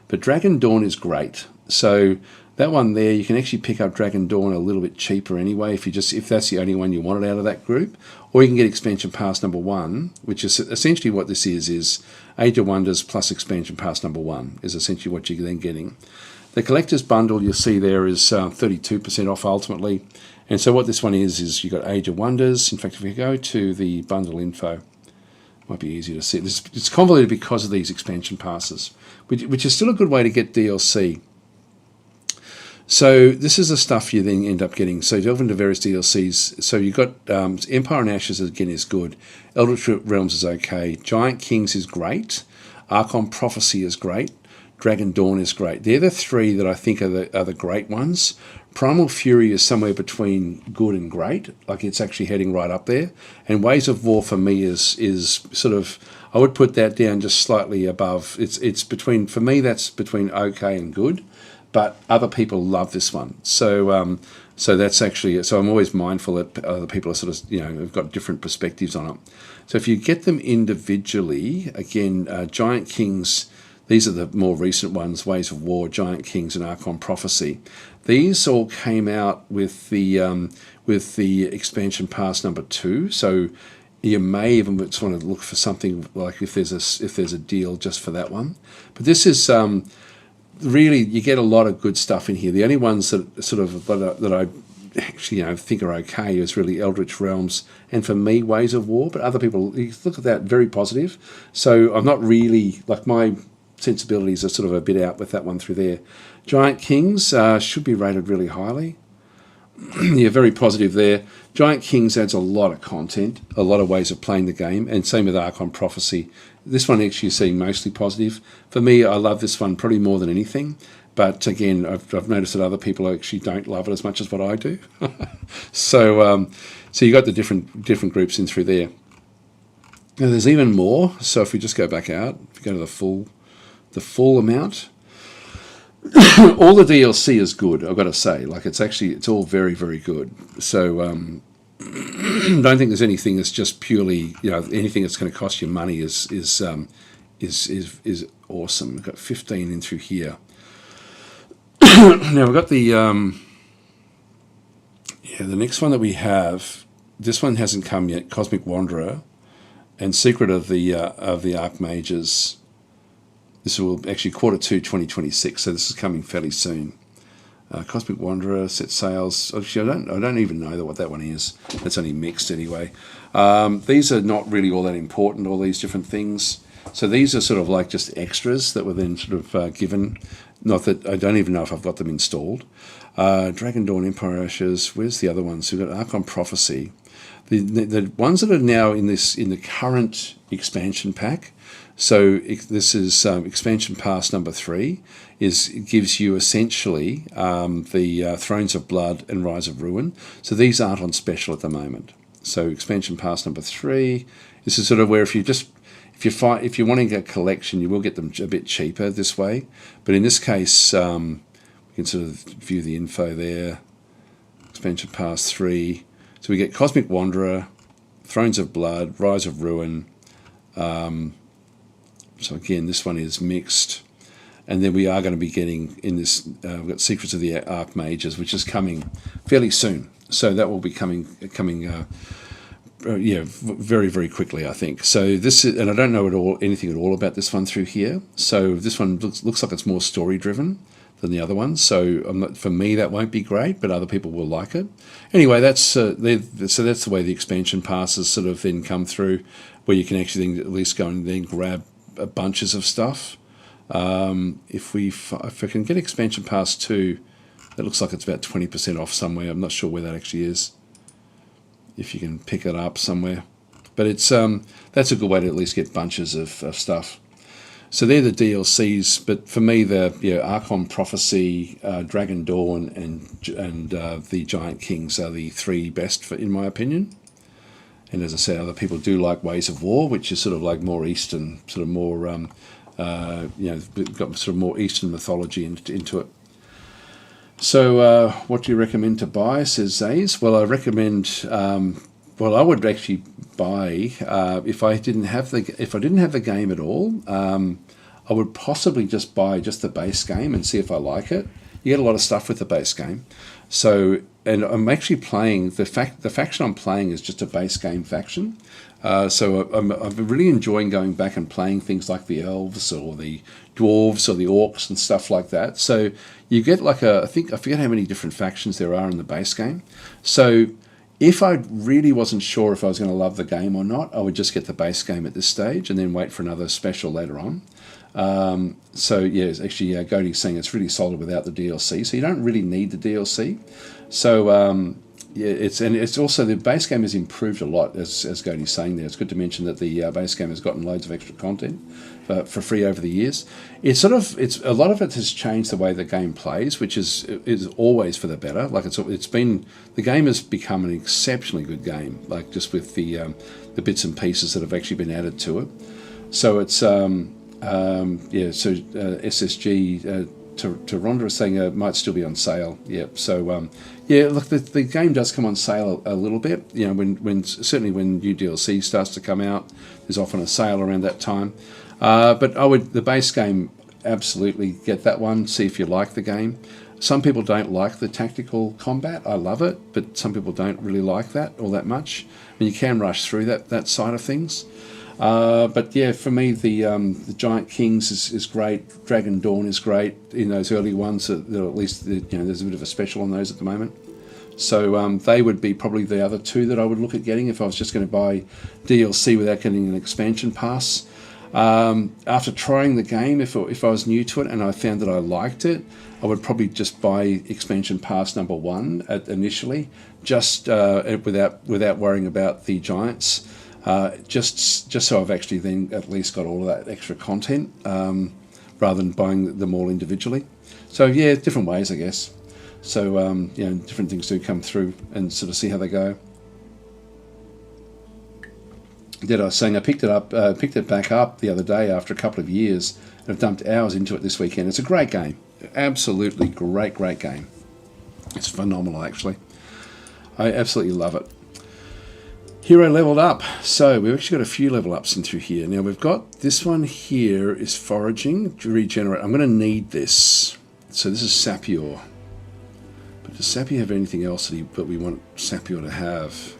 But Dragon Dawn is great. So that one there, you can actually pick up Dragon Dawn a little bit cheaper anyway if that's the only one you wanted out of that group. Or you can get Expansion Pass number 1, which is essentially what this is Age of Wonders plus Expansion Pass number 1 is essentially what you're then getting. The collector's bundle you'll see there is 32% off ultimately. And so what this one is you've got Age of Wonders. In fact, if we go to the bundle info, might be easier to see. It's convoluted because of these expansion passes, which is still a good way to get DLC. So this is the stuff you then end up getting. So you delve into various DLCs. So you've got Empire and Ashes again is good. Eldritch Realms is okay. Giant Kings is great. Archon Prophecy is great. Dragon Dawn is great. They're the 3 that I think are the great ones. Primal Fury is somewhere between good and great, like it's actually heading right up there. And Ways of War for me is sort of, I would put that down just slightly above. It's between, for me that's between okay and good, but other people love this one. So so that's actually, so I'm always mindful that other people are sort of, have got different perspectives on it. So if you get them individually, again, Giant Kings, these are the more recent ones, Ways of War, Giant Kings, and Archon Prophecy. These all came out with the expansion pass number 2. So you may even just want to look for something like if there's a deal just for that one. But this is really, you get a lot of good stuff in here. The only ones that sort of that I actually think are okay is really Eldritch Realms and for me Ways of War. But other people, you look at that, very positive. So I'm not really like my sensibilities are sort of a bit out with that one through there. Giant Kings should be rated really highly. Yeah, very positive there. Giant Kings adds a lot of content, a lot of ways of playing the game, and same with Archon Prophecy. This one actually seeing mostly positive. For me, I love this one probably more than anything. But again, I've noticed that other people actually don't love it as much as what I do. So you got the different groups in through there. Now there's even more. So if we just go back out, if we go to the full amount, all the DLC is good, I've got to say. Like it's all very, very good. So don't think there's anything that's just purely, anything that's going to cost you money is awesome. We've got 15 in through here. Now we've got the next one that we have. This one hasn't come yet. Cosmic Wanderer and Secret of the Archmages. This will actually Q2 2026, so this is coming fairly soon. Cosmic Wanderer, set sails. Actually, I don't even know what that one is. That's only mixed anyway. These are not really all that important, all these different things. So these are sort of like just extras that were then sort of given. Not that I don't even know if I've got them installed. Dragon Dawn, Empire Ashes. Where's the other ones? We've got Archon Prophecy. The ones that are now in the current expansion pack. So this is expansion pass number 3. It gives you essentially the Thrones of Blood and Rise of Ruin. So these aren't on special at the moment. So expansion pass number 3. This is sort of where if you're wanting a collection, you will get them a bit cheaper this way. But in this case, we can sort of view the info there. Expansion pass 3. So we get Cosmic Wanderer, Thrones of Blood, Rise of Ruin. So again, this one is mixed. And then we are going to be getting in this, we've got Secrets of the Archmages, which is coming fairly soon. So that will be coming very, very quickly, I think. So this is, and I don't know anything at all about this one through here. So this one looks like it's more story driven than the other ones. So for me, that won't be great, but other people will like it. Anyway, that's that's the way the expansion passes sort of then come through, where you can actually then at least go and then grab bunches of stuff. If I can get expansion pass 2, that looks like it's about 20% off somewhere. I'm not sure where that actually is. If you can pick it up somewhere, but it's that's a good way to at least get bunches of stuff. So they're the DLCs, but for me, the Archon Prophecy, Dragon Dawn, and the Giant Kings are the 3 best in my opinion. And as I said, other people do like Ways of War, which is sort of like more Eastern, sort of more got sort of more Eastern mythology into it. So what do you recommend to buy, says Zays? Well, I recommend, I would actually buy, if I didn't have the game at all, I would possibly just buy just the base game and see if I like it. You get a lot of stuff with the base game. So, and I'm actually playing, the faction I'm playing is just a base game faction. So I'm really enjoying going back and playing things like the Elves or the Dwarves or the Orcs and stuff like that. So you get like I forget how many different factions there are in the base game. So if I really wasn't sure if I was going to love the game or not, I would just get the base game at this stage and then wait for another special later on. So yeah, it's actually Godey's saying it's really solid without the DLC. So you don't really need the DLC. So it's also the base game has improved a lot, as Godey's saying there. It's good to mention that the base game has gotten loads of extra content for free over the years. It's a lot of it has changed the way the game plays, which is always for the better. Like the game has become an exceptionally good game, like just with the bits and pieces that have actually been added to it. So it's SSG. Rhonda is saying it might still be on sale. Yeah. So look, the game does come on sale a little bit. You know, certainly when new DLC starts to come out, there's often a sale around that time. But the base game, absolutely get that one. See if you like the game. Some people don't like the tactical combat. I love it, but some people don't really like that all that much. I mean, you can rush through that side of things. But yeah, for me, the Giant Kings is great. Dragon Dawn is great in those early ones. At least there's a bit of a special on those at the moment. So they would be probably the other 2 that I would look at getting if I was just going to buy DLC without getting an expansion pass. After trying the game, if I was new to it and I found that I liked it, I would probably just buy expansion pass number 1 initially, just without worrying about the giants. Just so I've actually then at least got all of that extra content, rather than buying them all individually. So yeah, different ways, I guess. So different things do come through and sort of see how they go. I was saying I picked it back up the other day after a couple of years, and I've dumped hours into it this weekend. It's a great game, absolutely great game. It's phenomenal, actually. I absolutely love it. Hero leveled up. So we've actually got a few level ups in through here. Now we've got this one here is foraging, regenerate. I'm going to need this. So this is Sapior. But does Sapior have anything else that we want Sapior to have?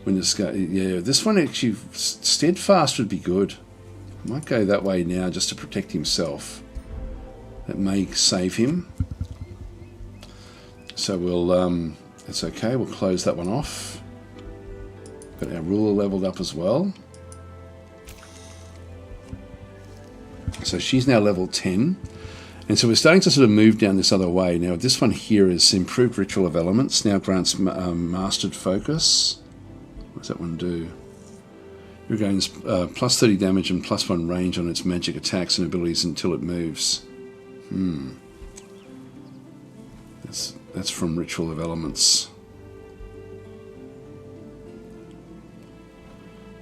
This one actually, Steadfast would be good. I might go that way now just to protect himself. That may save him. So that's okay. We'll close that one off. Got our ruler leveled up as well. So she's now level 10. And so we're starting to sort of move down this other way. Now this one here is improved Ritual of Elements. Now grants mastered focus. What does that one do? It gains plus 30 damage and plus 1 range on its magic attacks and abilities until it moves. That's from Ritual of Elements.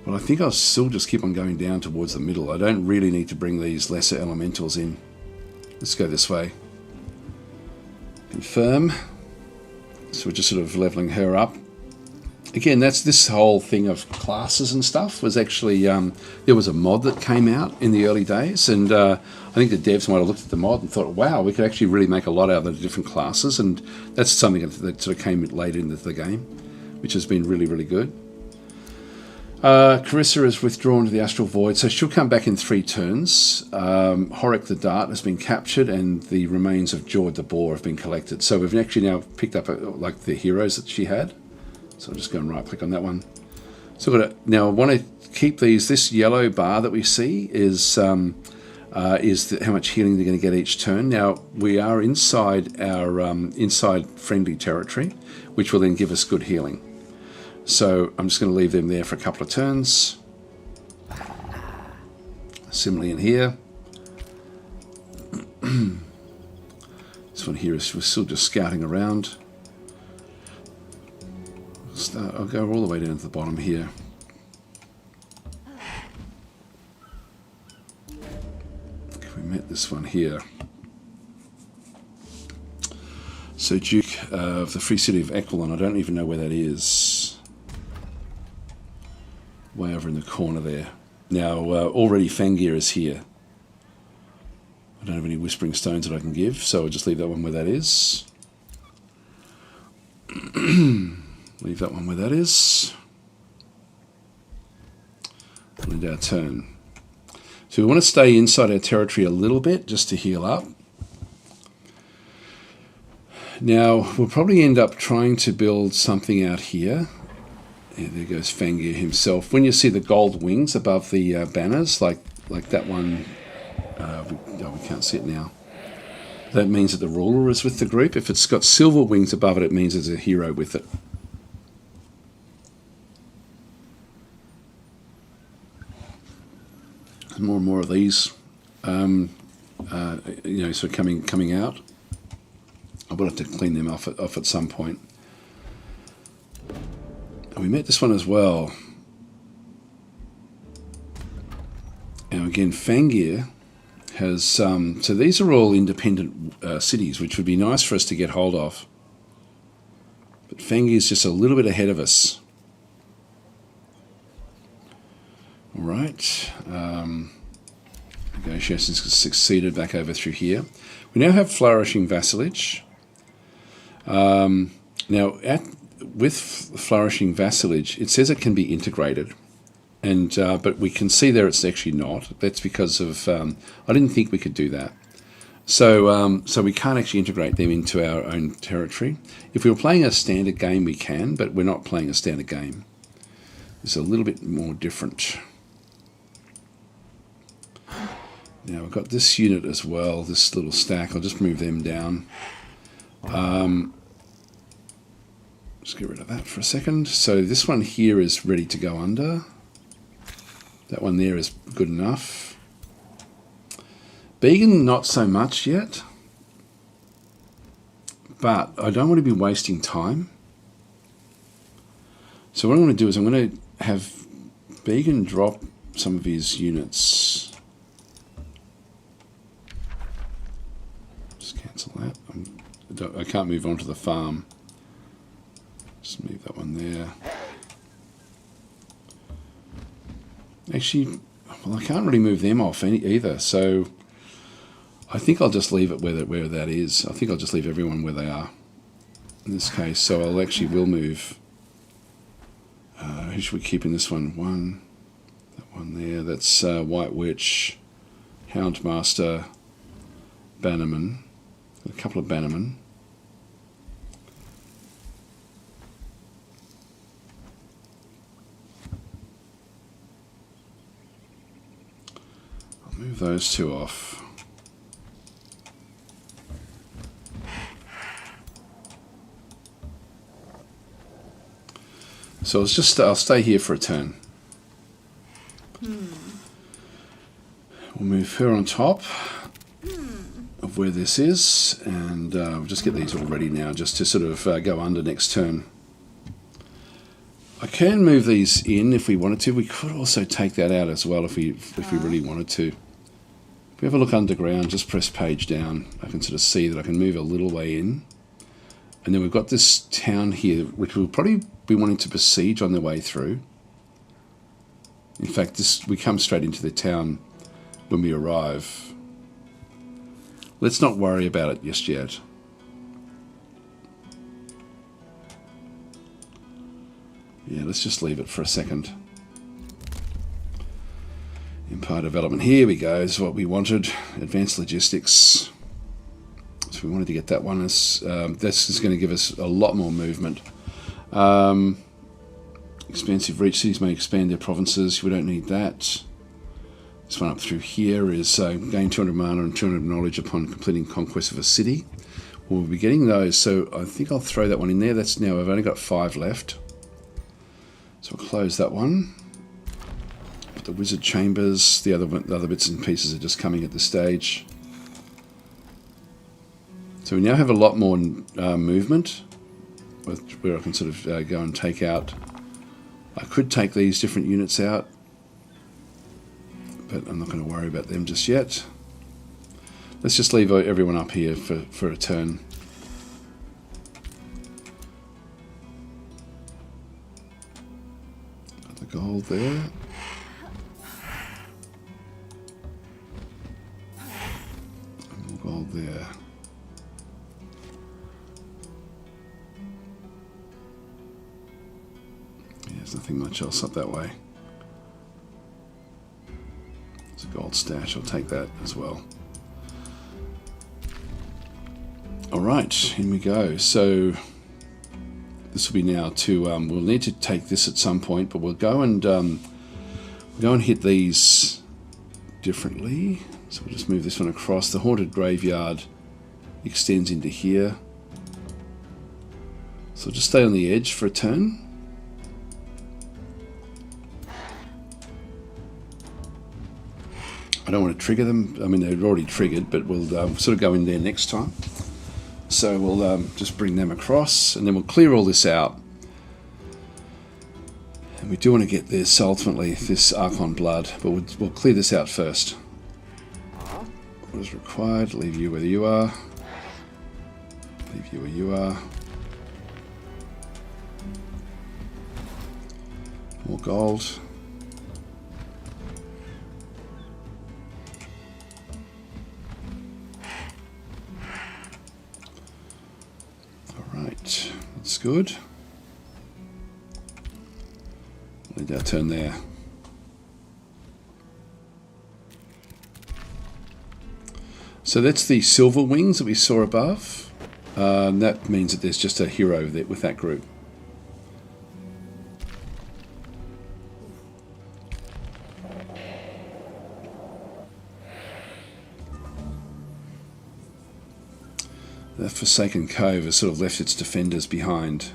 But I think I'll still just keep on going down towards the middle. I don't really need to bring these lesser elementals in. Let's go this way. Confirm. So we're just sort of leveling her up. Again, that's this whole thing of classes and stuff was actually, there was a mod that came out in the early days, and I think the devs might have looked at the mod and thought, wow, we could actually really make a lot out of the different classes, and that's something that sort of came later into the game, which has been really, really good. Carissa is withdrawn to the Astral Void, so she'll come back in 3 turns. Horic the Dart has been captured, and the remains of Jord the Boar have been collected. So we've actually now picked up like the heroes that she had. So I'll just go and right click on that one. So now I want to keep these. This yellow bar that we see is how much healing they're going to get each turn. Now we are inside our inside friendly territory, which will then give us good healing. So I'm just going to leave them there for a couple of turns. Similarly in here. This one here is we're still just scouting around. I'll go all the way down to the bottom here. We met this one here. So Duke of the Free City of Equilon, I don't even know where that is. Way over in the corner there. Now already Fangir is here. I don't have any Whispering Stones that I can give, so I'll just leave that one where that is. Leave that one where that is. And our turn. So we want to stay inside our territory a little bit just to heal up. Now we'll probably end up trying to build something out here. Yeah, there goes Fangir himself. When you see the gold wings above the banners, like that one, we can't see it now. That means that the ruler is with the group. If it's got silver wings above it, it means there's a hero with it. More and more of these, sort of coming out. I will have to clean them off at some point. And we met this one as well. Now again, Fangir has so these are all independent cities, which would be nice for us to get hold of. But Fangir is just a little bit ahead of us. All right, negotiations succeeded back over through here. We now have flourishing vassalage. With flourishing vassalage, it says it can be integrated, and but we can see there it's actually not. That's because of I didn't think we could do that. So we can't actually integrate them into our own territory. If we were playing a standard game, we can, but we're not playing a standard game. It's a little bit more different. Now we've got this unit as well, this little stack. I'll just move them down. Just get rid of that for a second. So this one here is ready to go under. That one there is good enough. Began, not so much yet. But I don't want to be wasting time. So what I'm going to do is I'm going to have Began drop some of his units. Cancel that. I can't move on to the farm. Just move that one there. Actually, well, I can't really move them off either, so I think I'll just leave it where that is. I think I'll just leave everyone where they are in this case. So I'll actually will move. Who should we keep in this one? That one there. That's White Witch, Houndmaster, Bannerman. A couple of Bannermen. I'll move those two off. So I'll stay here for a turn. We'll move her on top of where this is, and we'll just get these all ready now just to sort of go under next turn. can move these in if we wanted to. We could also take that out as well if we really wanted to. If we have a look underground, just press page down, I can sort of see that I can move a little way in. And then we've got this town here, which we'll probably be wanting to besiege on the way through. In fact, we come straight into the town when we arrive. Let's not worry about it just yet. Yeah, let's just leave it for a second. Empire development, here we go, is what we wanted. Advanced logistics. So we wanted to get that one. This is going to give us a lot more movement. Expansive reach, cities may expand their provinces. We don't need that. This one up through here is gain 200 mana and 200 knowledge upon completing conquest of a city. We'll be getting those, so I think I'll throw that one in there. That's now, I've only got 5 left. So I'll close that one. But the wizard chambers, the other bits and pieces are just coming at this stage. So we now have a lot more movement, where I can sort of go and take out. I could take these different units out, but I'm not going to worry about them just yet. Let's just leave everyone up here for a turn. Got the gold there. And more gold there. There's nothing much else up that way. It's a gold stash, I'll take that as well. Alright, in we go. So this will be now to, we'll need to take this at some point, but we'll go and hit these differently. So we'll just move this one across. The haunted graveyard extends into here. So just stay on the edge for a turn. I don't want to trigger them. I mean, they're already triggered, but we'll sort of go in there next time. So we'll just bring them across, and then we'll clear all this out. And we do want to get this, ultimately, this Archon blood, but we'll clear this out first. What is required? Leave you where you are. Leave you where you are. More gold. Alright, that's good. Leave our turn there. So that's the silver wings that we saw above. That means that there's just a hero there with that group. The Forsaken Cove has sort of left its defenders behind.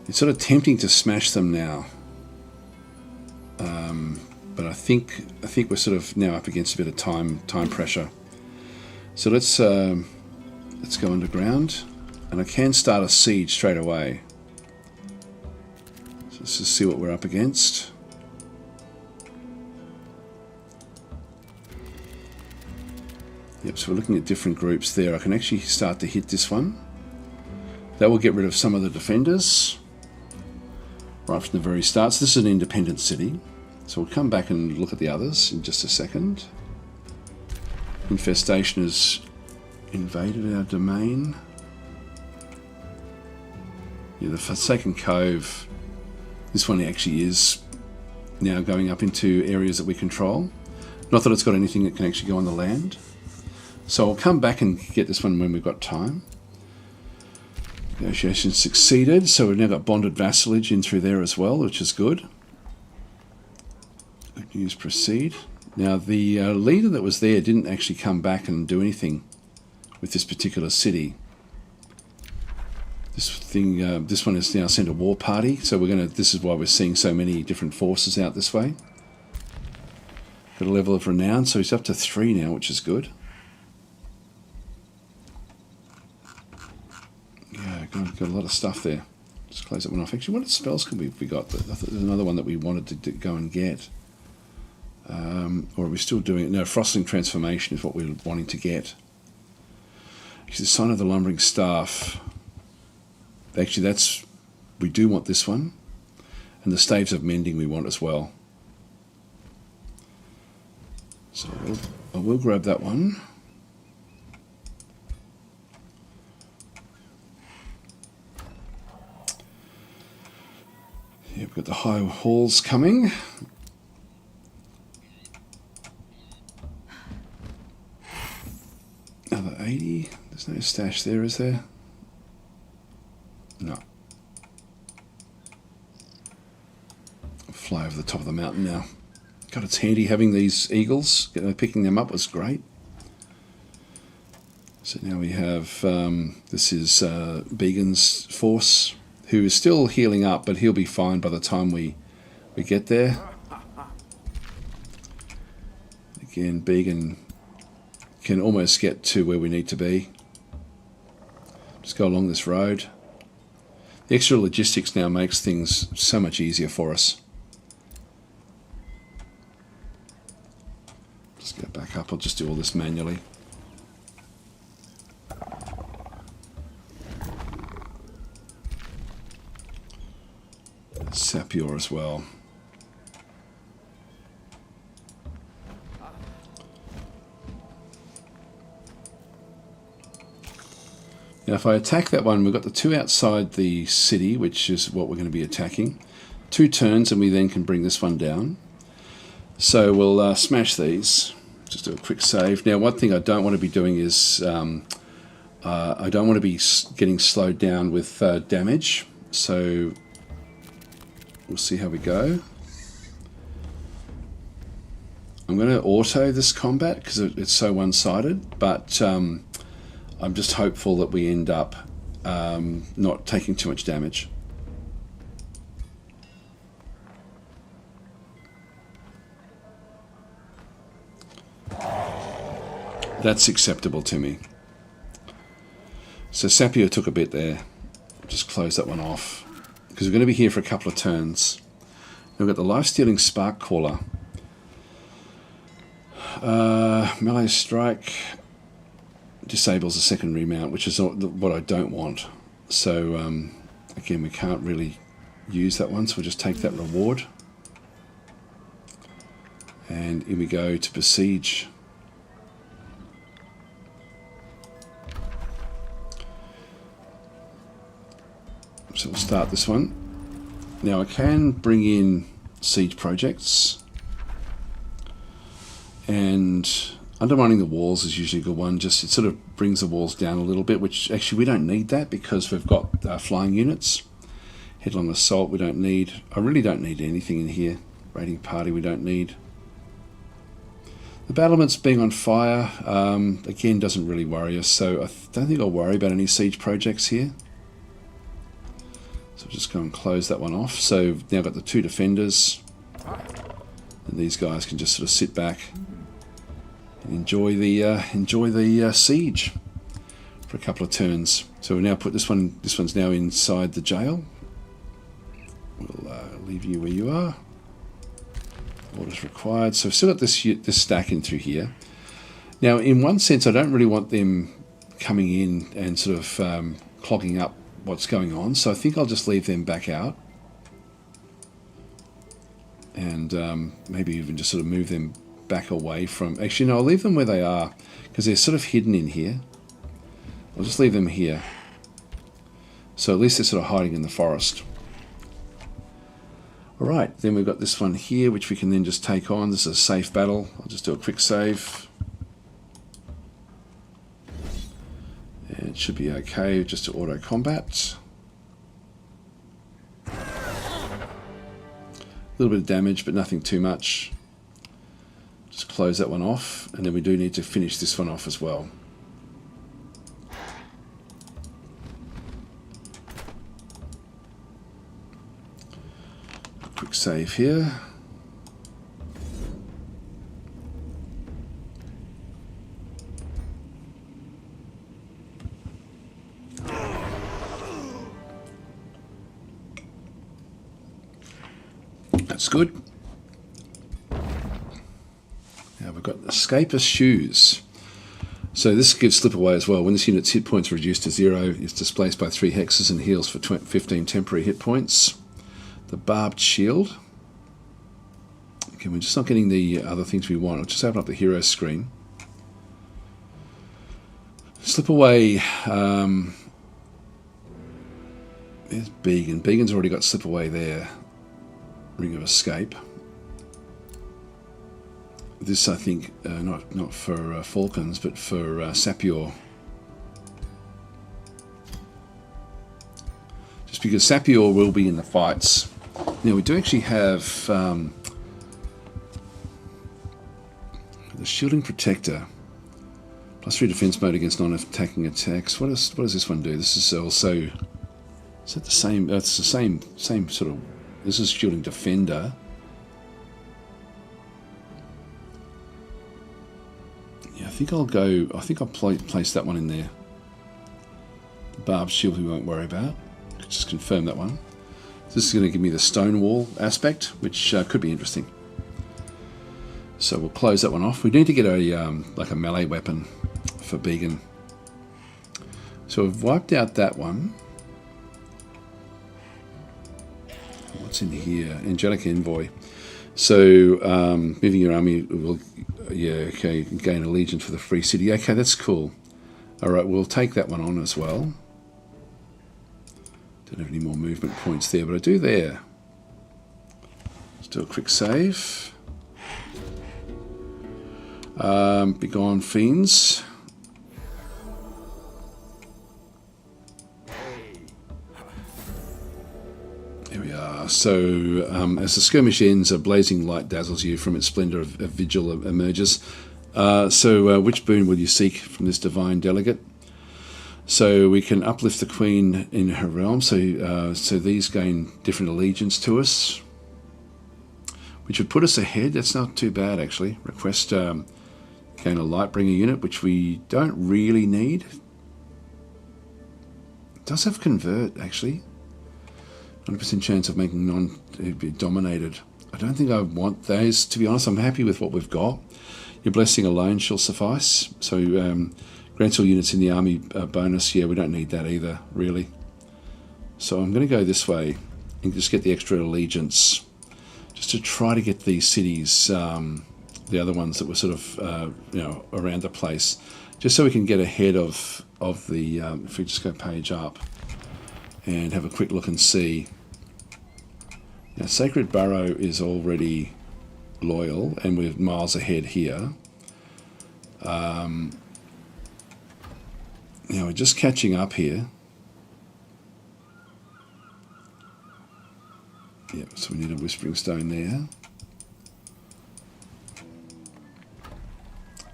It's sort of tempting to smash them now. But I think we're sort of now up against a bit of time pressure. So let's go underground, and I can start a siege straight away. So let's just see what we're up against. Yep, so we're looking at different groups there. I can actually start to hit this one. That will get rid of some of the defenders right from the very start. So this is an independent city. So we'll come back and look at the others in just a second. Infestation has invaded our domain. Yeah, the Forsaken Cove, this one actually is now going up into areas that we control. Not that it's got anything that can actually go on the land. So I'll come back and get this one when we've got time. Negotiations succeeded, so we've now got bonded vassalage in through there as well, which is good. Good news, proceed. Now the leader that was there didn't actually come back and do anything with this particular city. This one has now sent a war party, so this is why we're seeing so many different forces out this way. Got a level of renown, so he's up to 3 now, which is good. Yeah, got a lot of stuff there. Just close that one off. Actually, what spells can we got? I thought there's another one that we wanted to go and get. Or are we still doing it? No, Frostling Transformation is what we're wanting to get. Actually, the Sign of the Lumbering Staff. Actually, we do want this one. And the Staves of Mending we want as well. So I will grab that one. Yeah, we've got the High Halls coming. Another 80. There's no stash there, is there? No. I'll fly over the top of the mountain now. God, it's handy having these eagles. Picking them up was great. So now we have, this is Began's force, who is still healing up, but he'll be fine by the time we get there. Again, Began can almost get to where we need to be. Just go along this road. The extra logistics now makes things so much easier for us. Just go back up. I'll just do all this manually. Sapior as well. Now if I attack that one, we've got the two outside the city, which is what we're going to be attacking. 2 turns and we then can bring this one down. So we'll smash these. Just do a quick save. Now one thing I don't want to be doing is I don't want to be getting slowed down with damage. So we'll see how we go. I'm going to auto this combat because it's so one-sided, but I'm just hopeful that we end up not taking too much damage. That's acceptable to me. So Sapio took a bit there. Just close that one off, because we're going to be here for a couple of turns. We've got the Life-Stealing Spark Caller. Melee Strike disables a second remount, which is what I don't want. So again, we can't really use that one, so we'll just take that reward. And in we go to Besiege. So we'll start this one. Now I can bring in siege projects, and undermining the walls is usually a good one. Just it sort of brings the walls down a little bit, which actually we don't need that because we've got flying units. Headlong Assault we don't need. I really don't need anything in here. Raiding Party we don't need. The battlements being on fire again doesn't really worry us, so I don't think I'll worry about any siege projects here. So just go and close that one off. So now I've got the 2 defenders, and these guys can just sort of sit back and enjoy the siege for a couple of turns. So we now put this one. This one's now inside the jail. We'll leave you where you are. Orders required. So we've still got this stacking through here. Now, in one sense, I don't really want them coming in and sort of clogging up what's going on, so I think I'll just leave them back out, and maybe even just sort of move them back away from... Actually, no, I'll leave them where they are because they're sort of hidden in here. I'll just leave them here, so at least they're sort of hiding in the forest. Alright, then we've got this one here which we can then just take on. This is a safe battle. I'll just do a quick save. It should be okay just to auto combat. A little bit of damage, but nothing too much. Just close that one off, and then we do need to finish this one off as well. A quick save here. good. Now we've got Escapist Shoes. So this gives slip away as well. When this unit's hit points are reduced to 0, it's displaced by 3 hexes and heals for 15 temporary hit points. The Barbed Shield. Okay, we're just not getting the other things we want. I'll just open up the hero screen. Slip away. There's Began. Began's already got slip away there. Ring of Escape. This, I think, not for Falcons, but for Sapior. Just because Sapior will be in the fights. Now, we do actually have the Shielding Protector. +3 defense mode against non-attacking attacks. What does this one do? This is also... Is that the same? It's the same sort of... This is Shielding Defender. Yeah, I think I'll place that one in there. The Barbed Shield we won't worry about. Just confirm that one. This is going to give me the Stonewall aspect, which could be interesting. So we'll close that one off. We need to get a like a melee weapon for Began. So we've wiped out that one. What's in here? Angelic Envoy. So moving your army will, yeah, okay, gain allegiance for the free city. Okay, that's cool. All right, we'll take that one on as well. Don't have any more movement points there, but I do there. Let's do a quick save. Begone Fiends. Here we are. So, as the skirmish ends, a blazing light dazzles you from its splendor of vigil emerges. Which boon will you seek from this divine delegate? So we can uplift the queen in her realm. So these gain different allegiance to us, which would put us ahead. That's not too bad, actually. Request gain a Lightbringer unit, which we don't really need. It does have convert, actually. 100% chance of making non-dominated. I don't think I want those, to be honest. I'm happy with what we've got. Your blessing alone shall suffice. So grants all units in the army bonus. Yeah, we don't need that either, really. So I'm going to go this way and just get the extra allegiance, just to try to get these cities, the other ones that were sort of around the place, just so we can get ahead of the. If we just go page up and have a quick look and see. Now, Sacred Burrow is already loyal, and we're miles ahead here. Now we're just catching up here. Yeah, so we need a Whispering Stone there.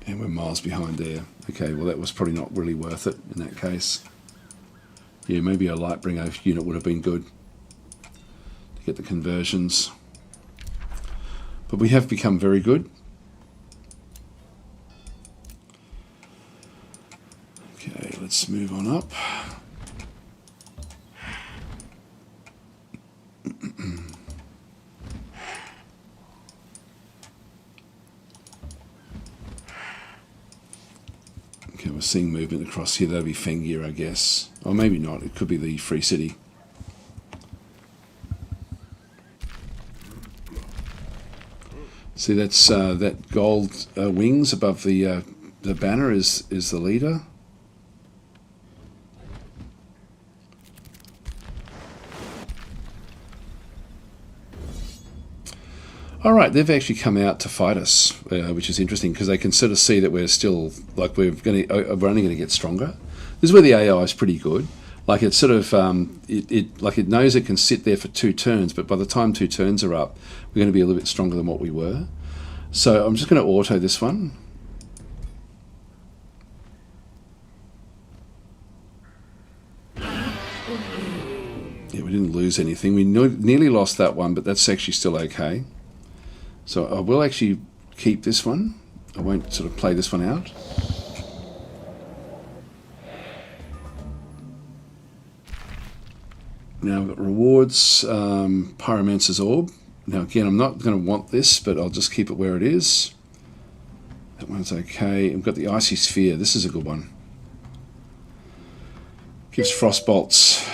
And we're miles behind there. Okay, well that was probably not really worth it in that case. Yeah, maybe a Lightbringer unit would have been good to get the conversions. But we have become very good. Okay, let's move on up. Okay, we're seeing movement across here. That'll be Fengir, I guess. Or maybe not. It could be the Free City. See, that's that gold wings above the banner is the leader. All right, they've actually come out to fight us, which is interesting because they can sort of see that we're still like we're only going to get stronger. This is where the AI is pretty good. Like it's sort of it knows it can sit there for 2 turns, but by the time 2 turns are up, we're going to be a little bit stronger than what we were. So I'm just going to auto this one. Yeah, we didn't lose anything. We nearly lost that one, but that's actually still okay. So I will actually keep this one. I won't sort of play this one out. Now I've got rewards, Pyromancer's Orb. Now again, I'm not going to want this, but I'll just keep it where it is. That one's okay. We've got the icy sphere. This is a good one. Gives frost bolts.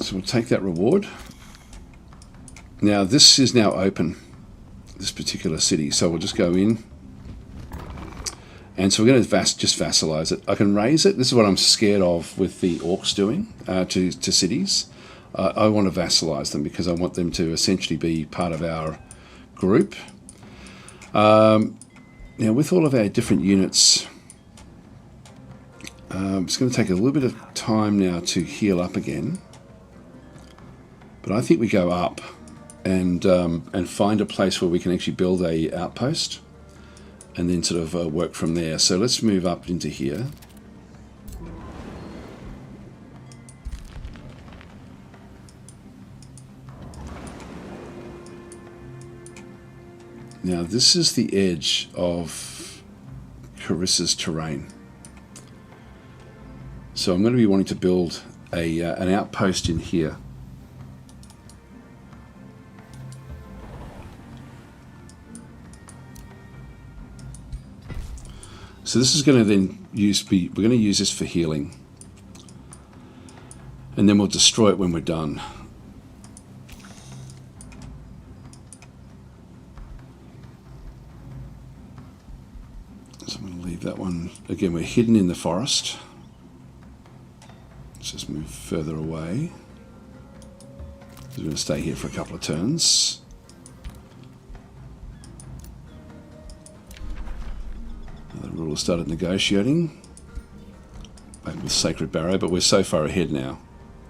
So we'll take that reward. Now this is now open, this particular city. So we'll just go in. And so we're going to just vassalize it. I can raise it. This is what I'm scared of with the Orcs doing to cities. I want to vassalize them because I want them to essentially be part of our group. Now with all of our different units, it's going to take a little bit of time now to heal up again. But I think we go up and find a place where we can actually build a outpost and then sort of work from there. So let's move up into here. Now this is the edge of Carissa's terrain. So I'm going to be wanting to build an outpost in here. So this is going to then we're going to use this for healing. And then we'll destroy it when we're done. So I'm going to leave that one. Again, we're hidden in the forest. Let's just move further away. We're going to stay here for a couple of turns. The ruler started negotiating back with Sacred Barrow, but we're so far ahead now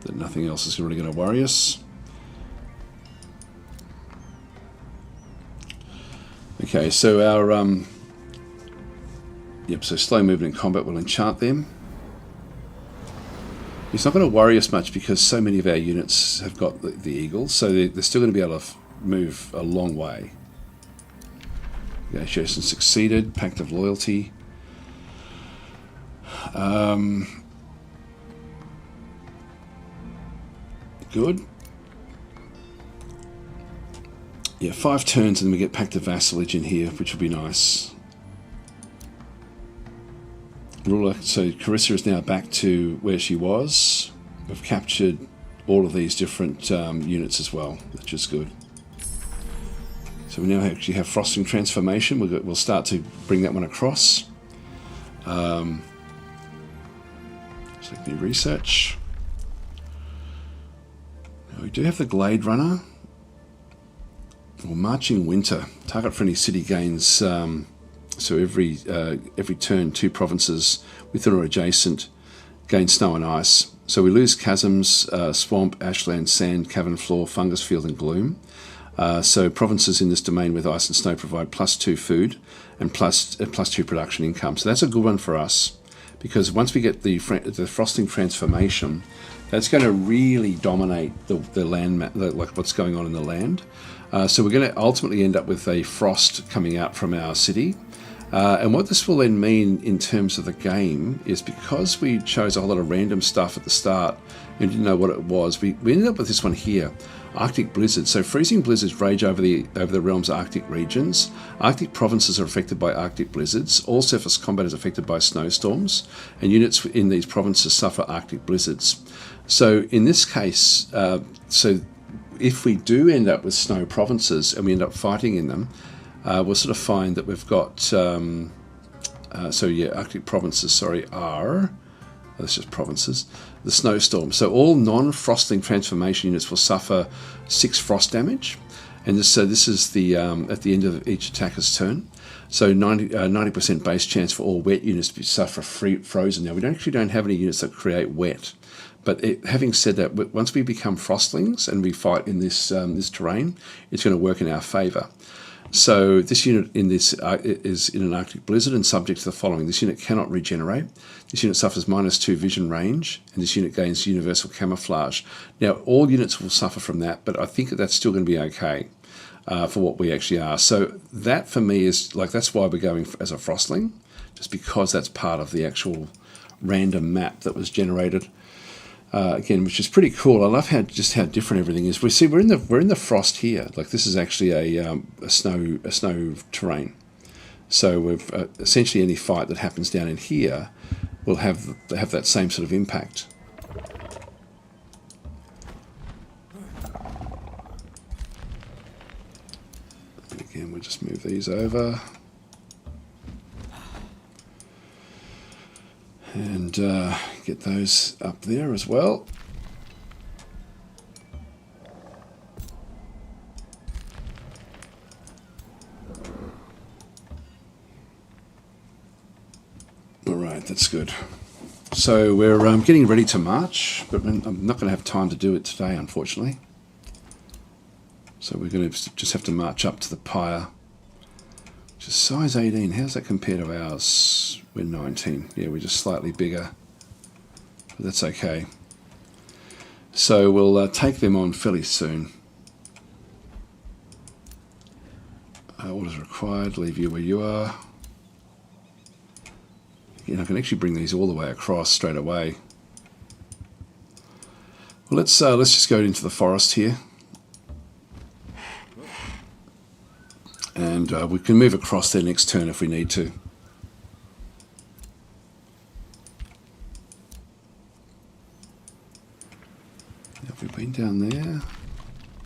that nothing else is really going to worry us. Okay, so our so slow movement in combat will enchant them. It's not going to worry us much because so many of our units have got the eagles, so they're still going to be able to move a long way. Negotiation succeeded. Pact of loyalty. Good. Yeah, 5 turns and then we get Pact of vassalage in here, which will be nice. Ruler, so Carissa is now back to where she was. We've captured all of these different units as well, which is good. So we now actually have Frosting Transformation. We'll start to bring that one across. Select new research. Now we do have the Glade Runner. Well, Marching Winter. Target friendly city gains, so every turn 2 provinces within or adjacent gain snow and ice. So we lose chasms, swamp, ashland, sand, cavern floor, fungus field and gloom. So provinces in this domain with ice and snow provide +2 food and +2 production income. So that's a good one for us because once we get the frosting transformation, that's going to really dominate the land map, like what's going on in the land. So we're going to ultimately end up with a frost coming out from our city. And what this will then mean in terms of the game is because we chose a whole lot of random stuff at the start and didn't know what it was, we ended up with this one here, Arctic blizzards. So freezing blizzards rage over the realm's Arctic regions. Arctic provinces are affected by Arctic blizzards. All surface combat is affected by snowstorms, and units in these provinces suffer Arctic blizzards. So in this case, so if we do end up with snow provinces and we end up fighting in them, we'll sort of find that we've got, Arctic provinces, that's just provinces, the snowstorm. So all non-frosting transformation units will suffer 6 frost damage. And this is the at the end of each attacker's turn. So 90% base chance for all wet units to suffer frozen. Now, we don't have any units that create wet. But having said that, once we become frostlings and we fight in this terrain, it's going to work in our favour. So this unit in this is in an Arctic blizzard and subject to the following. This unit cannot regenerate. This unit suffers -2 vision range, and this unit gains universal camouflage. Now, all units will suffer from that, but I think that's still going to be okay for what we actually are. So that, for me, is that's why we're going as a frostling, just because that's part of the actual random map that was generated. Again, which is pretty cool. I love how different everything is. We see we're in the frost here. Like this is actually a snow terrain. So we've essentially any fight that happens down in here will have that same sort of impact. And again, we'll just move these over. And get those up there as well. All right, that's good. So we're getting ready to march, but I'm not going to have time to do it today, unfortunately. So we're going to just have to march up to the pyre, which is size 18. How does that compare to ours? We're 19. Yeah, we're just slightly bigger. But that's okay. So we'll take them on fairly soon. Orders required. Leave you where you are. I can actually bring these all the way across straight away. Well, let's just go into the forest here. And we can move across there next turn if we need to. Have we been down there?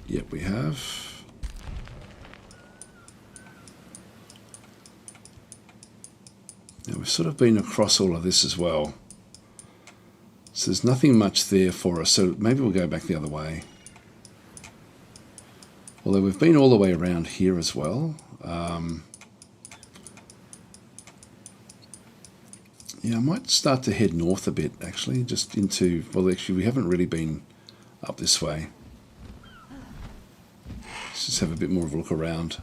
Yep, we have. Now we've sort of been across all of this as well. So there's nothing much there for us, so maybe we'll go back the other way. Although we've been all the way around here as well. Yeah, I might start to head north a bit, actually, just into... Well, actually, we haven't really been up this way. Let's just have a bit more of a look around.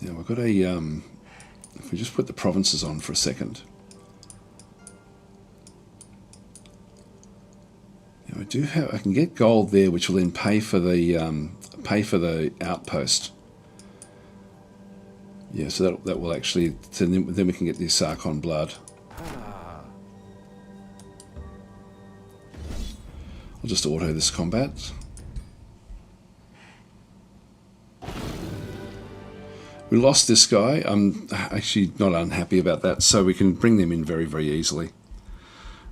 Now, we've got a... if we just put the provinces on for a second. Now, I can get gold there, which will then pay for the outpost. Yeah, so that will actually... Then we can get the Sarkon blood. I'll just auto this combat. We lost this guy. I'm actually not unhappy about that, so we can bring them in very, very easily.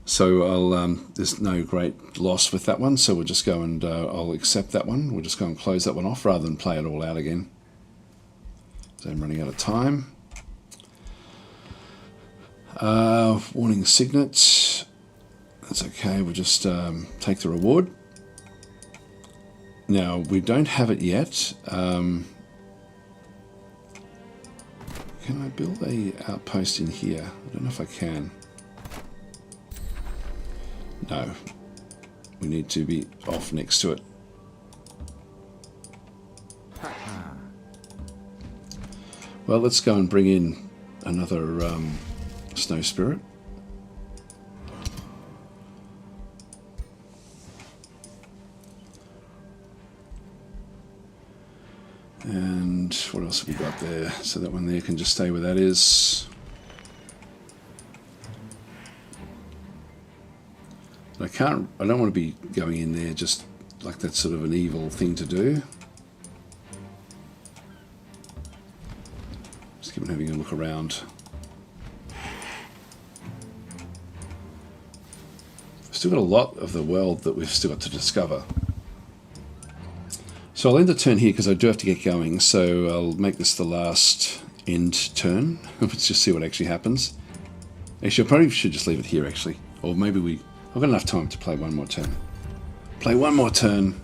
So there's no great loss with that one, so we'll just go and I'll accept that one. We'll just go and close that one off rather than play it all out again. So I'm running out of time. Warning signet. That's okay, we'll just take the reward. Now, we don't have it yet. Can I build a outpost in here? I don't know if I can. No. We need to be off next to it. Well, let's go and bring in another snow spirit. And what else have we got there? So that one there can just stay where that is. But I don't want to be going in there just like that's sort of an evil thing to do. Just keep on having a look around. Still got a lot of the world that we've still got to discover. So I'll end the turn here because I do have to get going, so I'll make this the last end turn. Let's just see what actually happens. Actually, I probably should just leave it here, actually. Or maybe I've got enough time to play one more turn. Play one more turn.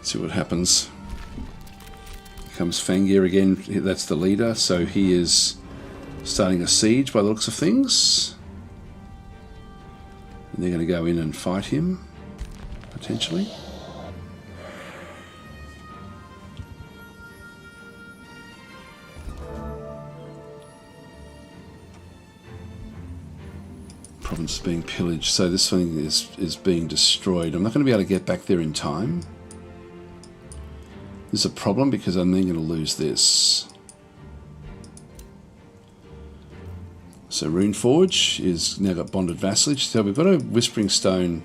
See what happens. Here comes Fangir again. That's the leader, so he is starting a siege by the looks of things. And they're going to go in and fight him, potentially. province is being pillaged. So this thing is being destroyed. I'm not going to be able to get back there in time. There's a problem because I'm then going to lose this. So Runeforge is now got bonded vassalage. So we've got a Whispering Stone.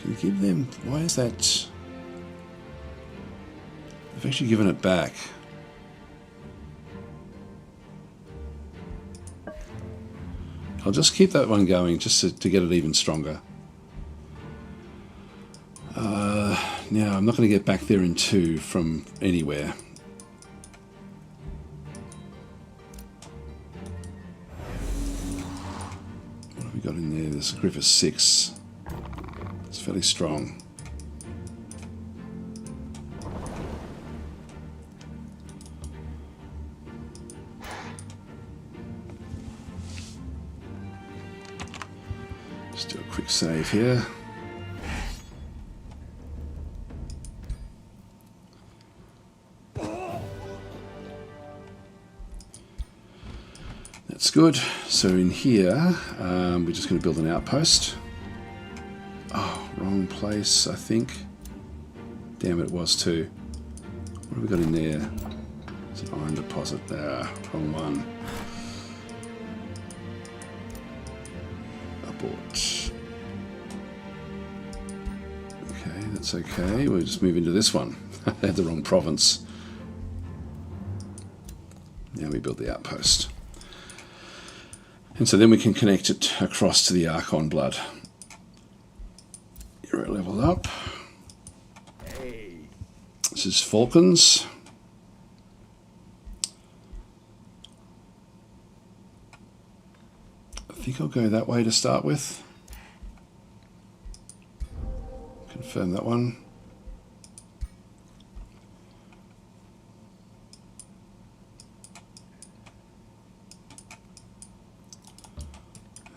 Can you give them... Why is that... They've actually given it back. I'll just keep that one going just to get it even stronger. Now, I'm not going to get back there in 2 from anywhere. What have we got in there? There's a group of 6. It's fairly strong. Just do a quick save here. That's good. So in here, we're just going to build an outpost. Oh, wrong place, I think. Damn it, it was too. What have we got in there? It's an iron deposit there. Wrong one. Abort. Okay, that's okay. We'll just move into this one. I had the wrong province. Now we build the outpost. And so then we can connect it across to the Archon Blood. You're leveled up. This is Falcons. I think I'll go that way to start with. Confirm that one.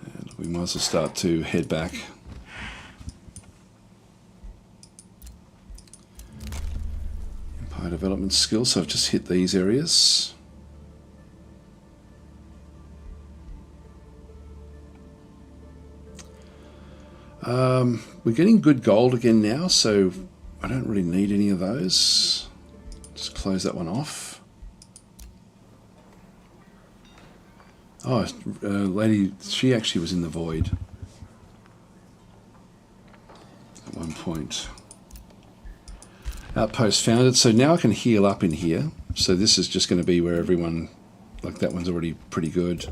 And we might as well start to head back. Empire development skills, so I've just hit these areas. We're getting good gold again now, so I don't really need any of those. Just close that one off. Oh, lady, she actually was in the void at one point. Outpost founded, so now I can heal up in here. So this is just going to be where everyone, like that one's already pretty good.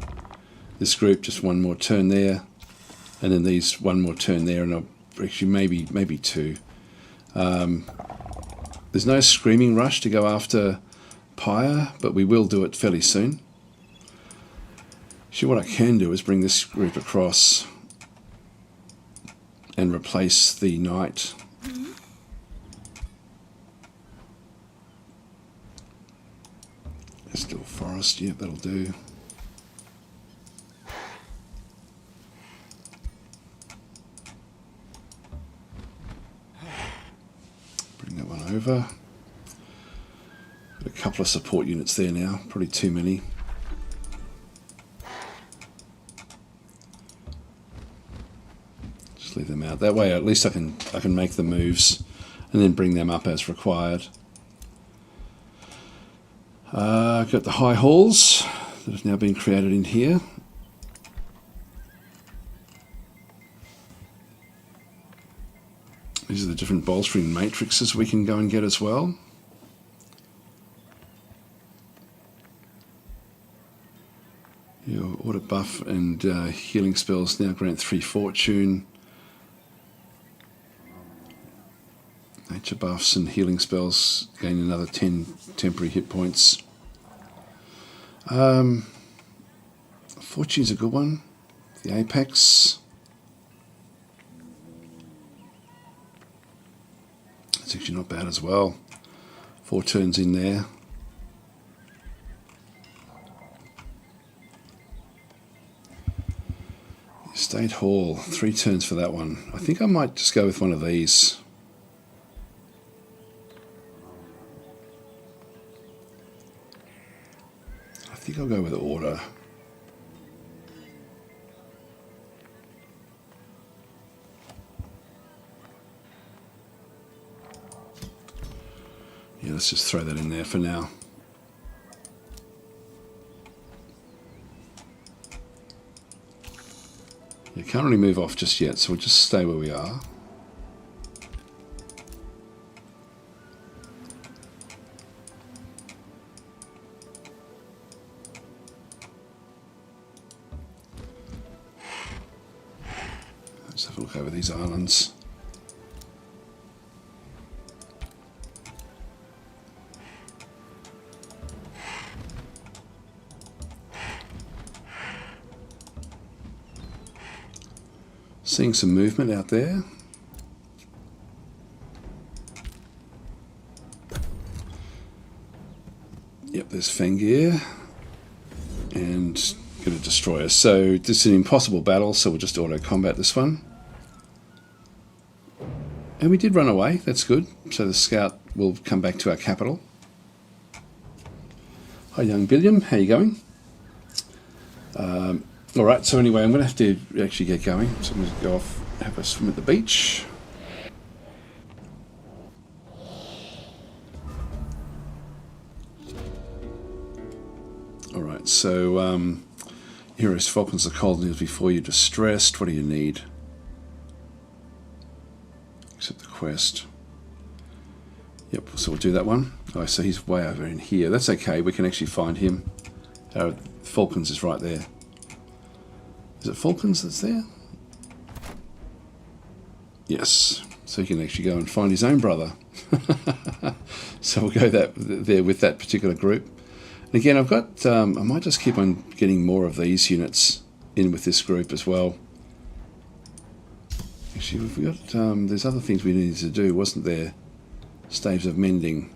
This group, just one more turn there. And then these one more turn there, and I'll actually maybe 2. There's no screaming rush to go after Pyre, but we will do it fairly soon. Actually, what I can do is bring this group across and replace the knight. Still forest, yeah, that'll do. Bring that one over. Got a couple of support units there now, probably too many. Just leave them out. That way at least I can make the moves and then bring them up as required. I've got the high halls that have now been created in here. These are the different bolstering matrices we can go and get as well. Your auto buff and healing spells now grant 3 fortune. Nature buffs and healing spells gain another 10 temporary hit points. Fortune's a good one. The Apex. It's actually not bad as well. 4 turns in there. Estate Hall, 3 turns for that one. I think I might just go with one of these. I think I'll go with order. let's just throw that in there for now. You can't really move off just yet, so we'll just stay where we are. Let's have a look over these islands. Seeing some movement out there. Yep, there's Fangir. And going to destroy us. So this is an impossible battle, so we'll just auto-combat this one. And we did run away, that's good. So the scout will come back to our capital. Hi young Billiam, how you going? Alright, so anyway, I'm going to have to actually get going. So I'm going to go off, have a swim at the beach. Alright, so Heroes, Falcons, the Colonies before you're distressed. What do you need? Accept the quest. Yep, so we'll do that one. Oh, so he's way over in here. That's okay, we can actually find him. Falcons is right there. Is it Falcons that's there? Yes. So he can actually go and find his own brother. So we'll go there with that particular group. And again, I've got, I might just keep on getting more of these units in with this group as well. Actually, we've got, there's other things we needed to do, wasn't there? Staves of Mending.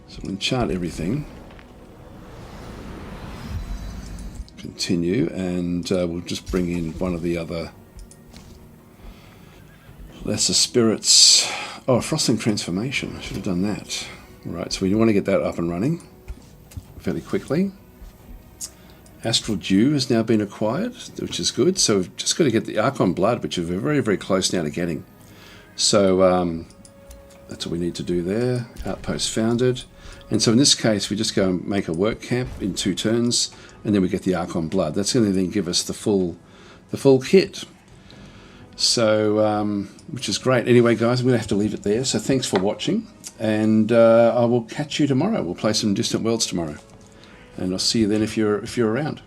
So we'll enchant everything. Continue, and we'll just bring in one of the other lesser spirits. Oh, Frosting Transformation. I should have done that. Right, so we want to get that up and running fairly quickly. Astral Dew has now been acquired, which is good. So we've just got to get the Archon Blood, which we're very, very close now to getting. So that's what we need to do there. Outpost founded. And so in this case, we just go and make a work camp in 2 turns, and then we get the Archon Blood. That's going to then give us the full kit. So, which is great. Anyway, guys, I'm going to have to leave it there. So thanks for watching, and I will catch you tomorrow. We'll play some Distant Worlds tomorrow, and I'll see you then if you're around.